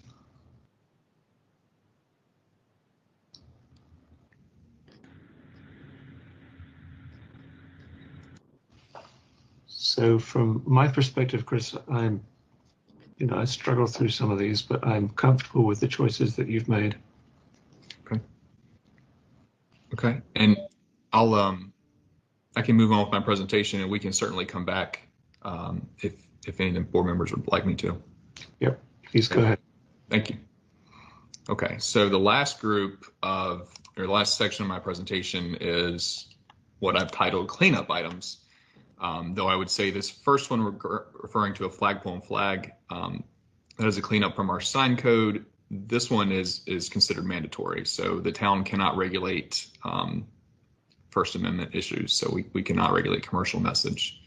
So from my perspective, Chris, I struggle through some of these, but I'm comfortable with the choices that you've made. Okay. And I'll I can move on with my presentation, and we can certainly come back if any of the board members would like me to. Yep, please go ahead. Thank you. Okay, so the last last section of my presentation is what I've titled cleanup items. Though I would say this first one referring to a flagpole and flag, that is a cleanup from our sign code. This one is considered mandatory. So the town cannot regulate First Amendment issues. So we cannot regulate commercial message.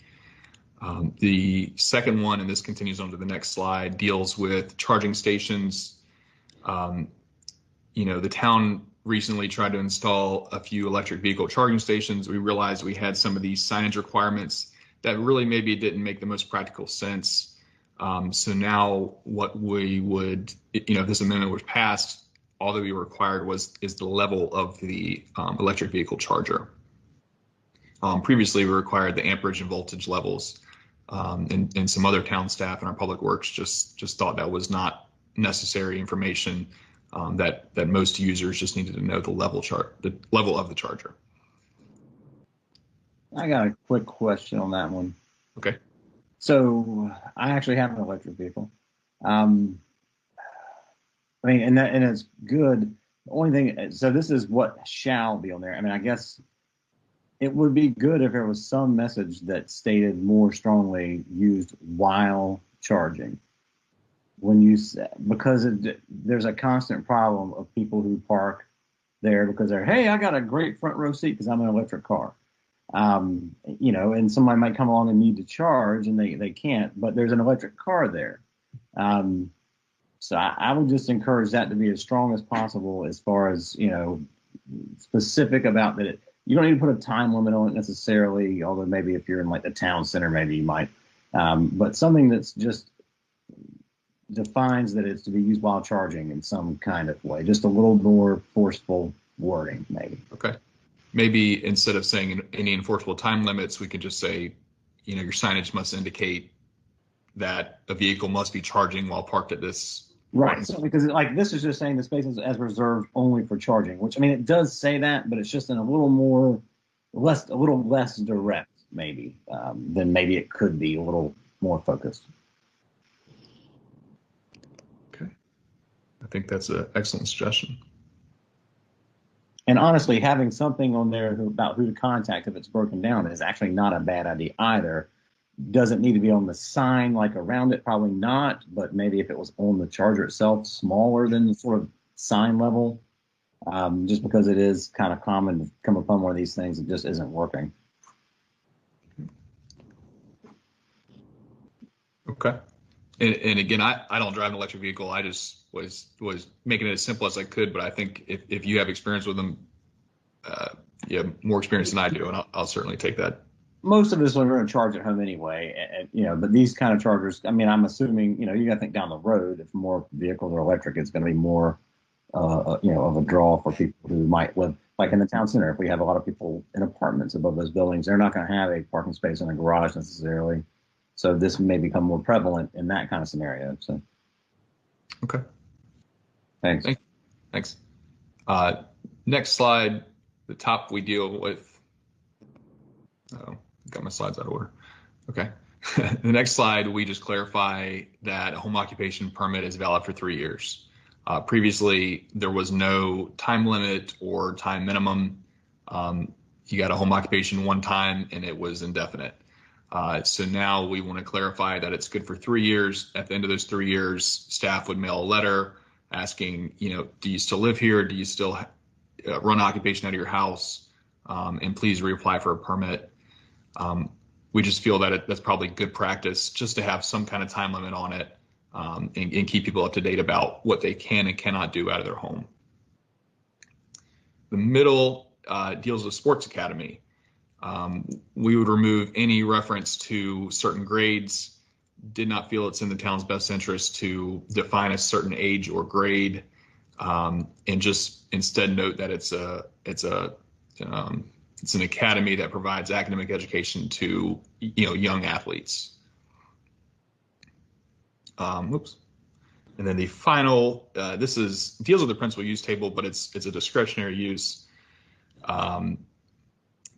The second one, and this continues on to the next slide, deals with charging stations. The town recently tried to install a few electric vehicle charging stations. We realized we had some of these signage requirements that really maybe didn't make the most practical sense. So now what we would, if this amendment was passed, all that we were required is the level of the electric vehicle charger. Previously, we required the amperage and voltage levels, and some other town staff and our public works just thought that was not necessary information, that most users just needed to know the level of the charger. I got a quick question on that one. Okay. So I actually have an electric vehicle. And it's good. The only thing, so this is what shall be on there. I mean, I guess it would be good if there was some message that stated more strongly used while charging. Because there's a constant problem of people who park there because hey, I got a great front row seat because I'm in an electric car. And somebody might come along and need to charge and they can't, but there's an electric car there. So I would just encourage that to be as strong as possible as far as, specific about that. You don't need to put a time limit on it necessarily, although maybe if you're in like the town center, maybe you might. But something that's just defines that it's to be used while charging in some kind of way, just a little more forceful wording, maybe. Okay. Maybe instead of saying any enforceable time limits, we could just say, your signage must indicate that a vehicle must be charging while parked at this. Right. So, because this is just saying the space is as reserved only for charging, which it does say that, but it's just in a little less direct, maybe, than maybe it could be, a little more focused. Okay. I think that's an excellent suggestion. And honestly, having something on there about who to contact if it's broken down is actually not a bad idea either. Doesn't need to be on the sign, like around it, probably not, but maybe if it was on the charger itself, smaller than the sort of sign level, just because it is kind of common to come upon one of these things that just isn't working. Okay. And again, I don't drive an electric vehicle. I just was making it as simple as I could, but I think if you have experience with them, you have more experience than I do, and I'll certainly take that. Most of us are going to charge at home anyway, but these kind of chargers, I'm assuming, you got to think down the road, if more vehicles are electric, it's going to be more, of a draw for people who might live, like in the town center. If we have a lot of people in apartments above those buildings, they're not going to have a parking space in a garage necessarily. So this may become more prevalent in that kind of scenario. So, okay. Thanks. Thanks. Next slide, the top we deal with. Oh, got my slides out of order. Okay. The next slide, we just clarify that a home occupation permit is valid for 3 years. Previously, there was no time limit or time minimum. You got a home occupation one time and it was indefinite. So now we want to clarify that it's good for 3 years. At the end of those 3 years, staff would mail a letter asking, do you still live here? Do you still run occupation out of your house? And please reapply for a permit. We just feel that that's probably good practice just to have some kind of time limit on it, and keep people up to date about what they can and cannot do out of their home. The middle deals with sports academy. We would remove any reference to certain grades. Did not feel it's in the town's best interest to define a certain age or grade, and just instead note that it's an academy that provides academic education to young athletes. Whoops. And then the final, this deals with the principal use table, but it's a discretionary use.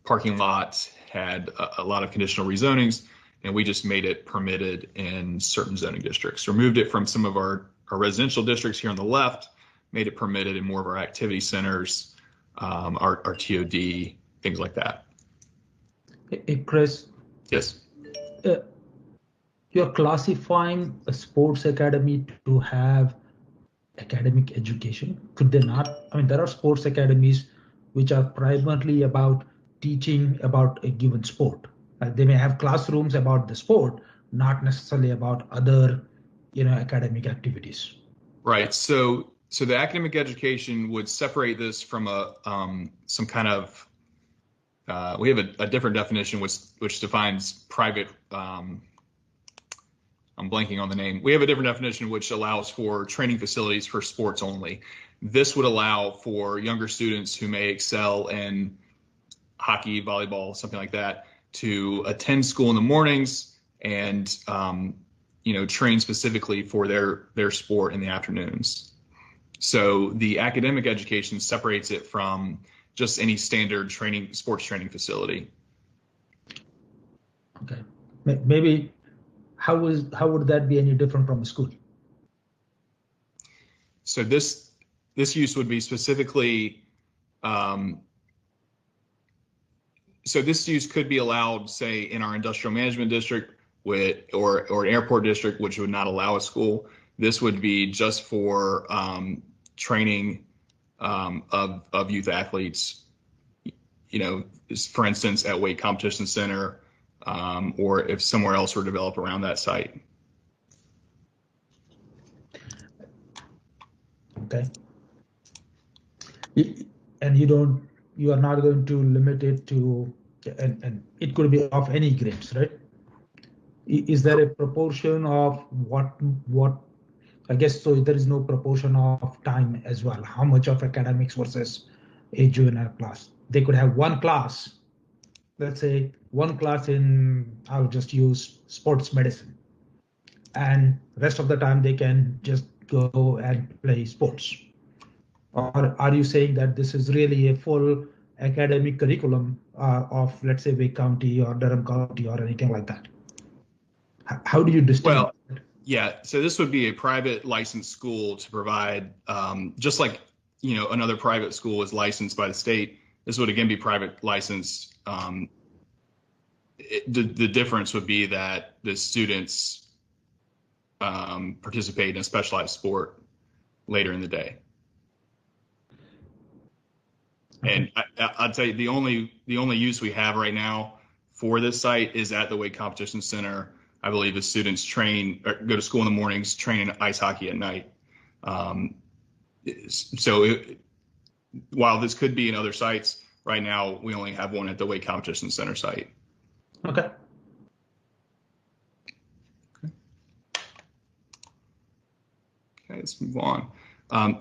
Parking lot had a lot of conditional rezonings, and we just made it permitted in certain zoning districts. Removed it from some of our residential districts here on the left, made it permitted in more of our activity centers, our TOD, things like that. Hey, Chris. Yes. You're classifying a sports academy to have academic education. Could they not? I mean, there are sports academies which are primarily about teaching about a given sport. They may have classrooms about the sport, not necessarily about other, academic activities. Right. So the academic education would separate this from some kind of. We have a different definition which defines private. I'm blanking on the name. We have a different definition which allows for training facilities for sports only. This would allow for younger students who may excel in hockey, volleyball, something like that, to attend school in the mornings and train specifically for their sport in the afternoons. So the academic education separates it from just any standard sports training facility. Okay, maybe. How would that be any different from a school? So this use would be specifically. So this use could be allowed, say, in our industrial management district or an airport district, which would not allow a school. This would be just for training of youth athletes. For instance, at Weight Competition Center. Or if somewhere else were developed around that site. Okay. And you are not going to limit it to, and it could be of any grades, right? Is there a proportion of what, I guess, so there is no proportion of time as well. How much of academics versus a juvenile class? They could have one class, let's say one class in, I'll just use sports medicine, and rest of the time they can just go and play sports. Or are you saying that this is really a full academic curriculum of, let's say, Wake County or Durham County or anything like that? How do you distinguish? Well, yeah, so this would be a private licensed school to provide, just like, another private school is licensed by the state. This would again be private licensed. The difference would be that the students participate in a specialized sport later in the day. And I'll tell you, the only use we have right now for this site is at the Weight Competition Center. I believe the students go to school in the mornings, train in ice hockey at night. While this could be in other sites, right now we only have one at the Weight Competition Center site. Okay. Okay, let's move on.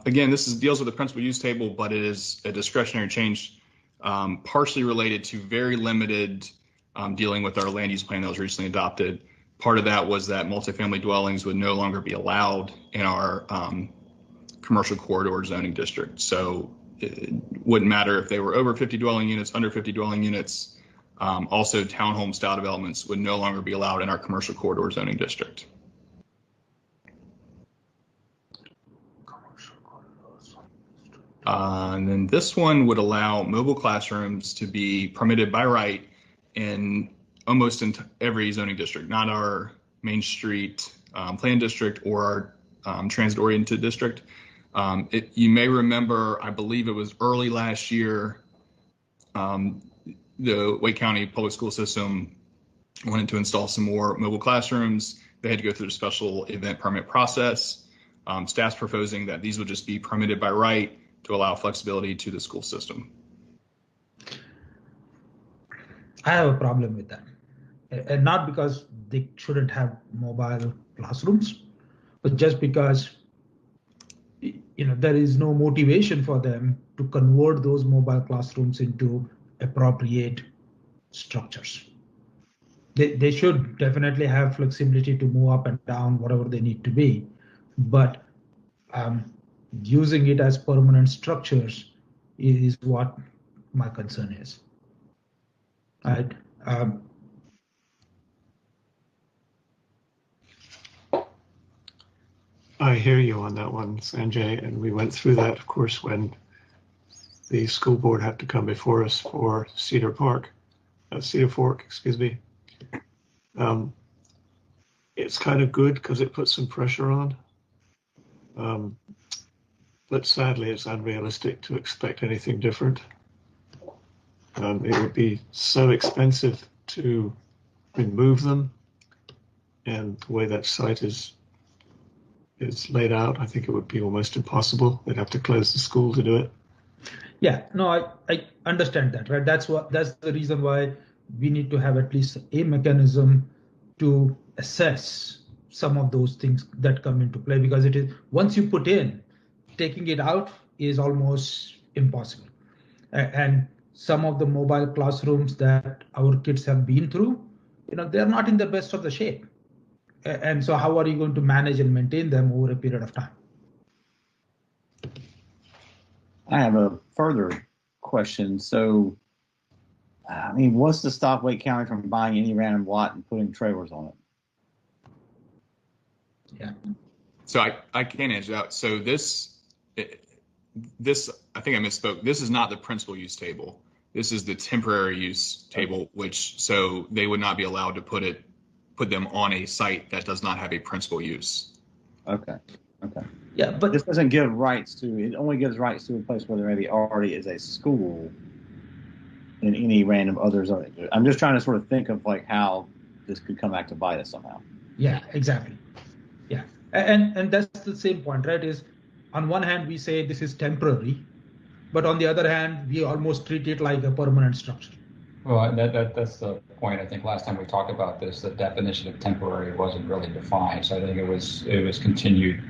Again, this deals with the principal use table, but it is a discretionary change, partially related to very limited dealing with our land use plan that was recently adopted. Part of that was that multifamily dwellings would no longer be allowed in our commercial corridor zoning district. So it wouldn't matter if they were over 50 dwelling units, under 50 dwelling units. Also, townhome style developments would no longer be allowed in our commercial corridor zoning district. And then this one would allow mobile classrooms to be permitted by right in almost every zoning district, not our Main Street plan district or our transit-oriented district. You may remember, I believe it was early last year, the Wake County Public School System wanted to install some more mobile classrooms. They had to go through the special event permit process. Staff's proposing that these would just be permitted by right to allow flexibility to the school system. I have a problem with that. And not because they shouldn't have mobile classrooms, but just because there is no motivation for them to convert those mobile classrooms into appropriate structures. They should definitely have flexibility to move up and down, whatever they need to be, but using it as permanent structures is what my concern is. Right? I hear you on that one, Sanjay, and we went through that, of course, when the school board had to come before us for Cedar Fork, excuse me. It's kind of good because it puts some pressure on, but sadly, it's unrealistic to expect anything different. It would be so expensive to remove them, and the way that site is laid out, I think it would be almost impossible. They'd have to close the school to do it. Yeah, no, I understand that, right? That's the reason why we need to have at least a mechanism to assess some of those things that come into play, because it is, once you put in, taking it out is almost impossible. And some of the mobile classrooms that our kids have been through, they're not in the best of the shape. And so how are you going to manage and maintain them over a period of time? I have a further question. So, I mean, what's to stop Wake County from buying any random lot and putting trailers on it? Yeah. So I can answer that. So this, I think I misspoke. This is not the principal use table. This is the temporary use table, which, so they would not be allowed to put them on a site that does not have a principal use. Okay. Yeah, but this doesn't give rights to, it only gives rights to a place where there maybe already is a school in any random other zone. I'm just trying to sort of think of like how this could come back to bite us somehow. Yeah, exactly. Yeah. And that's the same point, right? Is on one hand, we say this is temporary, but on the other hand, we almost treat it like a permanent structure. Well, that's the point. I think last time we talked about this, the definition of temporary wasn't really defined. So I think it was continued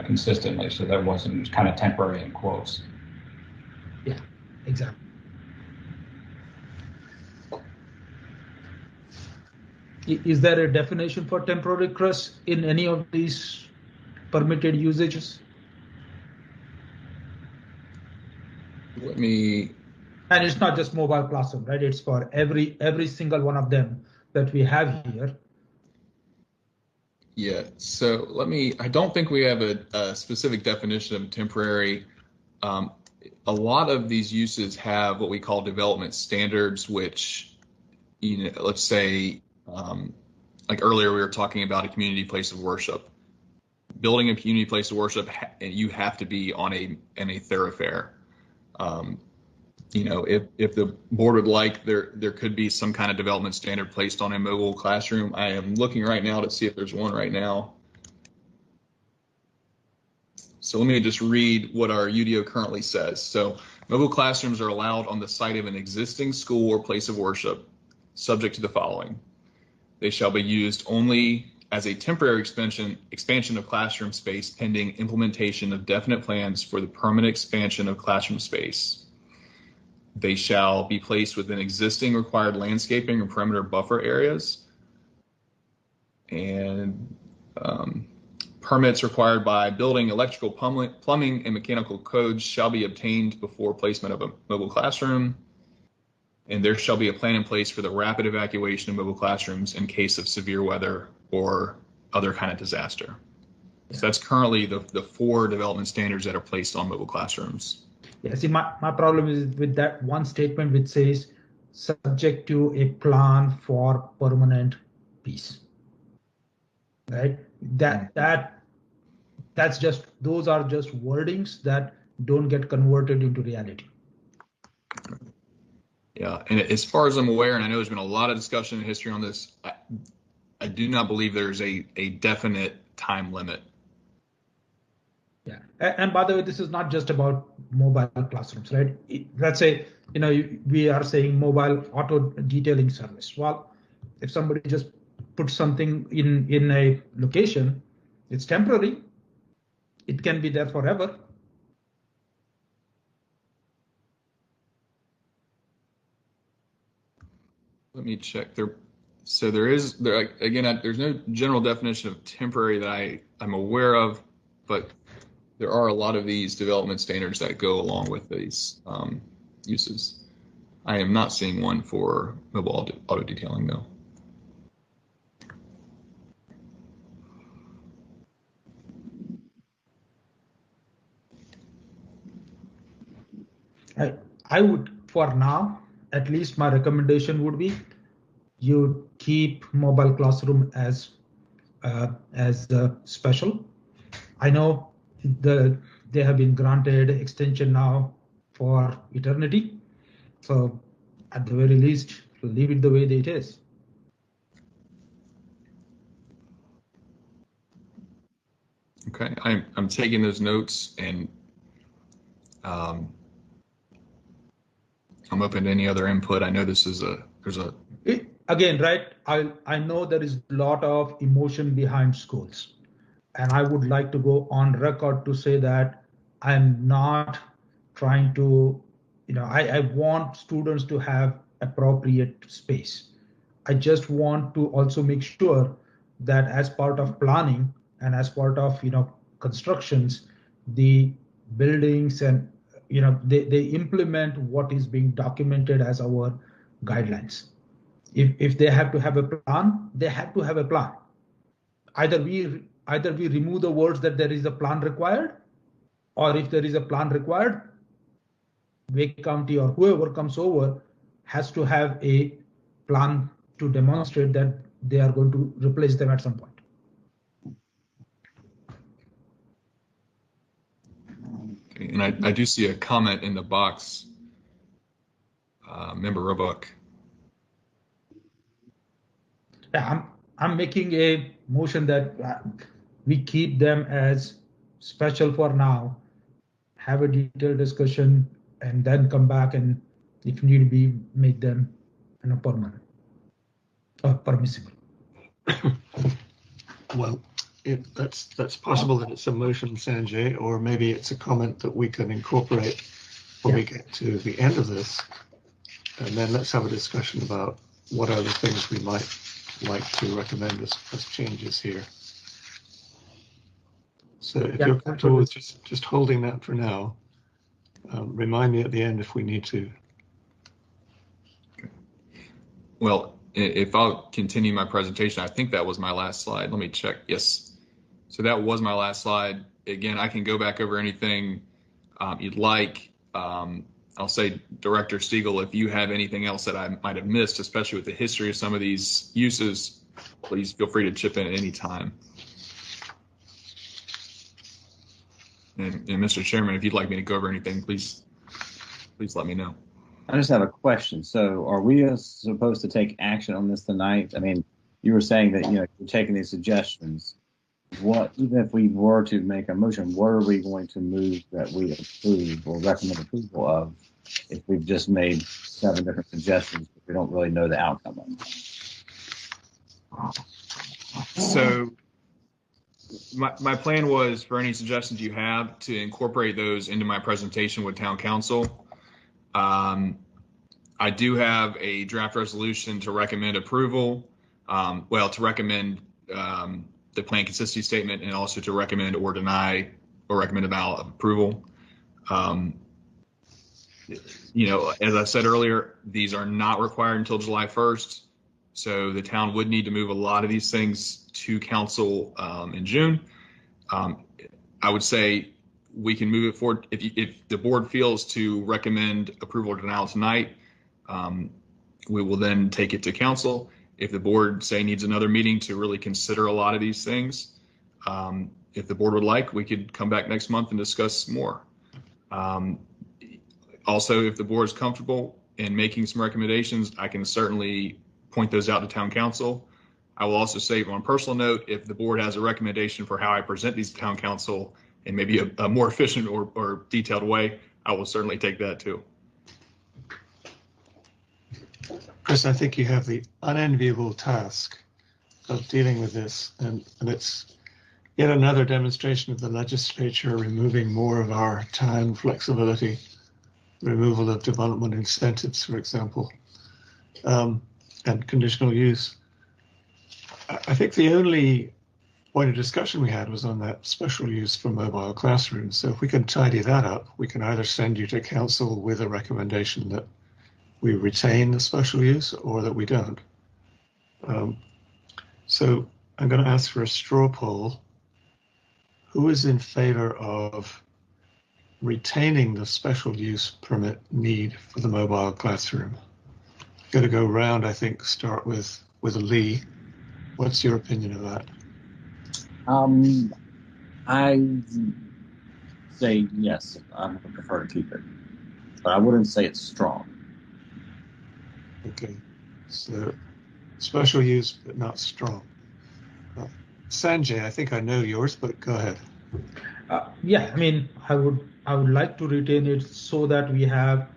consistently. So that wasn't kind of temporary in quotes. Yeah, exactly. Is there a definition for temporary, Chris, in any of these permitted usages? And it's not just mobile classroom, right? It's for every single one of them that we have here. Yeah, so I don't think we have a specific definition of temporary. A lot of these uses have what we call development standards, which, let's say, like earlier we were talking about a community place of worship. Building a community place of worship, you have to be in a thoroughfare. If the board would like, there could be some kind of development standard placed on a mobile classroom. I am looking right now to see if there's one right now. So let me just read what our UDO currently says. So mobile classrooms are allowed on the site of an existing school or place of worship, subject to the following. They shall be used only as a temporary expansion of classroom space pending implementation of definite plans for the permanent expansion of classroom space. They shall be placed within existing required landscaping or perimeter buffer areas. And permits required by building, electrical, plumbing, and mechanical codes shall be obtained before placement of a mobile classroom. And there shall be a plan in place for the rapid evacuation of mobile classrooms in case of severe weather or other kind of disaster. Yeah. So that's currently the 4 development standards that are placed on mobile classrooms. Yeah, see, my problem is with that one statement which says subject to a plan for permanent peace. Right? That's just, those are just wordings that don't get converted into reality. Yeah, and as far as I'm aware, and I know there's been a lot of discussion in history on this, I do not believe there's a definite time limit. Yeah, and by the way, this is not just about mobile classrooms, right? Let's say, we are saying mobile auto detailing service. Well, if somebody just puts something in a location, it's temporary. It can be there forever. Let me check there. So there's no general definition of temporary that I'm aware of, but there are a lot of these development standards that go along with these uses. I am not seeing one for mobile auto detailing though. I would, for now, at least my recommendation would be you keep mobile classroom as special. I know they have been granted extension now for eternity. So at the very least, leave it the way that it is. Okay, I'm taking those notes, and I'm open to any other input. I know Again, right? I know there is a lot of emotion behind schools, and I would like to go on record to say that I'm not trying to, I want students to have appropriate space. I just want to also make sure that as part of planning and as part of, constructions, the buildings and, they implement what is being documented as our guidelines. If they have to have a plan, they have to have a plan. Either we remove the words that there is a plan required, or if there is a plan required, Wake County or whoever comes over has to have a plan to demonstrate that they are going to replace them at some point. Okay, and I do see a comment in the box, Member Roebuck. Yeah, I'm making a motion that we keep them as special for now, have a detailed discussion, and then come back and, if need be, make them permanent or permissible. Well, that's possible that it's a motion, Sanjay, or maybe it's a comment that we can incorporate when we get to the end of this, and then let's have a discussion about what are the things we might like to recommend as changes here. So if you're comfortable with just holding that for now, remind me at the end if we need to. Okay. Well, if I'll continue my presentation, I think that was my last slide. Let me check. Yes. So that was my last slide. Again, I can go back over anything you'd like. I'll say, Director Stiegel, if you have anything else that I might have missed, especially with the history of some of these uses, please feel free to chip in at any time. And Mr. Chairman, if you'd like me to go over anything, please let me know. I just have a question. So are we supposed to take action on this tonight? I mean, you were saying that, you're taking these suggestions. Even if we were to make a motion, what are we going to move that we approve or recommend approval of if we've just made 7 different suggestions, but we don't really know the outcome of them? So my plan was for any suggestions you have to incorporate those into my presentation with Town Council. I do have a draft resolution to recommend approval, to recommend the plan consistency statement, and also to recommend or deny or recommend a denial of approval. As I said earlier, these are not required until July 1st. So the town would need to move a lot of these things to council in June. I would say we can move it forward. If the board feels to recommend approval or denial tonight, we will then take it to council. If the board, say, needs another meeting to really consider a lot of these things, if the board would like, we could come back next month and discuss more. Also, if the board is comfortable in making some recommendations, I can certainly point those out to town council. I will also say, on a personal note, if the board has a recommendation for how I present these to town council in maybe a more efficient or detailed way, I will certainly take that too. Chris, I think you have the unenviable task of dealing with this, and it's yet another demonstration of the legislature removing more of our time flexibility, removal of development incentives, for example, and conditional use. I think the only point of discussion we had was on that special use for mobile classrooms. So if we can tidy that up, we can either send you to council with a recommendation that we retain the special use or that we don't. So I'm going to ask for a straw poll. Who is in favor of retaining the special use permit need for the mobile classroom? I'm going to go round, I think, start with Lee. What's your opinion of that? I say yes, I would prefer to keep it, but I wouldn't say it's strong. Okay, so special use, but not strong. Sanjay, I think I know yours, but go ahead. Yeah, I mean, I would like to retain it so that we have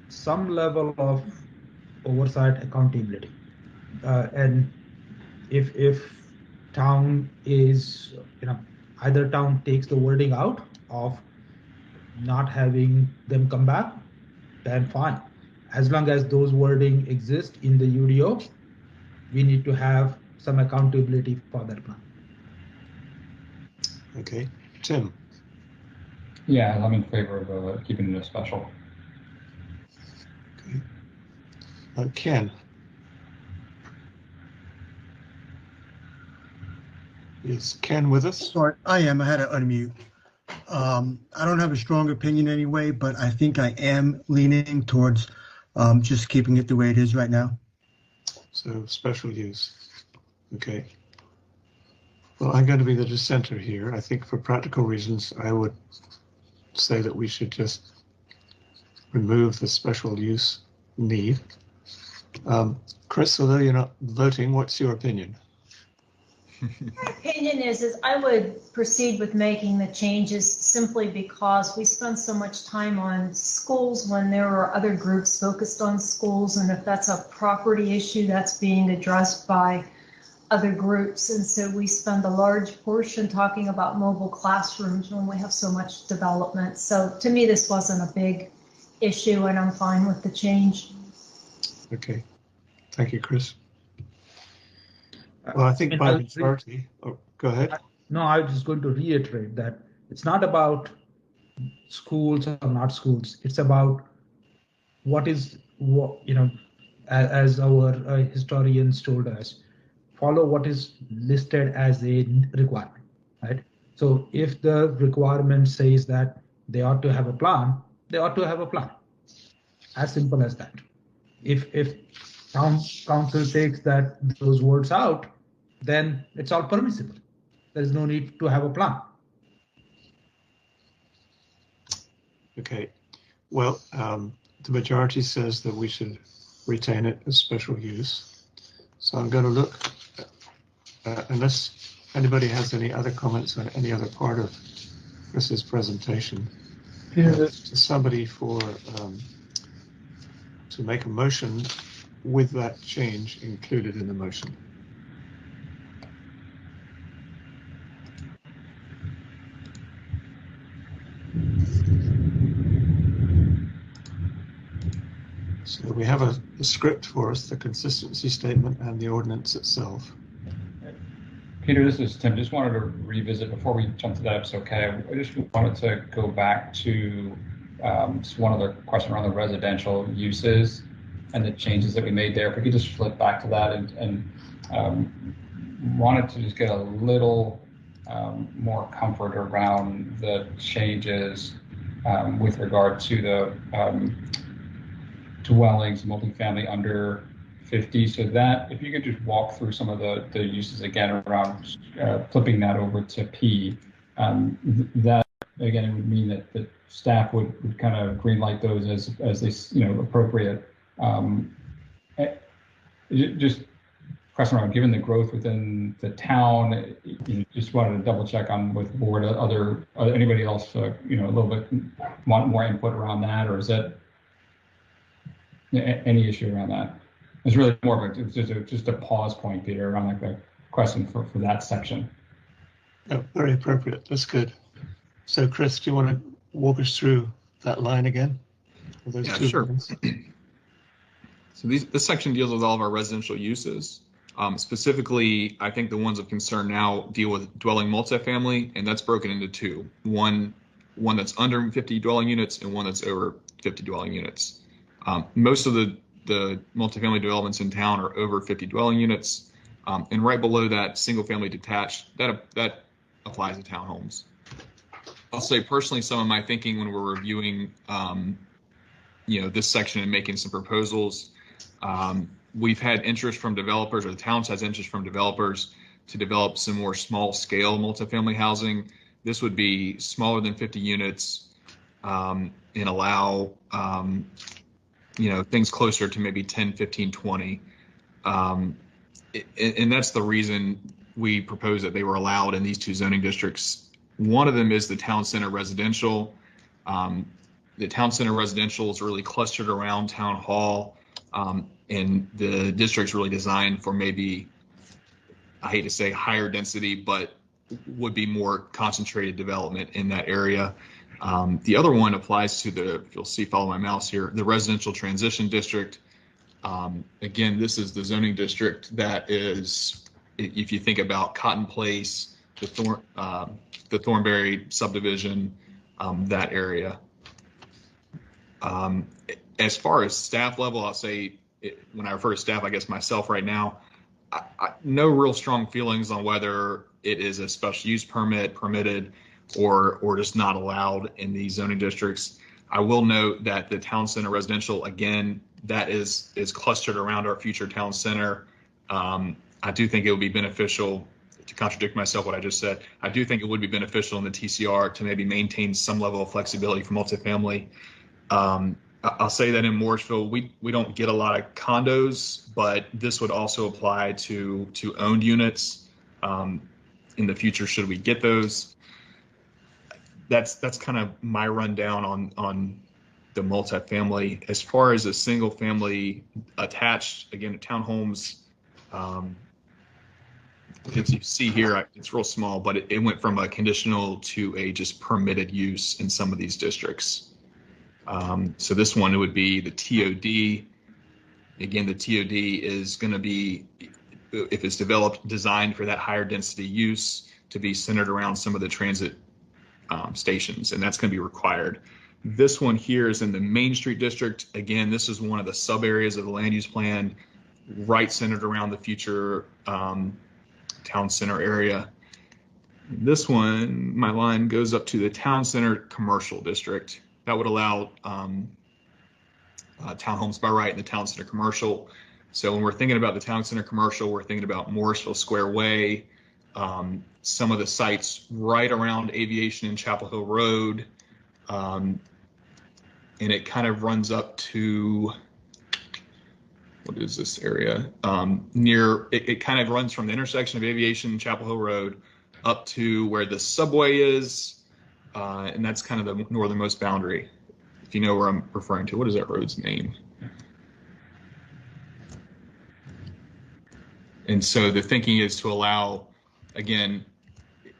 some level of oversight, accountability, and if town is, either town takes the wording out of not having them come back, then fine. As long as those wording exist in the UDO, we need to have some accountability for that plan. Okay, Tim. Yeah, I'm in favor of keeping it a special. Okay. Ken. Is Ken with us? Sorry, I am. I had to unmute. I don't have a strong opinion anyway, but I think I am leaning towards just keeping it the way it is right now. So special use. Okay. Well, I'm going to be the dissenter here. I think for practical reasons, I would say that we should just remove the special use need. Chris, although you're not voting, what's your opinion? My opinion is I would proceed with making the changes simply because we spend so much time on schools when there are other groups focused on schools, and if that's a property issue, that's being addressed by other groups. And so we spend a large portion talking about mobile classrooms when we have so much development. So to me, this wasn't a big issue, and I'm fine with the change. Okay. Thank you, Chris. Well, I think by majority. Oh, go ahead. No, I was just going to reiterate that it's not about schools or not schools. It's about as our historians told us, follow what is listed as a requirement, right? So if the requirement says that they ought to have a plan, they ought to have a plan. As simple as that. If town council takes those words out, then it's all permissible. There is no need to have a plan. Okay. Well, the majority says that we should retain it as special use. So I'm going to look, unless anybody has any other comments on any other part of Chris's presentation, to somebody to make a motion with that change included in the motion. So we have a script for us, the consistency statement and the ordinance itself. Peter, this is Tim. Just wanted to revisit before we jump to that, if it's okay. I just wanted to go back to just one other question around the residential uses and the changes that we made there. If we could just flip back to that and wanted to just get a little more comfort around the changes with regard to the dwellings, multifamily under 50. So that, if you could just walk through some of the uses again around flipping that over to P, that again, it would mean that the staff would kind of green light those as they, appropriate. Just question around, given the growth within the town, just wanted to double check on with the board, anybody else, a little bit want more input around that, or is that any issue around that? It's really more of just a pause point, Peter, around like the question for that section. Oh, very appropriate. That's good. So, Chris, do you want to walk us through that line again? Those two sure. lines? So this section deals with all of our residential uses. Specifically, I think the ones of concern now deal with dwelling multifamily, and that's broken into two. One that's under 50 dwelling units and one that's over 50 dwelling units. Most of the the multifamily developments in town are over 50 dwelling units. And right below that, single family detached, that applies to townhomes. I'll say personally, some of my thinking when we're reviewing, this section and making some proposals, we've had interest from developers, or the town has interest from developers to develop some more small scale multifamily housing. This would be smaller than 50 units and allow, things closer to maybe 10, 15, 20. And that's the reason we propose that they were allowed in these two zoning districts. One of them is the town center residential. The town center residential is really clustered around town hall, and the district's really designed for maybe, I hate to say higher density, but would be more concentrated development in that area. The other one applies to if you'll see, follow my mouse here, the residential transition district. Again, this is the zoning district that is, if you think about Cotton Place, the Thornberry subdivision, that area. As far as staff level, I'll say, when I refer to staff, I guess myself right now, no real strong feelings on whether it is a special use permitted, or just not allowed in these zoning districts. I will note that the town center residential, again, that is clustered around our future town center. I do think it would be beneficial, to contradict myself what I just said, I do think it would be beneficial in the TCR to maybe maintain some level of flexibility for multifamily. I'll say that in Morrisville, we don't get a lot of condos, but this would also apply to owned units in the future, should we get those. That's kind of my rundown on the multifamily. As far as a single family attached, again, to townhomes, as you see here, it's real small, but it went from a conditional to a just permitted use in some of these districts. So this one, it would be the TOD. Again, the TOD is going to be, if it's designed for that higher density use, to be centered around some of the transit stations, and that's going to be required. This one here is in the Main Street district. Again, this is one of the sub areas of the land use plan, right centered around the future town center area. This one, my line goes up to the town center commercial district. That would allow townhomes by right in the town center commercial. So when we're thinking about the town center commercial, we're thinking about Morrisville Square Way, some of the sites right around Aviation and Chapel Hill Road, and it kind of runs up to, what is this area? It kind of runs from the intersection of Aviation and Chapel Hill Road up to where the subway is, and that's kind of the northernmost boundary. If you know where I'm referring to, what is that road's name? And so the thinking is to allow, again,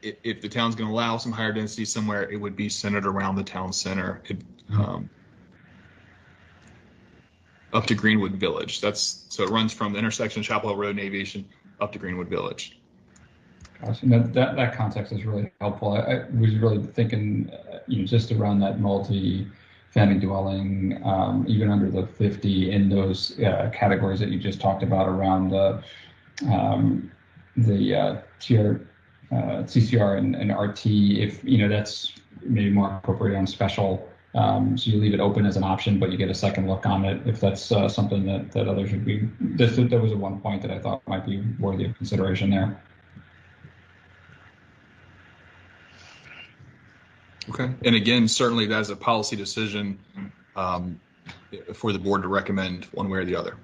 if the town's going to allow some higher density somewhere, it would be centered around the town center, up to Greenwood Village. So it runs from the intersection of Chapel Hill Road and Aviation up to Greenwood Village. Gosh, and that context is really helpful. I was really thinking, just around that multi-family dwelling, even under the 50, in those categories that you just talked about around the CCR and RT, if that's maybe more appropriate on special. So you leave it open as an option, but you get a second look on it if that's something that others would be. There was one point that I thought might be worthy of consideration there. Okay. And again, certainly that's a policy decision for the board to recommend one way or the other.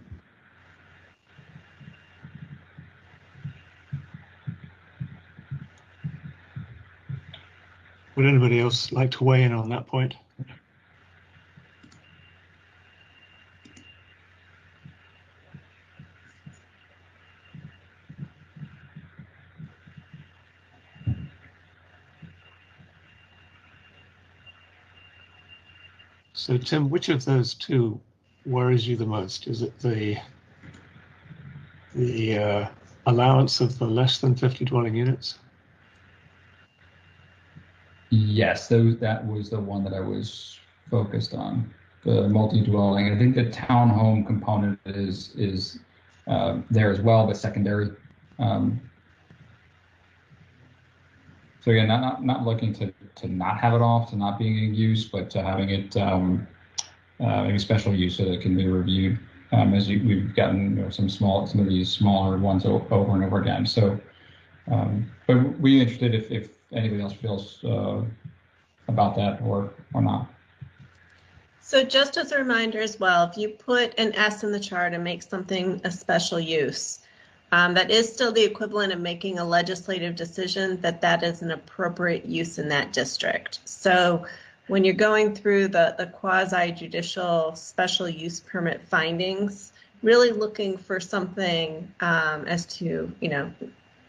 Would anybody else like to weigh in on that point? So, Tim, which of those two worries you the most? Is it the allowance of the less than 50 dwelling units? Yes, that was the one that I was focused on. multi-dwelling. I think the townhome component is there as well, but secondary. So again, not looking to not have it off, to not being in use, but to having it maybe special use so that it can be reviewed as we've gotten some of these smaller ones over and over again. So, but we're interested if anybody else feels about that or not. So just as a reminder as well, if you put an S in the chart and make something a special use, that is still the equivalent of making a legislative decision that is an appropriate use in that district. So when you're going through the quasi-judicial special use permit findings, really looking for something as to,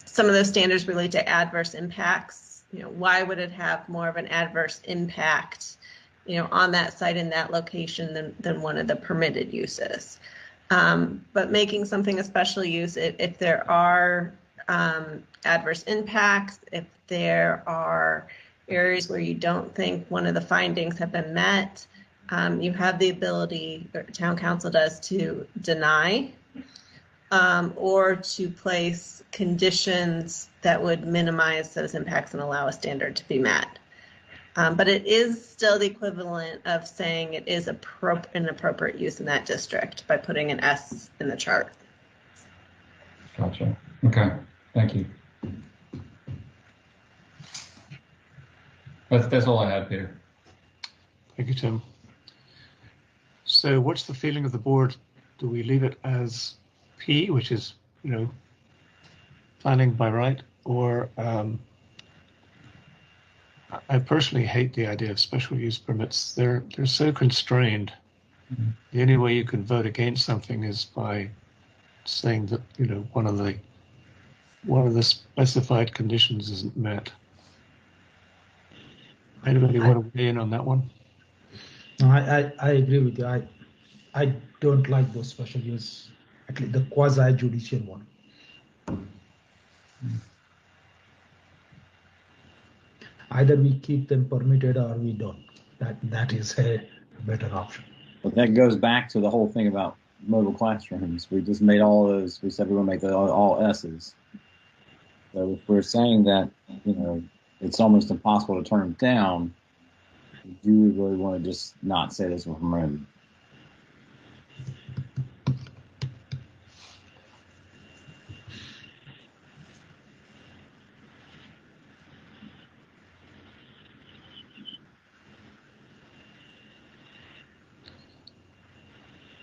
some of those standards relate to adverse impacts. Why would it have more of an adverse impact, on that site in that location than one of the permitted uses? But making something a special use, if there are adverse impacts, if there are areas where you don't think one of the findings have been met, you have the ability, or town council does, to deny or to place conditions that would minimize those impacts and allow a standard to be met. But it is still the equivalent of saying it is an appropriate use in that district by putting an S in the chart. Gotcha. Okay. Thank you. That's all I had, Peter. Thank you, Tim. So what's the feeling of the board? Do we leave it as P, which is, planning by right, or I personally hate the idea of special use permits. They're so constrained. Mm-hmm. The only way you can vote against something is by saying that one of the specified conditions isn't met. Anybody want to weigh in on that one? No, I agree with you. I don't like those special use, at least the quasi-judicial one. Either we keep them permitted or we don't. That is a better option. But that goes back to the whole thing about mobile classrooms. We just made all those. We said we want to make all S's. So if we're saying that it's almost impossible to turn them down, do we really want to just not say this one from room?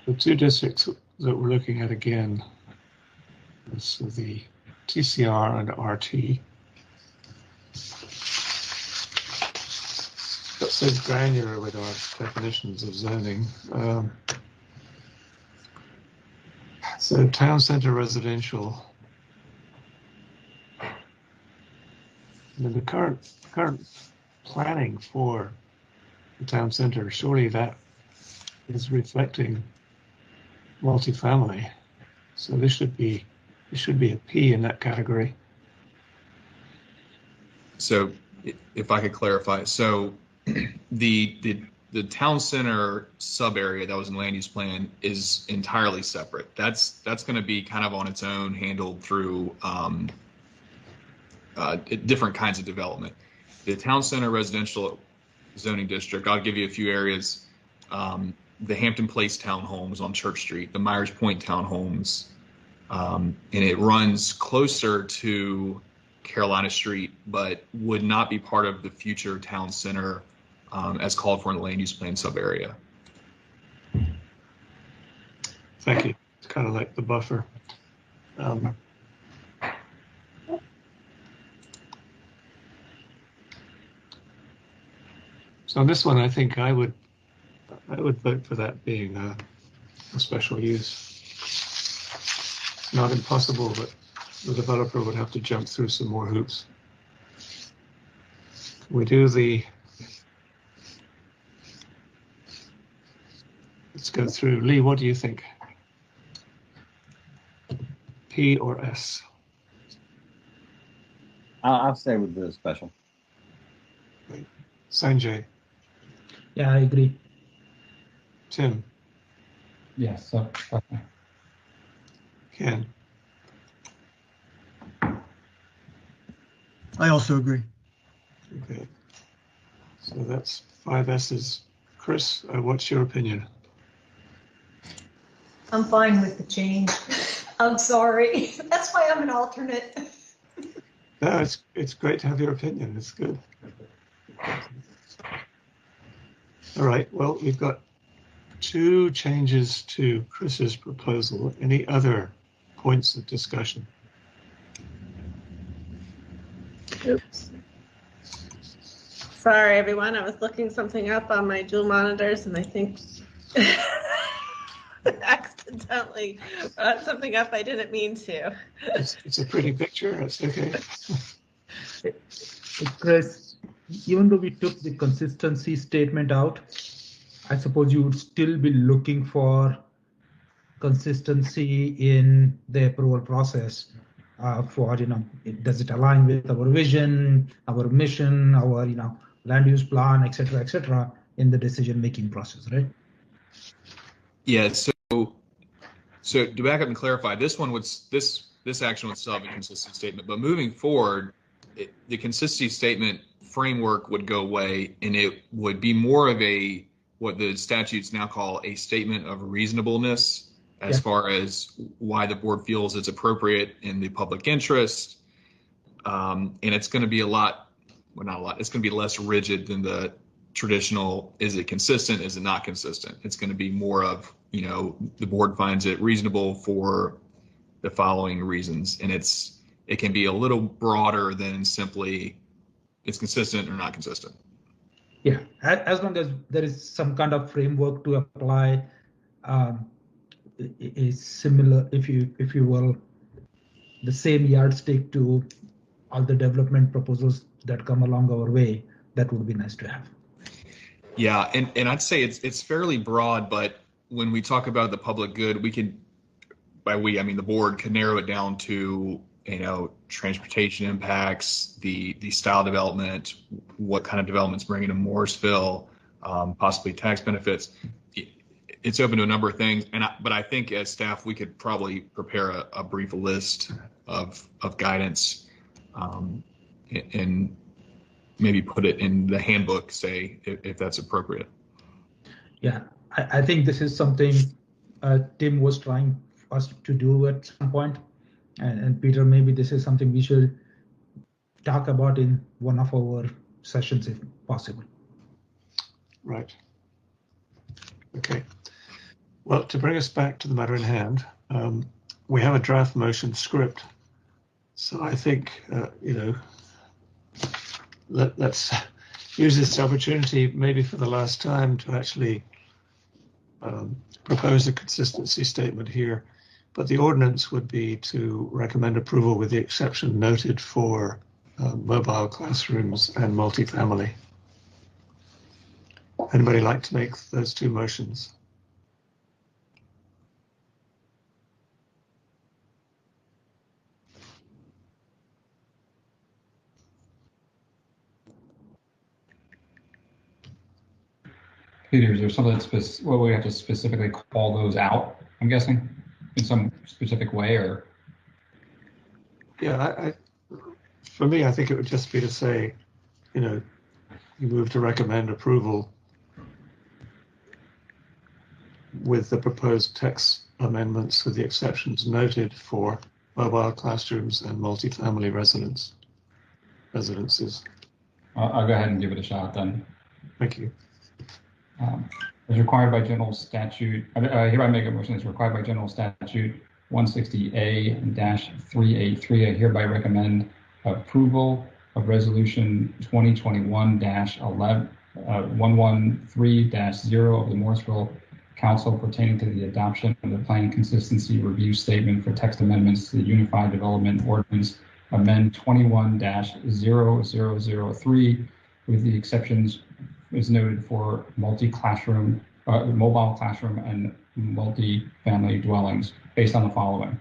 The two districts that we're looking at again is the TCR and RT. Got so granular with our definitions of zoning. So town center residential. The current planning for the town center, surely that is reflecting multifamily. So this should be a P in that category. So if I could clarify, so the town center sub area that was in land use plan is entirely separate. That's going to be kind of on its own, handled through different kinds of development. The town center residential zoning district, I'll give you a few areas. The Hampton Place townhomes on Church Street, the Myers Point townhomes, and it runs closer to Carolina Street, but would not be part of the future town center as called for in the land use plan sub area. Thank you. It's kind of like the buffer. So on this one, I think I would vote for that being a special use. It's not impossible, but the developer would have to jump through some more hoops. We do let's go through. Lee, what do you think? P or S? I'll say with the special. Sanjay? Yeah, I agree. Tim? Yes. So, okay. Ken? I also agree. Okay. So that's 5 S's. Chris, what's your opinion? I'm fine with the change. I'm sorry. That's why I'm an alternate. No, it's great to have your opinion. It's good. All right. Well, we've got 2 changes to Chris's proposal. Any other points of discussion? Oops. Sorry, everyone. I was looking something up on my dual monitors, and I think accidentally brought something up I didn't mean to. It's a pretty picture. It's okay. Chris, even though we took the consistency statement out, I suppose you would still be looking for consistency in the approval process for, does it align with our vision, our mission, our, land use plan, et cetera, in the decision-making process, right? Yeah, so to back up and clarify, this action would still have a consistency statement, but moving forward, the consistency statement framework would go away, and it would be more of what the statutes now call a statement of reasonableness as far as why the board feels it's appropriate in the public interest. And it's going to be it's going to be less rigid than the traditional, is it consistent, is it not consistent? It's going to be more of, the board finds it reasonable for the following reasons. And it can be a little broader than simply it's consistent or not consistent. Yeah, as long as there is some kind of framework to apply, is similar, if you will, the same yardstick to all the development proposals that come along our way. That would be nice to have. Yeah, and I'd say it's fairly broad, but when we talk about the public good, we could, by we I mean the board, could narrow it down to transportation impacts, the style development, what kind of developments bring into Morrisville, possibly tax benefits. It's open to a number of things, but I think as staff we could probably prepare a brief list of guidance, and maybe put it in the handbook, say, if that's appropriate. Yeah, I think this is something Tim was trying us to do at some point, and Peter, maybe this is something we should talk about in one of our sessions if possible. Right. Okay. Well, to bring us back to the matter in hand, we have a draft motion script. So I think, let's use this opportunity maybe for the last time to actually propose a consistency statement here. But the ordinance would be to recommend approval with the exception noted for mobile classrooms and multifamily. Anybody like to make those 2 motions? Peter, is there something what we have to specifically call those out, I'm guessing, in some specific way, or? Yeah, for me, I think it would just be to say, you move to recommend approval with the proposed text amendments with the exceptions noted for mobile classrooms and multifamily residences. I'll go ahead and give it a shot then. Thank you. As required by general statute, hereby make a motion as required by general statute 160A-383. I hereby recommend approval of resolution 2021-113-0 of the Morrisville Council pertaining to the adoption of the Plan Consistency Review Statement for text amendments to the Unified Development Ordinance, amend 21-0003 with the exceptions is noted for mobile classroom and multi-family dwellings based on the following.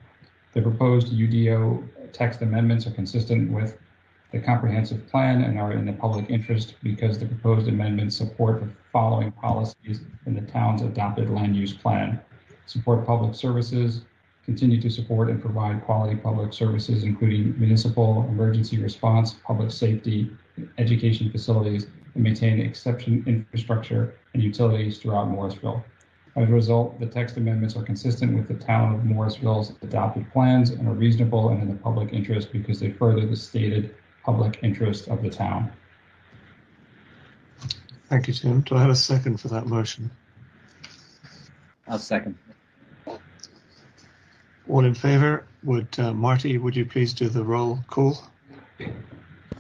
The proposed UDO text amendments are consistent with the comprehensive plan and are in the public interest because the proposed amendments support the following policies in the town's adopted land use plan. Support public services, continue to support and provide quality public services, including municipal emergency response, public safety, education facilities, and maintain exception infrastructure and utilities throughout Morrisville. As a result, the text amendments are consistent with the town of Morrisville's adopted plans and are reasonable and in the public interest because they further the stated public interest of the town. Thank you, Tim. Do I have a second for that motion? I'll second. All in favor? Would Marty, would you please do the roll call?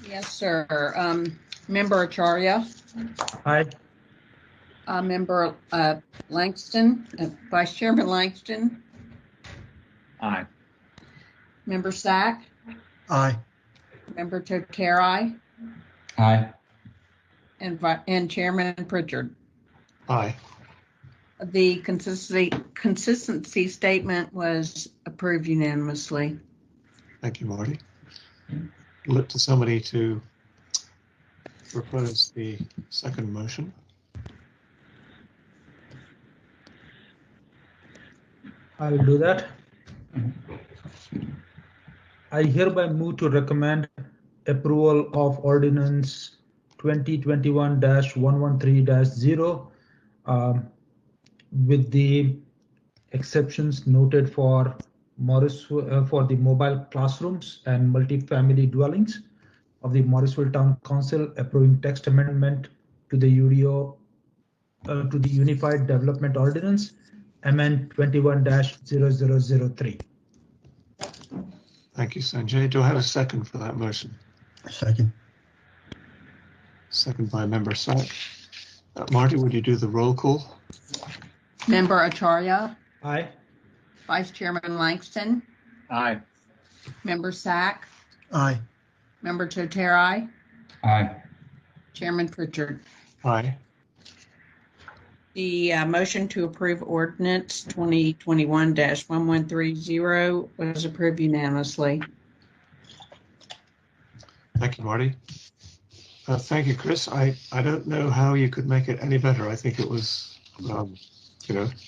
Yes, sir. Member Acharya. Aye. Member Langston, Vice Chairman Langston. Aye. Member Sack. Aye. Member Toterai. Aye. And Chairman Pritchard. Aye. The consistency statement was approved unanimously. Thank you, Marty. Look to somebody to propose the second motion. I'll do that. I hereby move to recommend approval of ordinance 2021-113-0 with the exceptions noted for for the mobile classrooms and multifamily dwellings of the Morrisville Town Council, approving text amendment to the UDO to the Unified Development Ordinance, amend 21-0003. Thank you, Sanjay. Do I have a second for that motion? Second. Second by Member Sack. Marty, would you do the roll call? Member Acharya. Aye. Vice Chairman Langston. Aye. Member Sack. Aye. Member Toterai. Aye. Chairman Pritchard. Aye. The motion to approve ordinance 2021-1130 was approved unanimously. Thank you, Marty. Thank you, Chris. I don't know how you could make it any better. I think it was,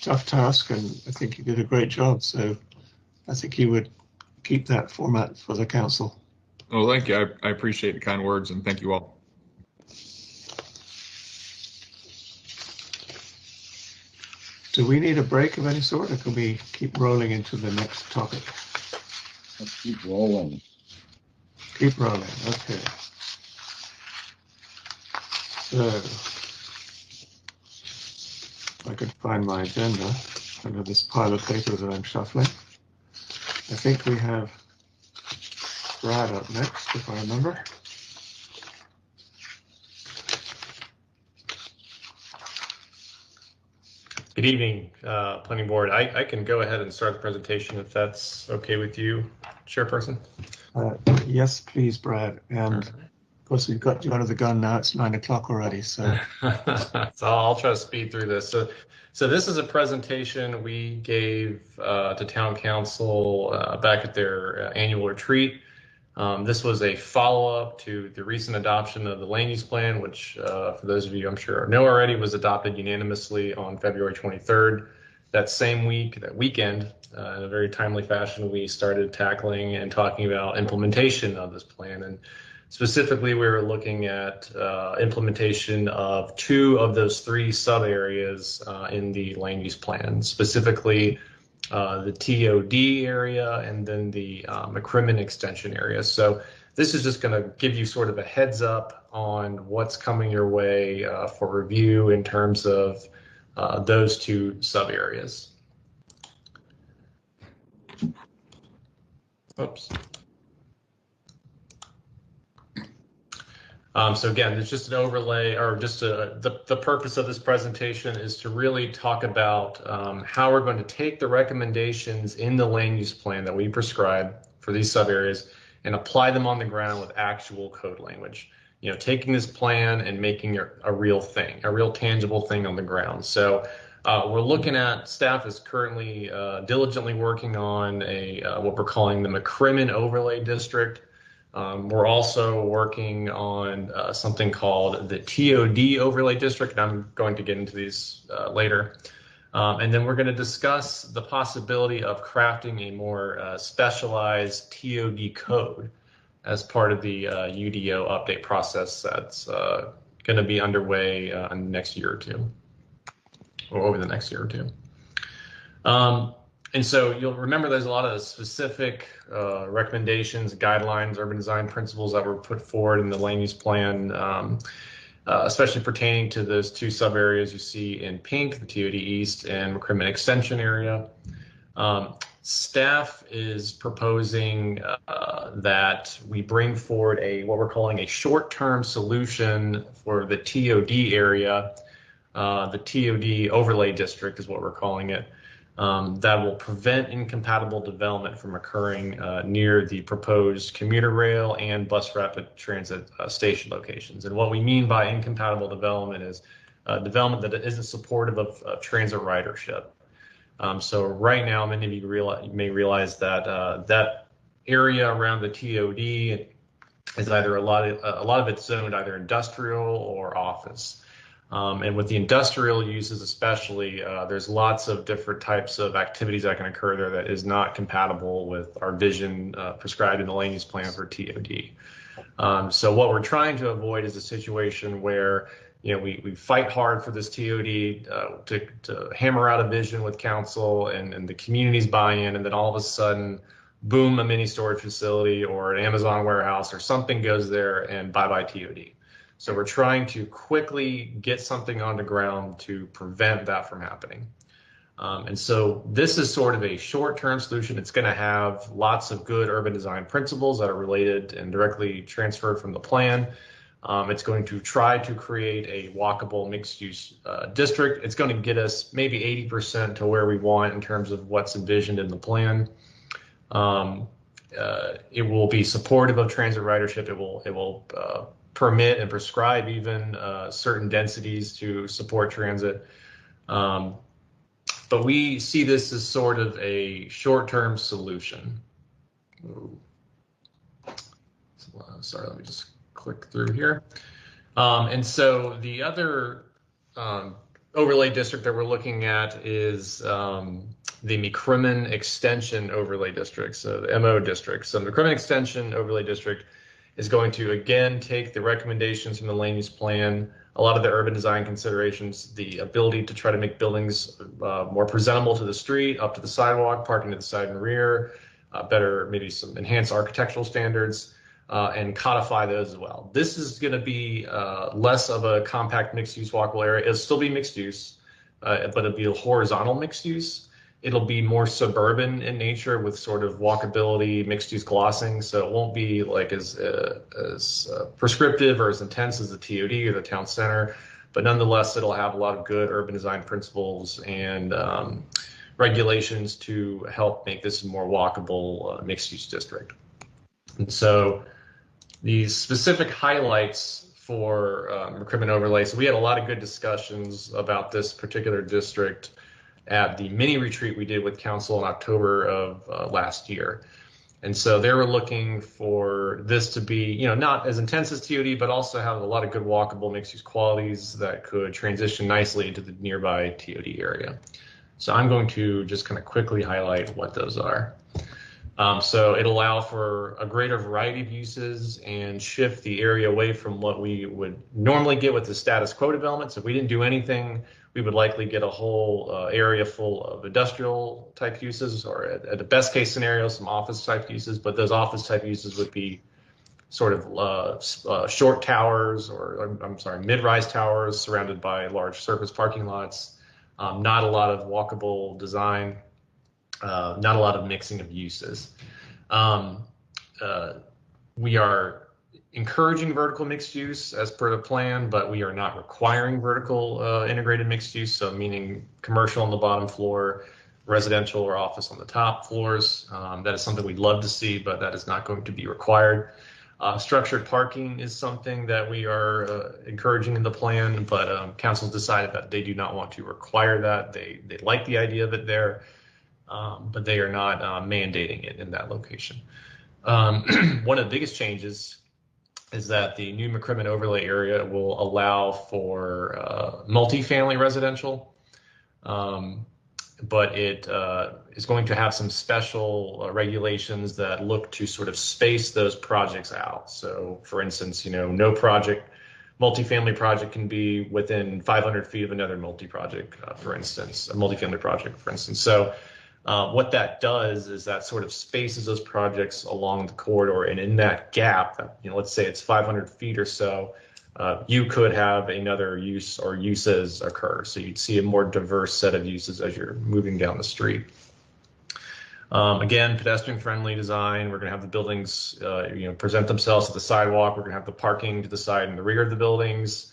tough task, and I think you did a great job. So I think you would keep that format for the council. Well, thank you. I appreciate the kind words, and thank you all. Do we need a break of any sort, or can we keep rolling into the next topic? Let's keep rolling. Keep rolling. Okay. So, if I could find my agenda under this pile of papers that I'm shuffling. I think we have Brad up next, if I remember. Good evening, Planning Board. I can go ahead and start the presentation if that's okay with you, Chairperson. Yes, please, Brad. And of course, we've got you under the gun now. It's 9 o'clock already. So, so I'll try to speed through this. So this is a presentation we gave to Town Council back at their annual retreat. This was a follow-up to the recent adoption of the land use plan, which for those of you I'm sure know already was adopted unanimously on February 23rd. That same week, that weekend, in a very timely fashion, we started tackling and talking about implementation of this plan. And specifically, we were looking at implementation of 2 of those 3 sub areas in the land use plan, specifically the TOD area and then the McCrimmon extension area. So this is just going to give you sort of a heads up on what's coming your way for review in terms of those 2 sub areas. Oops. So again, it's just an overlay, or just the purpose of this presentation is to really talk about how we're going to take the recommendations in the land use plan that we prescribe for these sub areas and apply them on the ground with actual code language. You know, taking this plan and making it a real thing, a real tangible thing on the ground. So we're looking at, staff is currently diligently working on what we're calling the McCrimmon Overlay District. We're also working on something called the TOD overlay district, and I'm going to get into these later. And then we're going to discuss the possibility of crafting a more specialized TOD code as part of the UDO update process that's going to be underway in the next year or two, or over the next year or two. And so you'll remember there's a lot of specific recommendations, guidelines, urban design principles that were put forward in the land use plan, especially pertaining to those two sub areas you see in pink, the TOD East and McCrimmon Extension area. Staff is proposing that we bring forward what we're calling a short-term solution for the TOD area. The TOD overlay district is what we're calling it. That will prevent incompatible development from occurring near the proposed commuter rail and bus rapid transit station locations. And what we mean by incompatible development is development that isn't supportive of transit ridership. So right now, many of you may realize that that area around the TOD is either a lot of it's zoned either industrial or office. And with the industrial uses especially, there's lots of different types of activities that can occur there that is not compatible with our vision prescribed in the land use plan for TOD. So what we're trying to avoid is a situation where we fight hard for this TOD to hammer out a vision with council and the community's buy-in, and then all of a sudden, boom, a mini storage facility or an Amazon warehouse or something goes there and bye-bye TOD. So we're trying to quickly get something on the ground to prevent that from happening. And so this is sort of a short-term solution. It's going to have lots of good urban design principles that are related and directly transferred from the plan. It's going to try to create a walkable mixed-use district. It's going to get us maybe 80% to where we want in terms of what's envisioned in the plan. It will be supportive of transit ridership. It will permit and prescribe even certain densities to support transit. But we see this as sort of a short-term solution. Sorry, let me just click through here. And so the other overlay district that we're looking at is the McCrimmon Extension Overlay District, so the MO district. So the McCrimmon Extension Overlay District is going to, again, take the recommendations from the land use plan, a lot of the urban design considerations, the ability to try to make buildings more presentable to the street, up to the sidewalk, parking to the side and rear, better, maybe some enhanced architectural standards, and codify those as well. This is going to be less of a compact mixed-use walkable area. It'll still be mixed use, but it'll be a horizontal mixed use. It'll be more suburban in nature with sort of walkability, mixed-use glossing, so it won't be like as prescriptive or as intense as the TOD or the town center, but nonetheless, it'll have a lot of good urban design principles and regulations to help make this a more walkable mixed-use district. And so these specific highlights for McCrimmon overlay, so we had a lot of good discussions about this particular district at the mini retreat we did with council in October of last year. And so they were looking for this to be, not as intense as TOD, but also have a lot of good walkable mixed-use qualities that could transition nicely into the nearby TOD area. So I'm going to just kind of quickly highlight what those are. So it'll allow for a greater variety of uses and shift the area away from what we would normally get with the status quo developments. If we didn't do anything, we would likely get a whole area full of industrial type uses, or at the best case scenario, some office type uses, but those office type uses would be sort of short towers, or I'm sorry, mid-rise towers surrounded by large surface parking lots, not a lot of walkable design, not a lot of mixing of uses. We are encouraging vertical mixed use as per the plan, but we are not requiring vertical integrated mixed use, so meaning commercial on the bottom floor, residential or office on the top floors. That is something we'd love to see, but that is not going to be required. Structured parking is something that we are encouraging in the plan, but council's decided that they do not want to require that. They like the idea of it there, but they are not mandating it in that location. One of the biggest changes is that the new McCrimmon overlay area will allow for multifamily residential, but it is going to have some special regulations that look to sort of space those projects out. So, for instance, no multifamily project can be within 500 feet of another multifamily project, for instance. So what that does is that sort of spaces those projects along the corridor, and in that gap, let's say it's 500 feet or so, you could have another use or uses occur. So you'd see a more diverse set of uses as you're moving down the street. Again, pedestrian-friendly design. We're going to have the buildings, present themselves to the sidewalk. We're going to have the parking to the side and the rear of the buildings.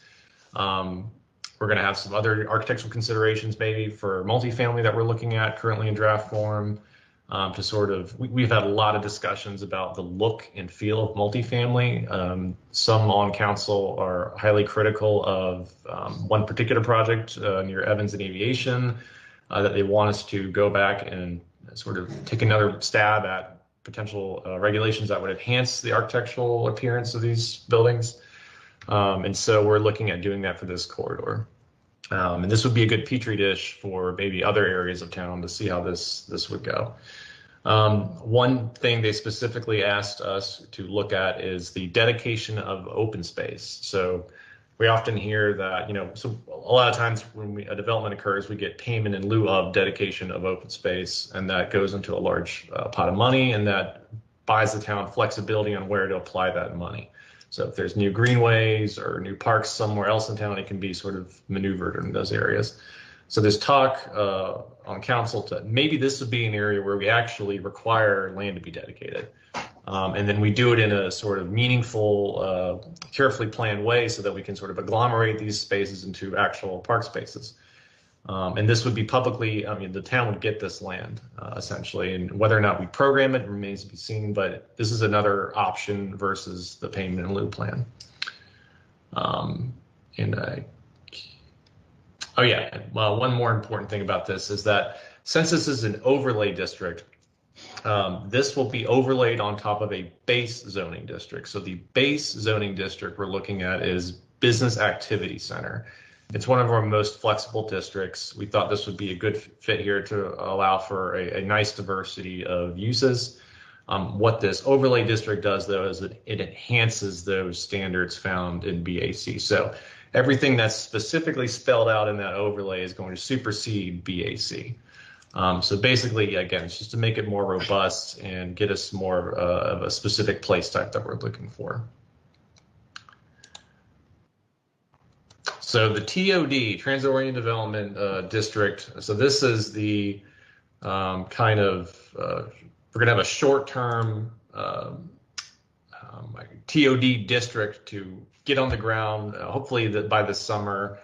We're going to have some other architectural considerations maybe for multifamily that we're looking at currently in draft form. We've had a lot of discussions about the look and feel of multifamily. Some on council are highly critical of one particular project near Evans and Aviation that they want us to go back and sort of take another stab at potential regulations that would enhance the architectural appearance of these buildings. And so we're looking at doing that for this corridor. And this would be a good petri dish for maybe other areas of town to see how this would go. One thing they specifically asked us to look at is the dedication of open space. So we often hear that, so a lot of times when a development occurs, we get payment in lieu of dedication of open space, and that goes into a large pot of money, and that buys the town flexibility on where to apply that money. So if there's new greenways or new parks somewhere else in town, it can be sort of maneuvered in those areas. So there's talk on council to maybe this would be an area where we actually require land to be dedicated. And then we do it in a sort of meaningful, carefully planned way so that we can sort of agglomerate these spaces into actual park spaces. And this would be publicly, the town would get this land essentially, and whether or not we program it remains to be seen, but this is another option versus the payment in lieu plan. One more important thing about this is that since this is an overlay district, this will be overlaid on top of a base zoning district. So the base zoning district we're looking at is Business Activity Center. It's one of our most flexible districts. We thought this would be a good fit here to allow for a nice diversity of uses. What this overlay district does, though, is it enhances those standards found in BAC. So everything that's specifically spelled out in that overlay is going to supersede BAC. So basically, again, it's just to make it more robust and get us more of a specific place type that we're looking for. So the TOD, Transit-Oriented Development District. So this is the we're going to have a short-term TOD district to get on the ground, hopefully by the summer.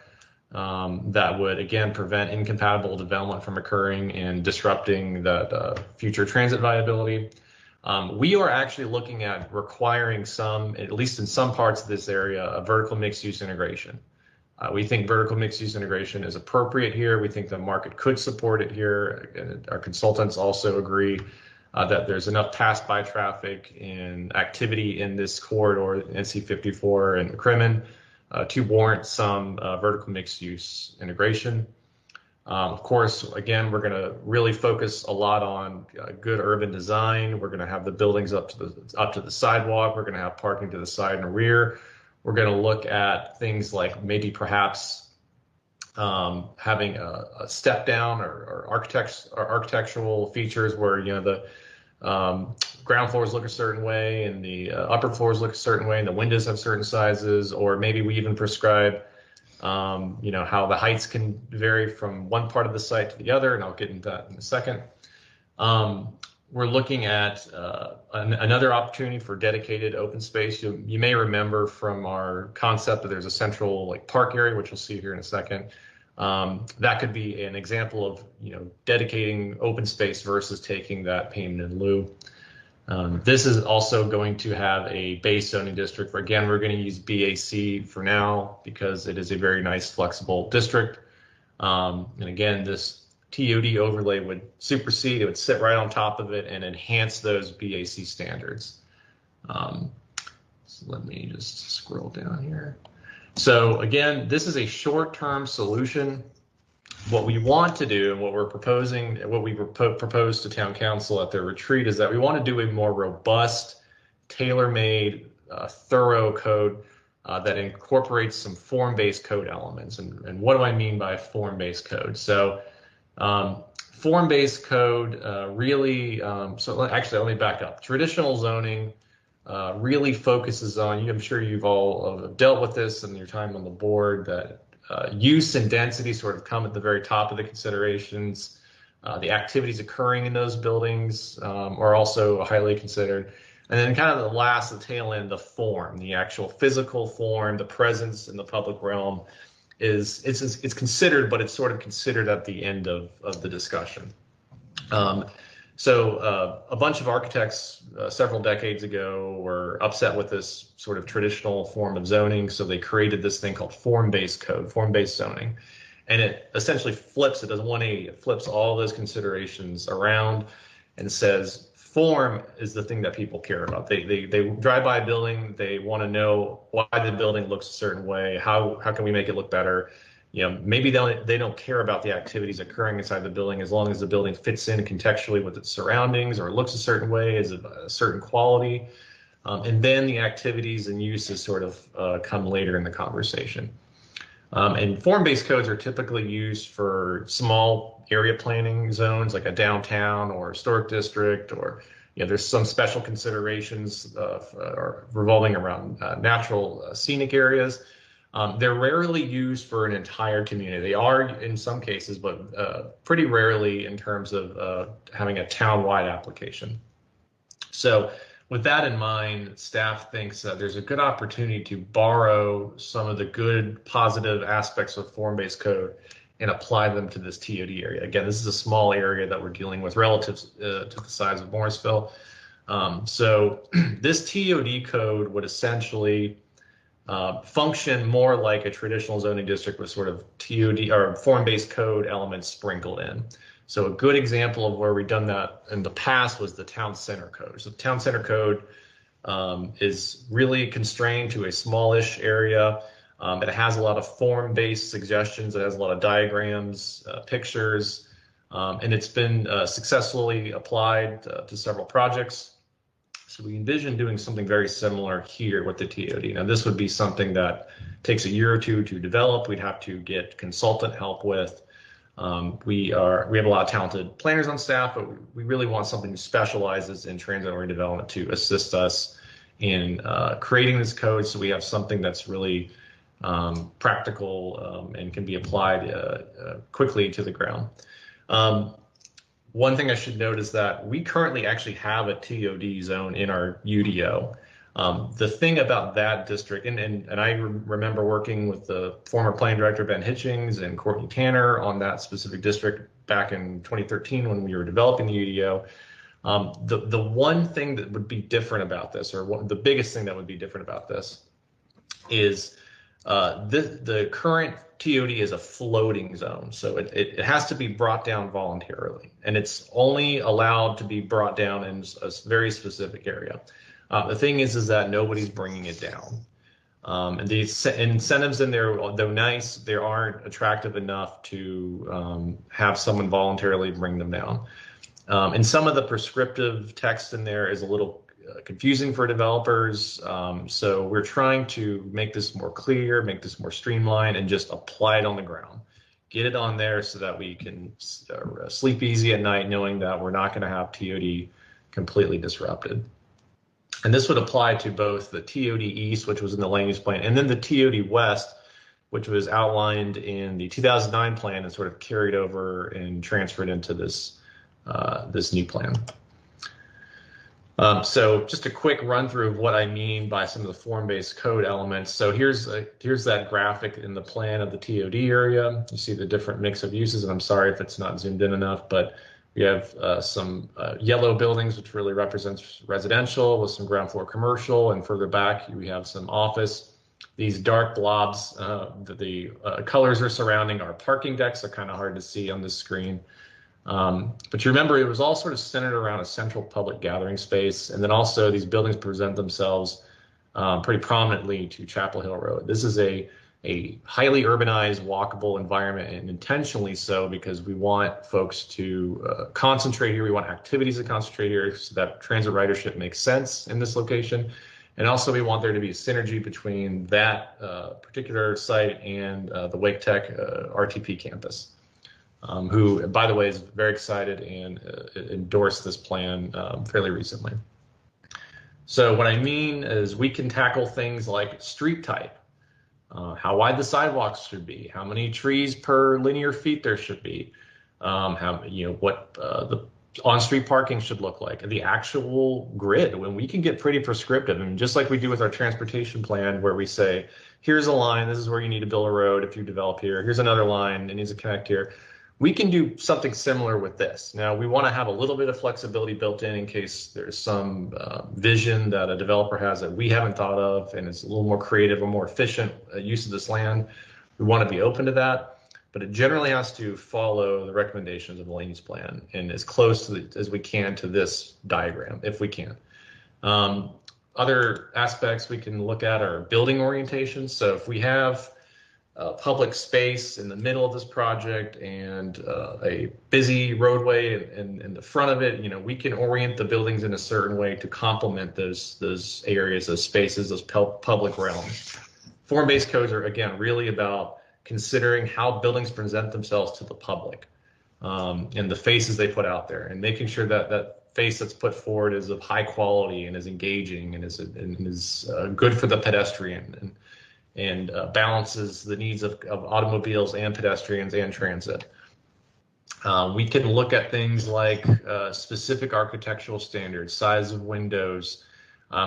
That would, again, prevent incompatible development from occurring and disrupting that future transit viability. We are actually looking at requiring at least in some parts of this area, a vertical mixed-use integration. We think vertical mixed-use integration is appropriate here. We think the market could support it here. And our consultants also agree that there's enough pass-by traffic and activity in this corridor, NC 54 and McCrimmon, to warrant some vertical mixed-use integration. Of course, again, we're going to really focus a lot on good urban design. We're going to have the buildings up to the sidewalk. We're going to have parking to the side and rear. We're going to look at things like maybe perhaps having a step down or architectural features where the ground floors look a certain way and the upper floors look a certain way and the windows have certain sizes, or maybe we even prescribe how the heights can vary from one part of the site to the other, and I'll get into that in a second. We're looking at another opportunity for dedicated open space. You may remember from our concept that there's a central park area, which we'll see here in a second. That could be an example of dedicating open space versus taking that payment in lieu. This is also going to have a base zoning district. Again, we're going to use BAC for now because it is a very nice flexible district. And again, this TOD overlay would supersede. It would sit right on top of it and enhance those BAC standards. So let me just scroll down here. So again, this is a short-term solution. What we want to do and what we're proposing, what we proposed to town council at their retreat is that we want to do a more robust, tailor-made, thorough code that incorporates some form-based code elements. And what do I mean by form-based code? So form-based code really, actually, let me back up. Traditional zoning really focuses on, I'm sure you've all dealt with this in your time on the board, that use and density sort of come at the very top of the considerations. The activities occurring in those buildings are also highly considered. And then kind of the tail end, the form, the actual physical form, the presence in the public realm it's considered, but it's sort of considered at the end of the discussion. So a bunch of architects several decades ago were upset with this sort of traditional form of zoning, so they created this thing called form-based code, form-based zoning. And it essentially flips, it does 180, it flips all those considerations around and says form is the thing that people care about. They drive by a building, they want to know why the building looks a certain way, how can we make it look better. Maybe they don't care about the activities occurring inside the building as long as the building fits in contextually with its surroundings or looks a certain way, is a certain quality. And then the activities and uses sort of come later in the conversation. And form-based codes are typically used for small area planning zones like a downtown or historic district, or there's some special considerations revolving around natural scenic areas. They're rarely used for an entire community. They are in some cases, but pretty rarely in terms of having a town-wide application. So with that in mind, staff thinks that there's a good opportunity to borrow some of the good positive aspects of form-based code and apply them to this TOD area. Again, this is a small area that we're dealing with relative to the size of Morrisville. So this TOD code would essentially function more like a traditional zoning district with sort of TOD or form-based code elements sprinkled in. So a good example of where we've done that in the past was the town center code. So the town center code is really constrained to a smallish area. It has a lot of form-based suggestions. It has a lot of diagrams, pictures, and it's been successfully applied to several projects. So we envision doing something very similar here with the TOD. Now, this would be something that takes a year or two to develop. We'd have to get consultant help with. We have a lot of talented planners on staff, but we really want something that specializes in transit-oriented development to assist us in creating this code, so we have something that's really practical and can be applied quickly to the ground. One thing I should note is that we currently actually have a TOD zone in our UDO. The thing about that district, and I remember working with the former planning director, Ben Hitchings, and Courtney Tanner on that specific district back in 2013 when we were developing the UDO. The one thing that would be different about this, or the biggest thing that would be different about this, is the current TOD is a floating zone. So it has to be brought down voluntarily, and it's only allowed to be brought down in a very specific area. The thing is that nobody's bringing it down. And the incentives in there, though nice, they aren't attractive enough to have someone voluntarily bring them down. And some of the prescriptive text in there is a little confusing for developers. So we're trying to make this more clear, make this more streamlined, and just apply it on the ground. Get it on there so that we can sleep easy at night knowing that we're not going to have TOD completely disrupted. And this would apply to both the TOD East, which was in the land use plan, and then the TOD West, which was outlined in the 2009 plan and sort of carried over and transferred into this new plan. So just a quick run through of what I mean by some of the form-based code elements. So here's that graphic in the plan of the TOD area. You see the different mix of uses, and I'm sorry if it's not zoomed in enough, but we have some yellow buildings, which really represents residential, with some ground floor commercial, and further back we have some office. These dark blobs, the colors are surrounding our parking decks are kind of hard to see on this screen. But you remember, it was all sort of centered around a central public gathering space. And then also these buildings present themselves pretty prominently to Chapel Hill Road. This is a highly urbanized, walkable environment, and intentionally so, because we want folks to concentrate here. We want activities to concentrate here so that transit ridership makes sense in this location. And also we want there to be a synergy between that particular site and the Wake Tech RTP campus, who, by the way, is very excited and endorsed this plan fairly recently. So what I mean is we can tackle things like street type, how wide the sidewalks should be, how many trees per linear feet there should be, what the on-street parking should look like, the actual grid. When we can get pretty prescriptive, and just like we do with our transportation plan, where we say, here's a line, this is where you need to build a road if you develop here, here's another line, it needs to connect here. We can do something similar with this. Now, we want to have a little bit of flexibility built in case there's some vision that a developer has that we haven't thought of, and it's a little more creative or more efficient use of this land. We want to be open to that. But it generally has to follow the recommendations of the land use plan and as close to as we can to this diagram, if we can. Other aspects we can look at are building orientations. So if we have public space in the middle of this project and a busy roadway in the front of it, we can orient the buildings in a certain way to complement those areas, those spaces, those public realms. Form-based codes are, again, really about considering how buildings present themselves to the public and the faces they put out there, and making sure that that face that's put forward is of high quality and is engaging and is good for the pedestrian and balances the needs of automobiles and pedestrians and transit. We can look at things like specific architectural standards, size of windows.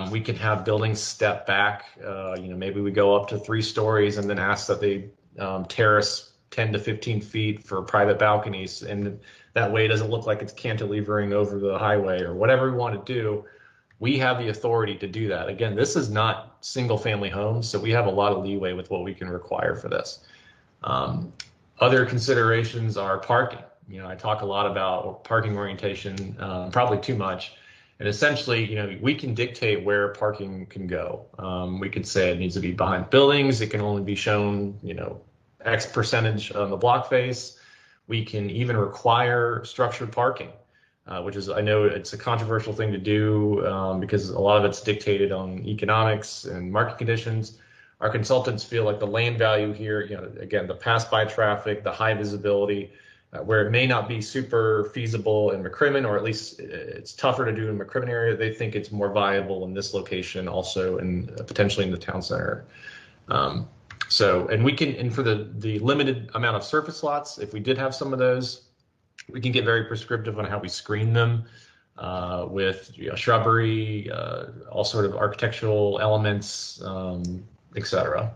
We can have buildings step back. Maybe we go up to 3 stories and then ask that they terrace 10 to 15 feet for private balconies, and that way it doesn't look like it's cantilevering over the highway or whatever we want to do. We have the authority to do that. Again, this is not single family homes, so we have a lot of leeway with what we can require for this. Other considerations are parking. I talk a lot about parking orientation, probably too much. And essentially, we can dictate where parking can go. We could say it needs to be behind buildings. It can only be shown, X percentage on the block face. We can even require structured parking, which is, I know it's a controversial thing to do because a lot of it's dictated on economics and market conditions. Our consultants feel like the land value here, again, the pass-by traffic, the high visibility, where it may not be super feasible in McCrimmon, or at least it's tougher to do in McCrimmon area. They think it's more viable in this location, also, and potentially in the town center. And we can, and for the limited amount of surface lots, if we did have some of those, we can get very prescriptive on how we screen them with shrubbery, all sort of architectural elements, etc.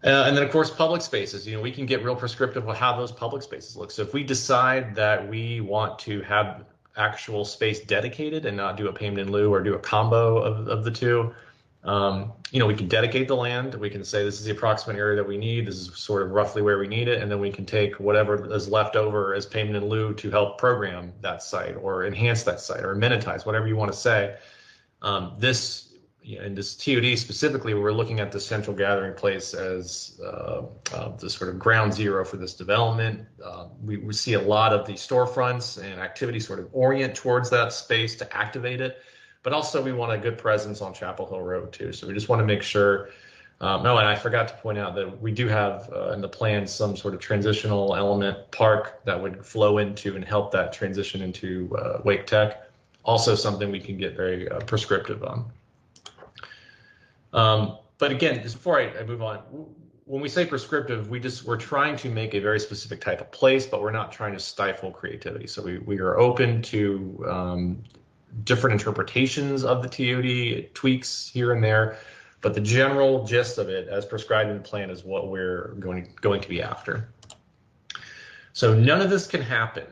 And then, of course, public spaces. We can get real prescriptive on how those public spaces look. So if we decide that we want to have actual space dedicated and not do a payment in lieu or do a combo of the two, we can dedicate the land. We can say this is the approximate area that we need. This is sort of roughly where we need it. And then we can take whatever is left over as payment in lieu to help program that site or enhance that site or amenitize, whatever you want to say. In this TOD specifically, we're looking at the central gathering place as the sort of ground zero for this development. We see a lot of the storefronts and activity sort of orient towards that space to activate it, but also we want a good presence on Chapel Hill Road too. So we just want to make sure. And I forgot to point out that we do have in the plan some sort of transitional element park that would flow into and help that transition into Wake Tech. Also something we can get very prescriptive on. But again, just before I move on, when we say prescriptive, we're trying to make a very specific type of place, but we're not trying to stifle creativity. So we are open to different interpretations of the TOD, tweaks here and there, but the general gist of it, as prescribed in the plan, is what we're going to be after. So none of this can happen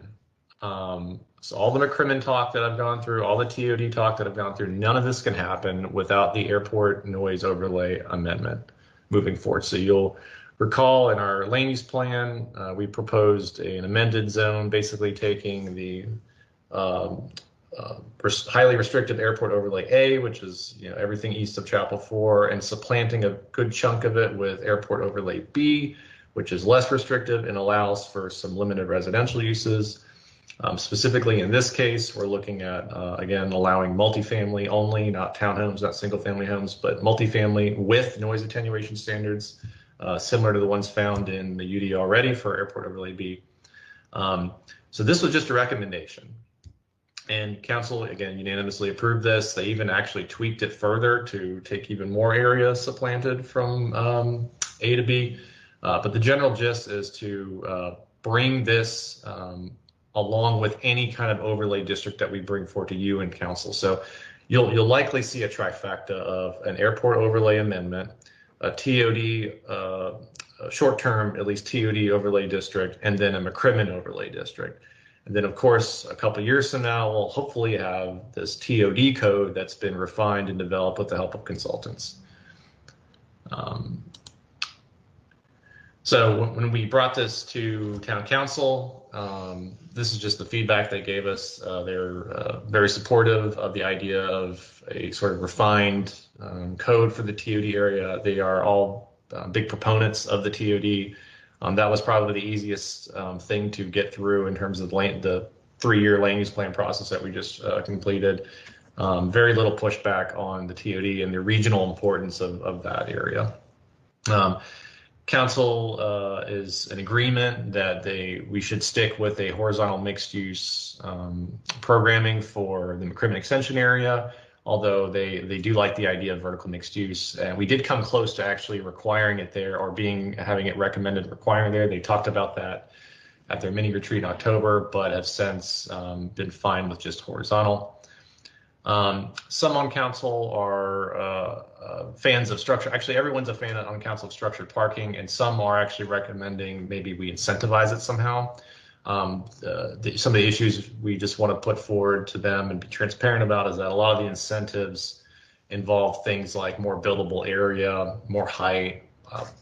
So all the McCrimmon talk that I've gone through, all the TOD talk that I've gone through, none of this can happen without the airport noise overlay amendment moving forward. So you'll recall in our land use plan, we proposed an amended zone, basically taking the highly restrictive airport overlay A, which is everything east of Chapel 4, and supplanting a good chunk of it with airport overlay B, which is less restrictive and allows for some limited residential uses. Specifically in this case, we're looking at, again, allowing multifamily only, not townhomes, not single family homes, but multifamily with noise attenuation standards, similar to the ones found in the UD already for airport overlay B. So this was just a recommendation. And council, again, unanimously approved this. They even actually tweaked it further to take even more area supplanted from A to B. But the general gist is to bring this along with any kind of overlay district that we bring forward to you and council. So you'll likely see a trifecta of an airport overlay amendment, a TOD, short-term, at least TOD overlay district, and then a McCrimmon overlay district. And then, of course, a couple of years from now, we'll hopefully have this TOD code that's been refined and developed with the help of consultants. So when we brought this to town council, this is just the feedback they gave us. They're very supportive of the idea of a sort of refined code for the TOD area. They are all big proponents of the TOD. That was probably the easiest thing to get through in terms of the 3-year land use plan process that we just completed. Very little pushback on the TOD and the regional importance of that area. Council is in agreement that we should stick with a horizontal mixed use programming for the McCrimmon extension area, although they do like the idea of vertical mixed use. And we did come close to actually requiring it there or having it recommended requiring there. They talked about that at their mini retreat in October, but have since been fine with just horizontal. Some on council are fans of structure. Actually, everyone's a fan on council of structured parking, and some are actually recommending maybe we incentivize it somehow. Some of the issues we just want to put forward to them and be transparent about is that a lot of the incentives involve things like more buildable area, more height,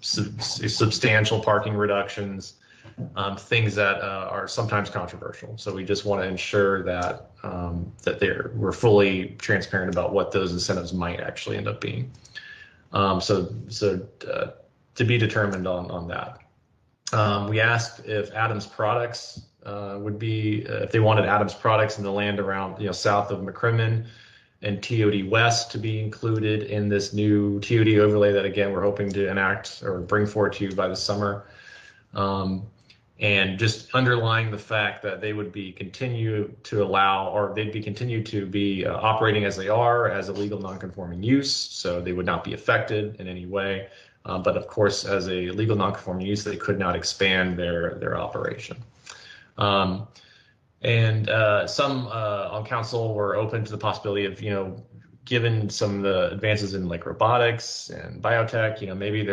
substantial parking reductions, things that are sometimes controversial. So we just want to ensure that we're fully transparent about what those incentives might actually end up being. So to be determined on that. We asked if Adams Products would be, if they wanted Adams Products in the land around, south of McCrimmon and TOD West to be included in this new TOD overlay that, again, we're hoping to enact or bring forward to you by the summer. And just underlying the fact that they would be continue to allow, or they'd be continued to be operating as they are as a legal nonconforming use, so they would not be affected in any way. But of course, as a legal nonconforming use, they could not expand their operation. Some on council were open to the possibility of, given some of the advances in like robotics and biotech, maybe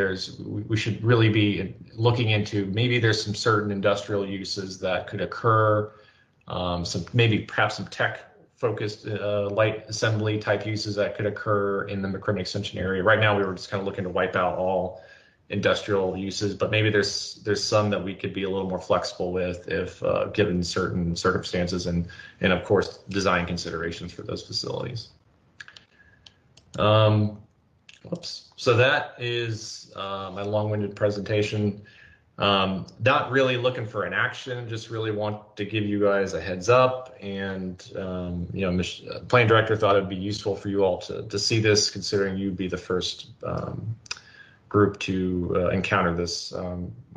we should really be looking into, maybe there's some certain industrial uses that could occur, perhaps some tech focused light assembly type uses that could occur in the McCrimmon extension area. Right now, we were just kind of looking to wipe out all industrial uses, but maybe there's some that we could be a little more flexible with if given certain circumstances and of course design considerations for those facilities. So that is my long-winded presentation. Not really looking for an action, just really want to give you guys a heads up. And Plan Director thought it'd be useful for you all to see this, considering you'd be the first group to encounter this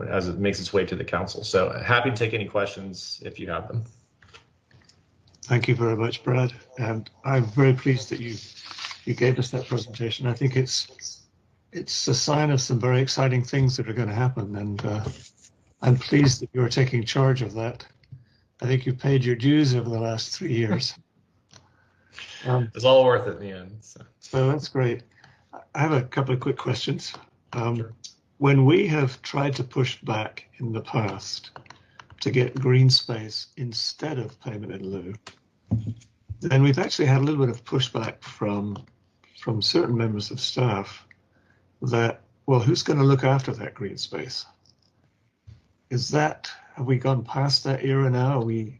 as it makes its way to the council. So happy to take any questions if you have them. Thank you very much, Brad. And I'm very pleased that you gave us that presentation. I think it's a sign of some very exciting things that are going to happen, and I'm pleased that you're taking charge of that. I think you've paid your dues over the last 3 years. It's all worth it in the end. So that's great. I have a couple of quick questions. Sure. When we have tried to push back in the past to get green space instead of payment in lieu, then we've actually had a little bit of pushback from certain members of staff that, well, who's going to look after that green space? Have we gone past that era now? Are we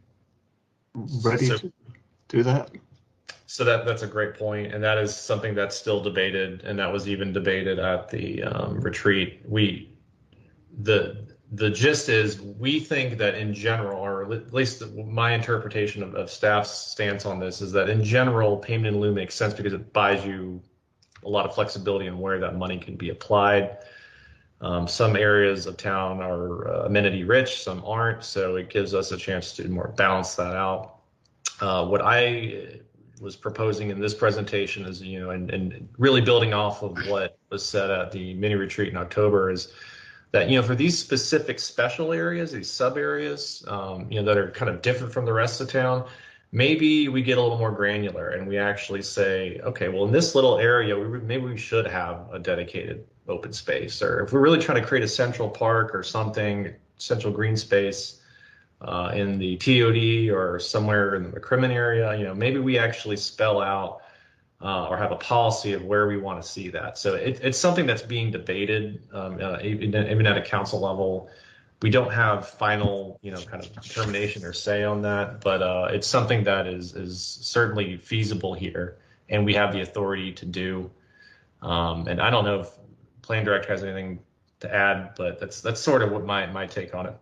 ready to do that? So that's a great point, and that is something that's still debated, and that was even debated at the retreat. The gist is we think that in general, or at least my interpretation of staff's stance on this is that in general, payment in lieu makes sense because it buys you a lot of flexibility in where that money can be applied. Some areas of town are amenity rich, some aren't, so it gives us a chance to more balance that out. What I was proposing in this presentation is, and really building off of what was said at the mini retreat in October, is that, for these specific special areas, these sub areas, that are kind of different from the rest of town, maybe we get a little more granular and we actually say, okay, well, in this little area, maybe we should have a dedicated open space, or if we're really trying to create a central park or something, central green space in the TOD or somewhere in the McCrimmon area, maybe we actually spell out or have a policy of where we want to see that. So it's something that's being debated, even at a council level. We don't have final, kind of determination or say on that, but it's something that is certainly feasible here, and we have the authority to do. And I don't know if Plan Director has anything to add, but that's sort of what my take on it.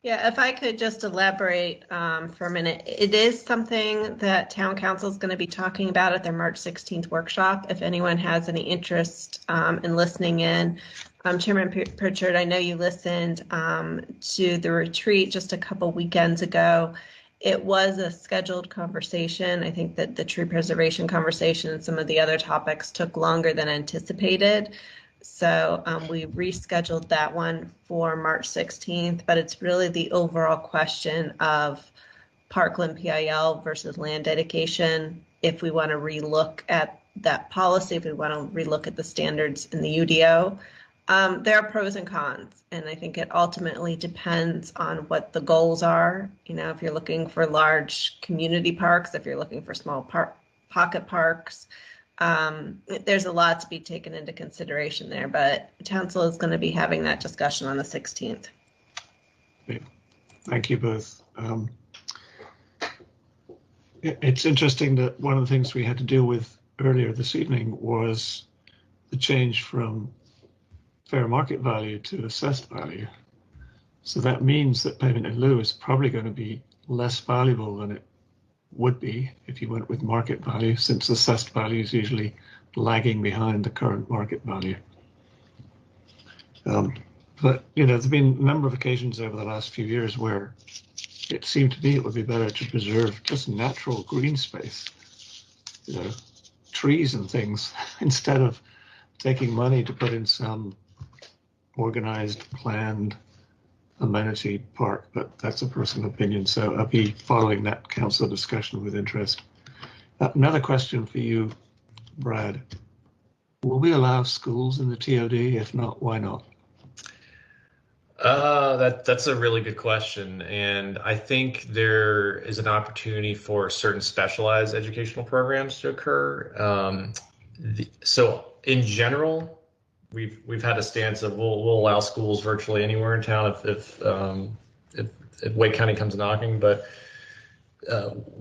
Yeah, if I could just elaborate for a minute, it is something that Town Council is going to be talking about at their March 16th workshop. If anyone has any interest in listening in, Chairman Pritchard, I know you listened to the retreat just a couple weekends ago. It was a scheduled conversation. I think that the tree preservation conversation and some of the other topics took longer than anticipated. So we rescheduled that one for March 16th, but it's really the overall question of Parkland PIL versus land dedication. If we want to relook at that policy, if we want to relook at the standards in the UDO, there are pros and cons. And I think it ultimately depends on what the goals are. If you're looking for large community parks, if you're looking for small pocket parks, there's a lot to be taken into consideration there, but Council is going to be having that discussion on the 16th. Thank you both. It's interesting that one of the things we had to deal with earlier this evening was the change from fair market value to assessed value. So that means that payment in lieu is probably going to be less valuable than it would be if you went with market value, since assessed value is usually lagging behind the current market value. But there's been a number of occasions over the last few years where it seemed to me it would be better to preserve just natural green space, trees and things, instead of taking money to put in some organized, planned amenity park, but that's a personal opinion, so I'll be following that council discussion with interest. Another question for you, Brad. Will we allow schools in the TOD? If not, why not? That's a really good question, and I think there is an opportunity for certain specialized educational programs to occur. So in general, we've had a stance of we'll allow schools virtually anywhere in town if Wake County comes knocking. But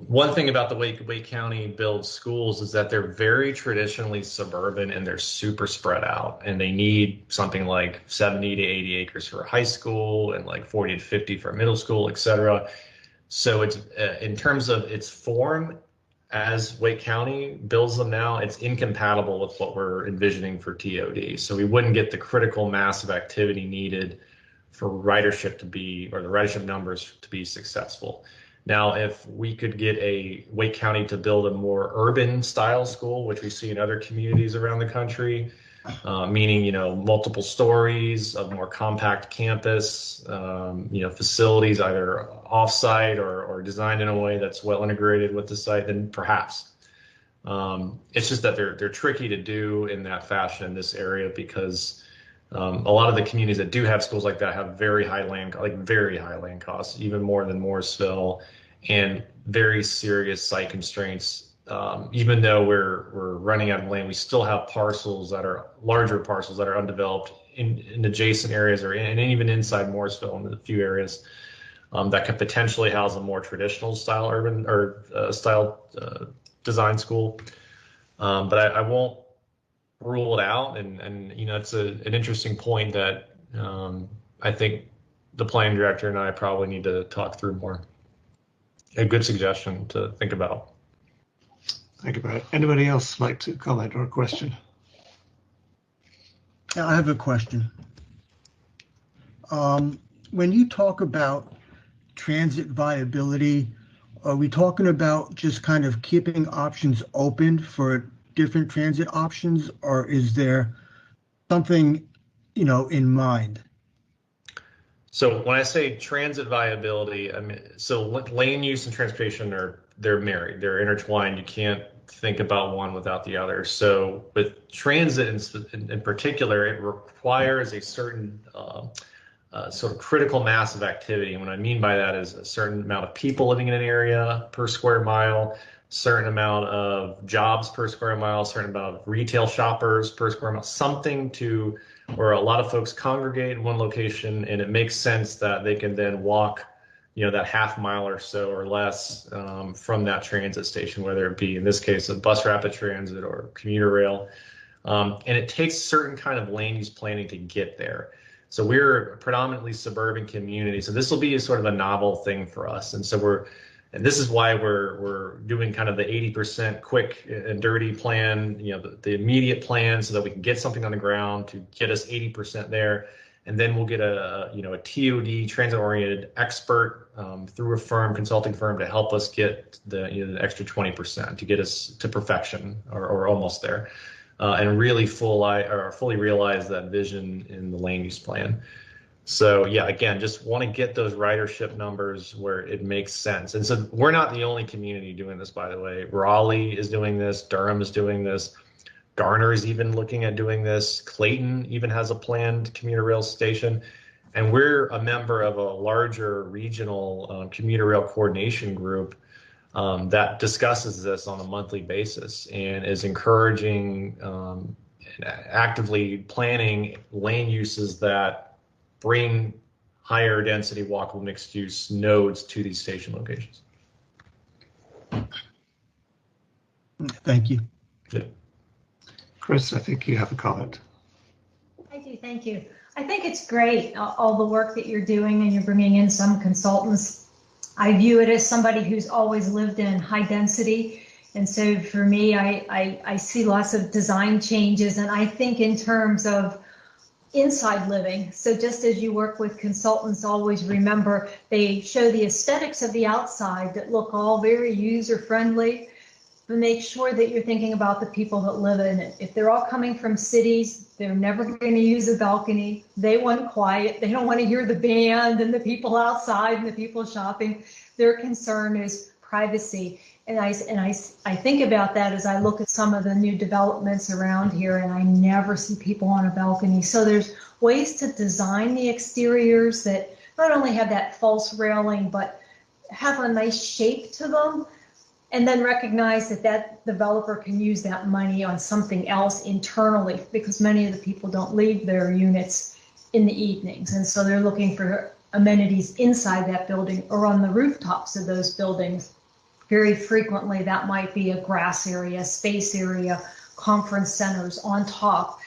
one thing about the Wake County build schools is that they're very traditionally suburban and they're super spread out, and they need something like 70 to 80 acres for a high school and like 40 to 50 for a middle school, et cetera. So it's in terms of its form, as Wake County builds them now, it's incompatible with what we're envisioning for TOD. So we wouldn't get the critical mass of activity needed for ridership to be, or the ridership numbers to be successful. Now, if we could get a Wake County to build a more urban style school, which we see in other communities around the country, meaning, multiple stories, a more compact campus, facilities either offsite or designed in a way that's well integrated with the site, then perhaps. It's just that they're tricky to do in that fashion in this area because A lot of the communities that do have schools like that have very high land costs, even more than Morrisville, and very serious site constraints. Even though we're running out of land, we still have larger parcels that are undeveloped in adjacent areas and even inside Morrisville in a few areas that could potentially house a more traditional style urban or design school. But I won't rule it out, and it's an interesting point that I think the planning director and I probably need to talk through more. A good suggestion to think about. Thank you, Brad. Anybody else like to comment or a question? I have a question. When you talk about transit viability, are we talking about just kind of keeping options open for different transit options, or is there something, in mind? So when I say transit viability, I mean, so lane use and transportation they're married, they're intertwined. You can't think about one without the other. So with transit in particular, it requires a certain sort of critical mass of activity. And what I mean by that is a certain amount of people living in an area per square mile, certain amount of jobs per square mile, certain amount of retail shoppers per square mile, something where a lot of folks congregate in one location, and it makes sense that they can then walk, that half mile or so or less from that transit station, whether it be, in this case, a bus rapid transit or commuter rail. And it takes certain kind of land use planning to get there. So we're a predominantly suburban community. So this will be a sort of a novel thing for us. And so this is why we're doing kind of the 80% quick and dirty plan, the immediate plan, so that we can get something on the ground to get us 80% there. And then we'll get a TOD, transit-oriented expert through a consulting firm to help us get the extra 20% to get us to perfection or almost there, and really fully realize that vision in the land use plan. So yeah, again, just want to get those ridership numbers where it makes sense. And so we're not the only community doing this, by the way. Raleigh is doing this. Durham is doing this. Garner is even looking at doing this. Clayton even has a planned commuter rail station. And we're a member of a larger regional commuter rail coordination group that discusses this on a monthly basis and is encouraging and actively planning lane uses that bring higher density walkable mixed use nodes to these station locations. Thank you. Yeah. Chris, I think you have a comment. I do, thank you. I think it's great, all the work that you're doing, and you're bringing in some consultants. I view it as somebody who's always lived in high density. And so for me, I see lots of design changes, and I think in terms of inside living. So just as you work with consultants, always remember they show the aesthetics of the outside that look all very user friendly, but make sure that you're thinking about the people that live in it. If they're all coming from cities, they're never going to use a balcony. They want quiet. They don't want to hear the band and the people outside and the people shopping. Their concern is privacy. And I think about that as I look at some of the new developments around here, and I never see people on a balcony. So there's ways to design the exteriors that not only have that false railing, but have a nice shape to them, and then recognize that developer can use that money on something else internally, because many of the people don't leave their units in the evenings. And so they're looking for amenities inside that building or on the rooftops of those buildings. Very frequently, that might be a grass area, space area, conference centers on top.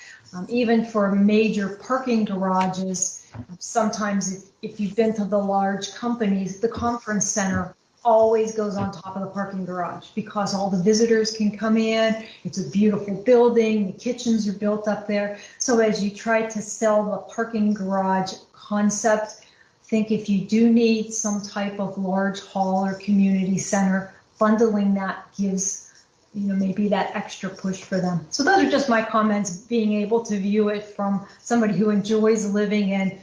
Even for major parking garages, sometimes if you've been to the large companies, the conference center always goes on top of the parking garage because all the visitors can come in. It's a beautiful building. The kitchens are built up there. So as you try to sell the parking garage concept, think if you do need some type of large hall or community center, bundling that gives, maybe that extra push for them. So those are just my comments, being able to view it from somebody who enjoys living in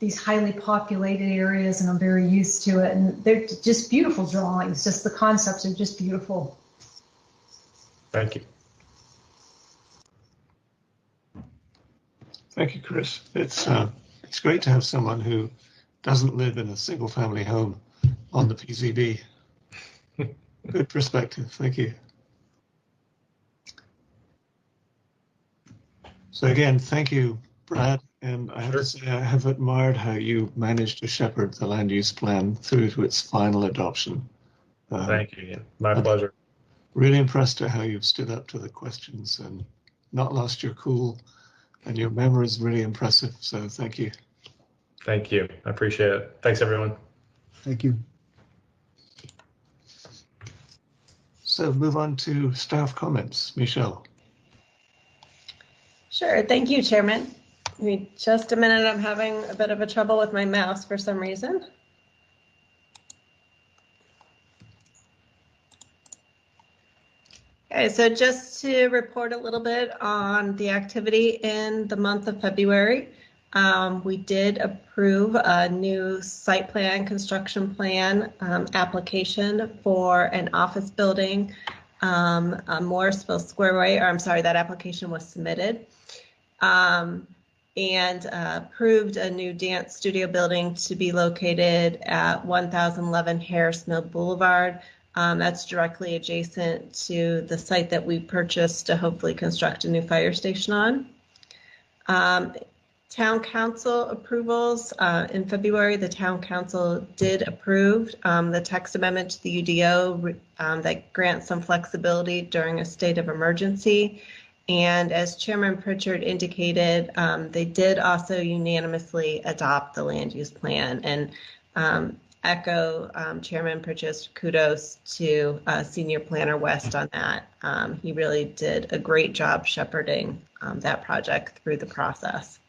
these highly populated areas, and I'm very used to it. And they're just beautiful drawings. Just the concepts are just beautiful. Thank you. Thank you, Chris. It's great to have someone who doesn't live in a single-family home on the PCB. Good perspective. Thank you. So again, thank you, Brad. And I have to say, I have admired how you managed to shepherd the land use plan through to its final adoption. Thank you. My pleasure. Really impressed at how you've stood up to the questions and not lost your cool. And your memory is really impressive. So thank you. Thank you. I appreciate it. Thanks, everyone. Thank you. So move on to staff comments. Michelle. Sure. Thank you, Chairman. Give me just a minute. I'm having a bit of a trouble with my mouse for some reason. Okay, so just to report a little bit on the activity in the month of February, we did approve a new site plan, construction plan application for an office building on Morrisville Squareway, or I'm sorry, that application was submitted. And approved a new dance studio building to be located at 1011 Harris Mill Boulevard. That's directly adjacent to the site that we purchased to hopefully construct a new fire station on. Town council approvals. In February, the town council did approve the text amendment to the UDO that grants some flexibility during a state of emergency. And as Chairman Pritchard indicated, they did also unanimously adopt the land use plan, and echo Chairman Pritchard's kudos to Senior Planner West on that. He really did a great job shepherding that project through the process.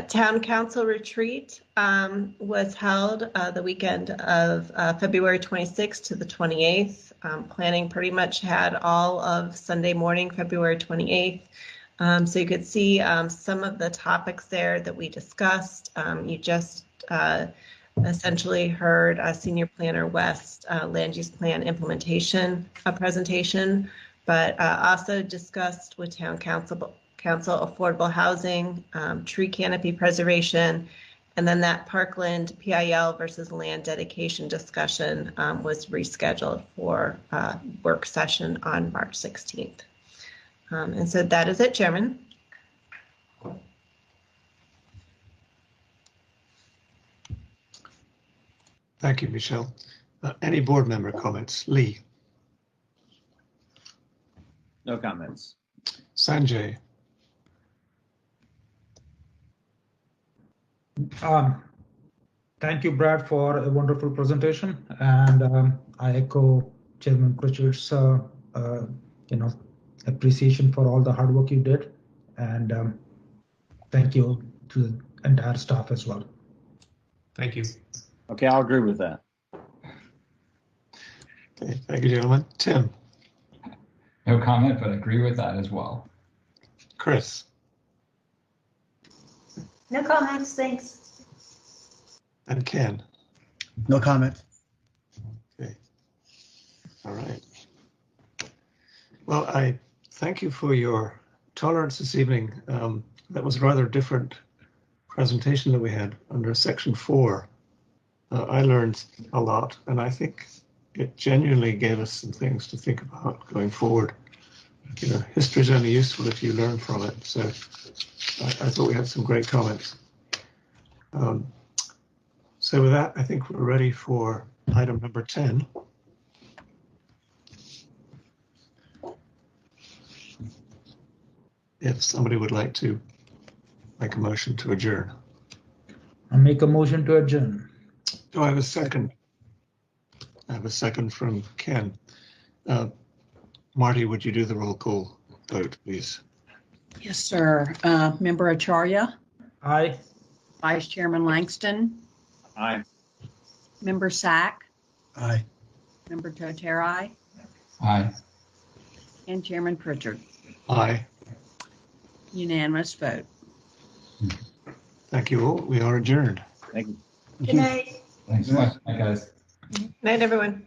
Town Council retreat was held the weekend of February 26th to the 28th. Planning pretty much had all of Sunday morning, February 28th. So you could see some of the topics there that we discussed. You just essentially heard Senior Planner West land use plan implementation presentation, but also discussed with Town Council affordable housing, tree canopy preservation, and then that Parkland PIL versus land dedication discussion was rescheduled for work session on March 16th. And so that is it, Chairman. Thank you, Michelle. Any board member comments? Lee. No comments. Sanjay. Thank you, Brad, for a wonderful presentation, and I echo Chairman Pritchard's, appreciation for all the hard work you did, and thank you to the entire staff as well. Thank you. Okay, I'll agree with that. Okay, thank you, gentlemen. Tim. No comment, but agree with that as well. Chris. No comments, thanks. And Ken. No comment. Okay. All right. Well, I thank you for your tolerance this evening. That was a rather different presentation that we had under section 4. I learned a lot, and I think it genuinely gave us some things to think about going forward. You know, history is only useful if you learn from it. So I thought we had some great comments. So with that, I think we're ready for item number 10. If somebody would like to make a motion to adjourn. I make a motion to adjourn. Do I have a second? I have a second from Ken. Marty, would you do the roll call vote, please? Yes, sir. Member Acharya? Aye. Vice Chairman Langston? Aye. Member Sack? Aye. Member Toterai? Aye. And Chairman Pritchard? Aye. Unanimous vote. Thank you all. We are adjourned. Thank you. Good night. Thanks so much. Bye, guys. Night, everyone.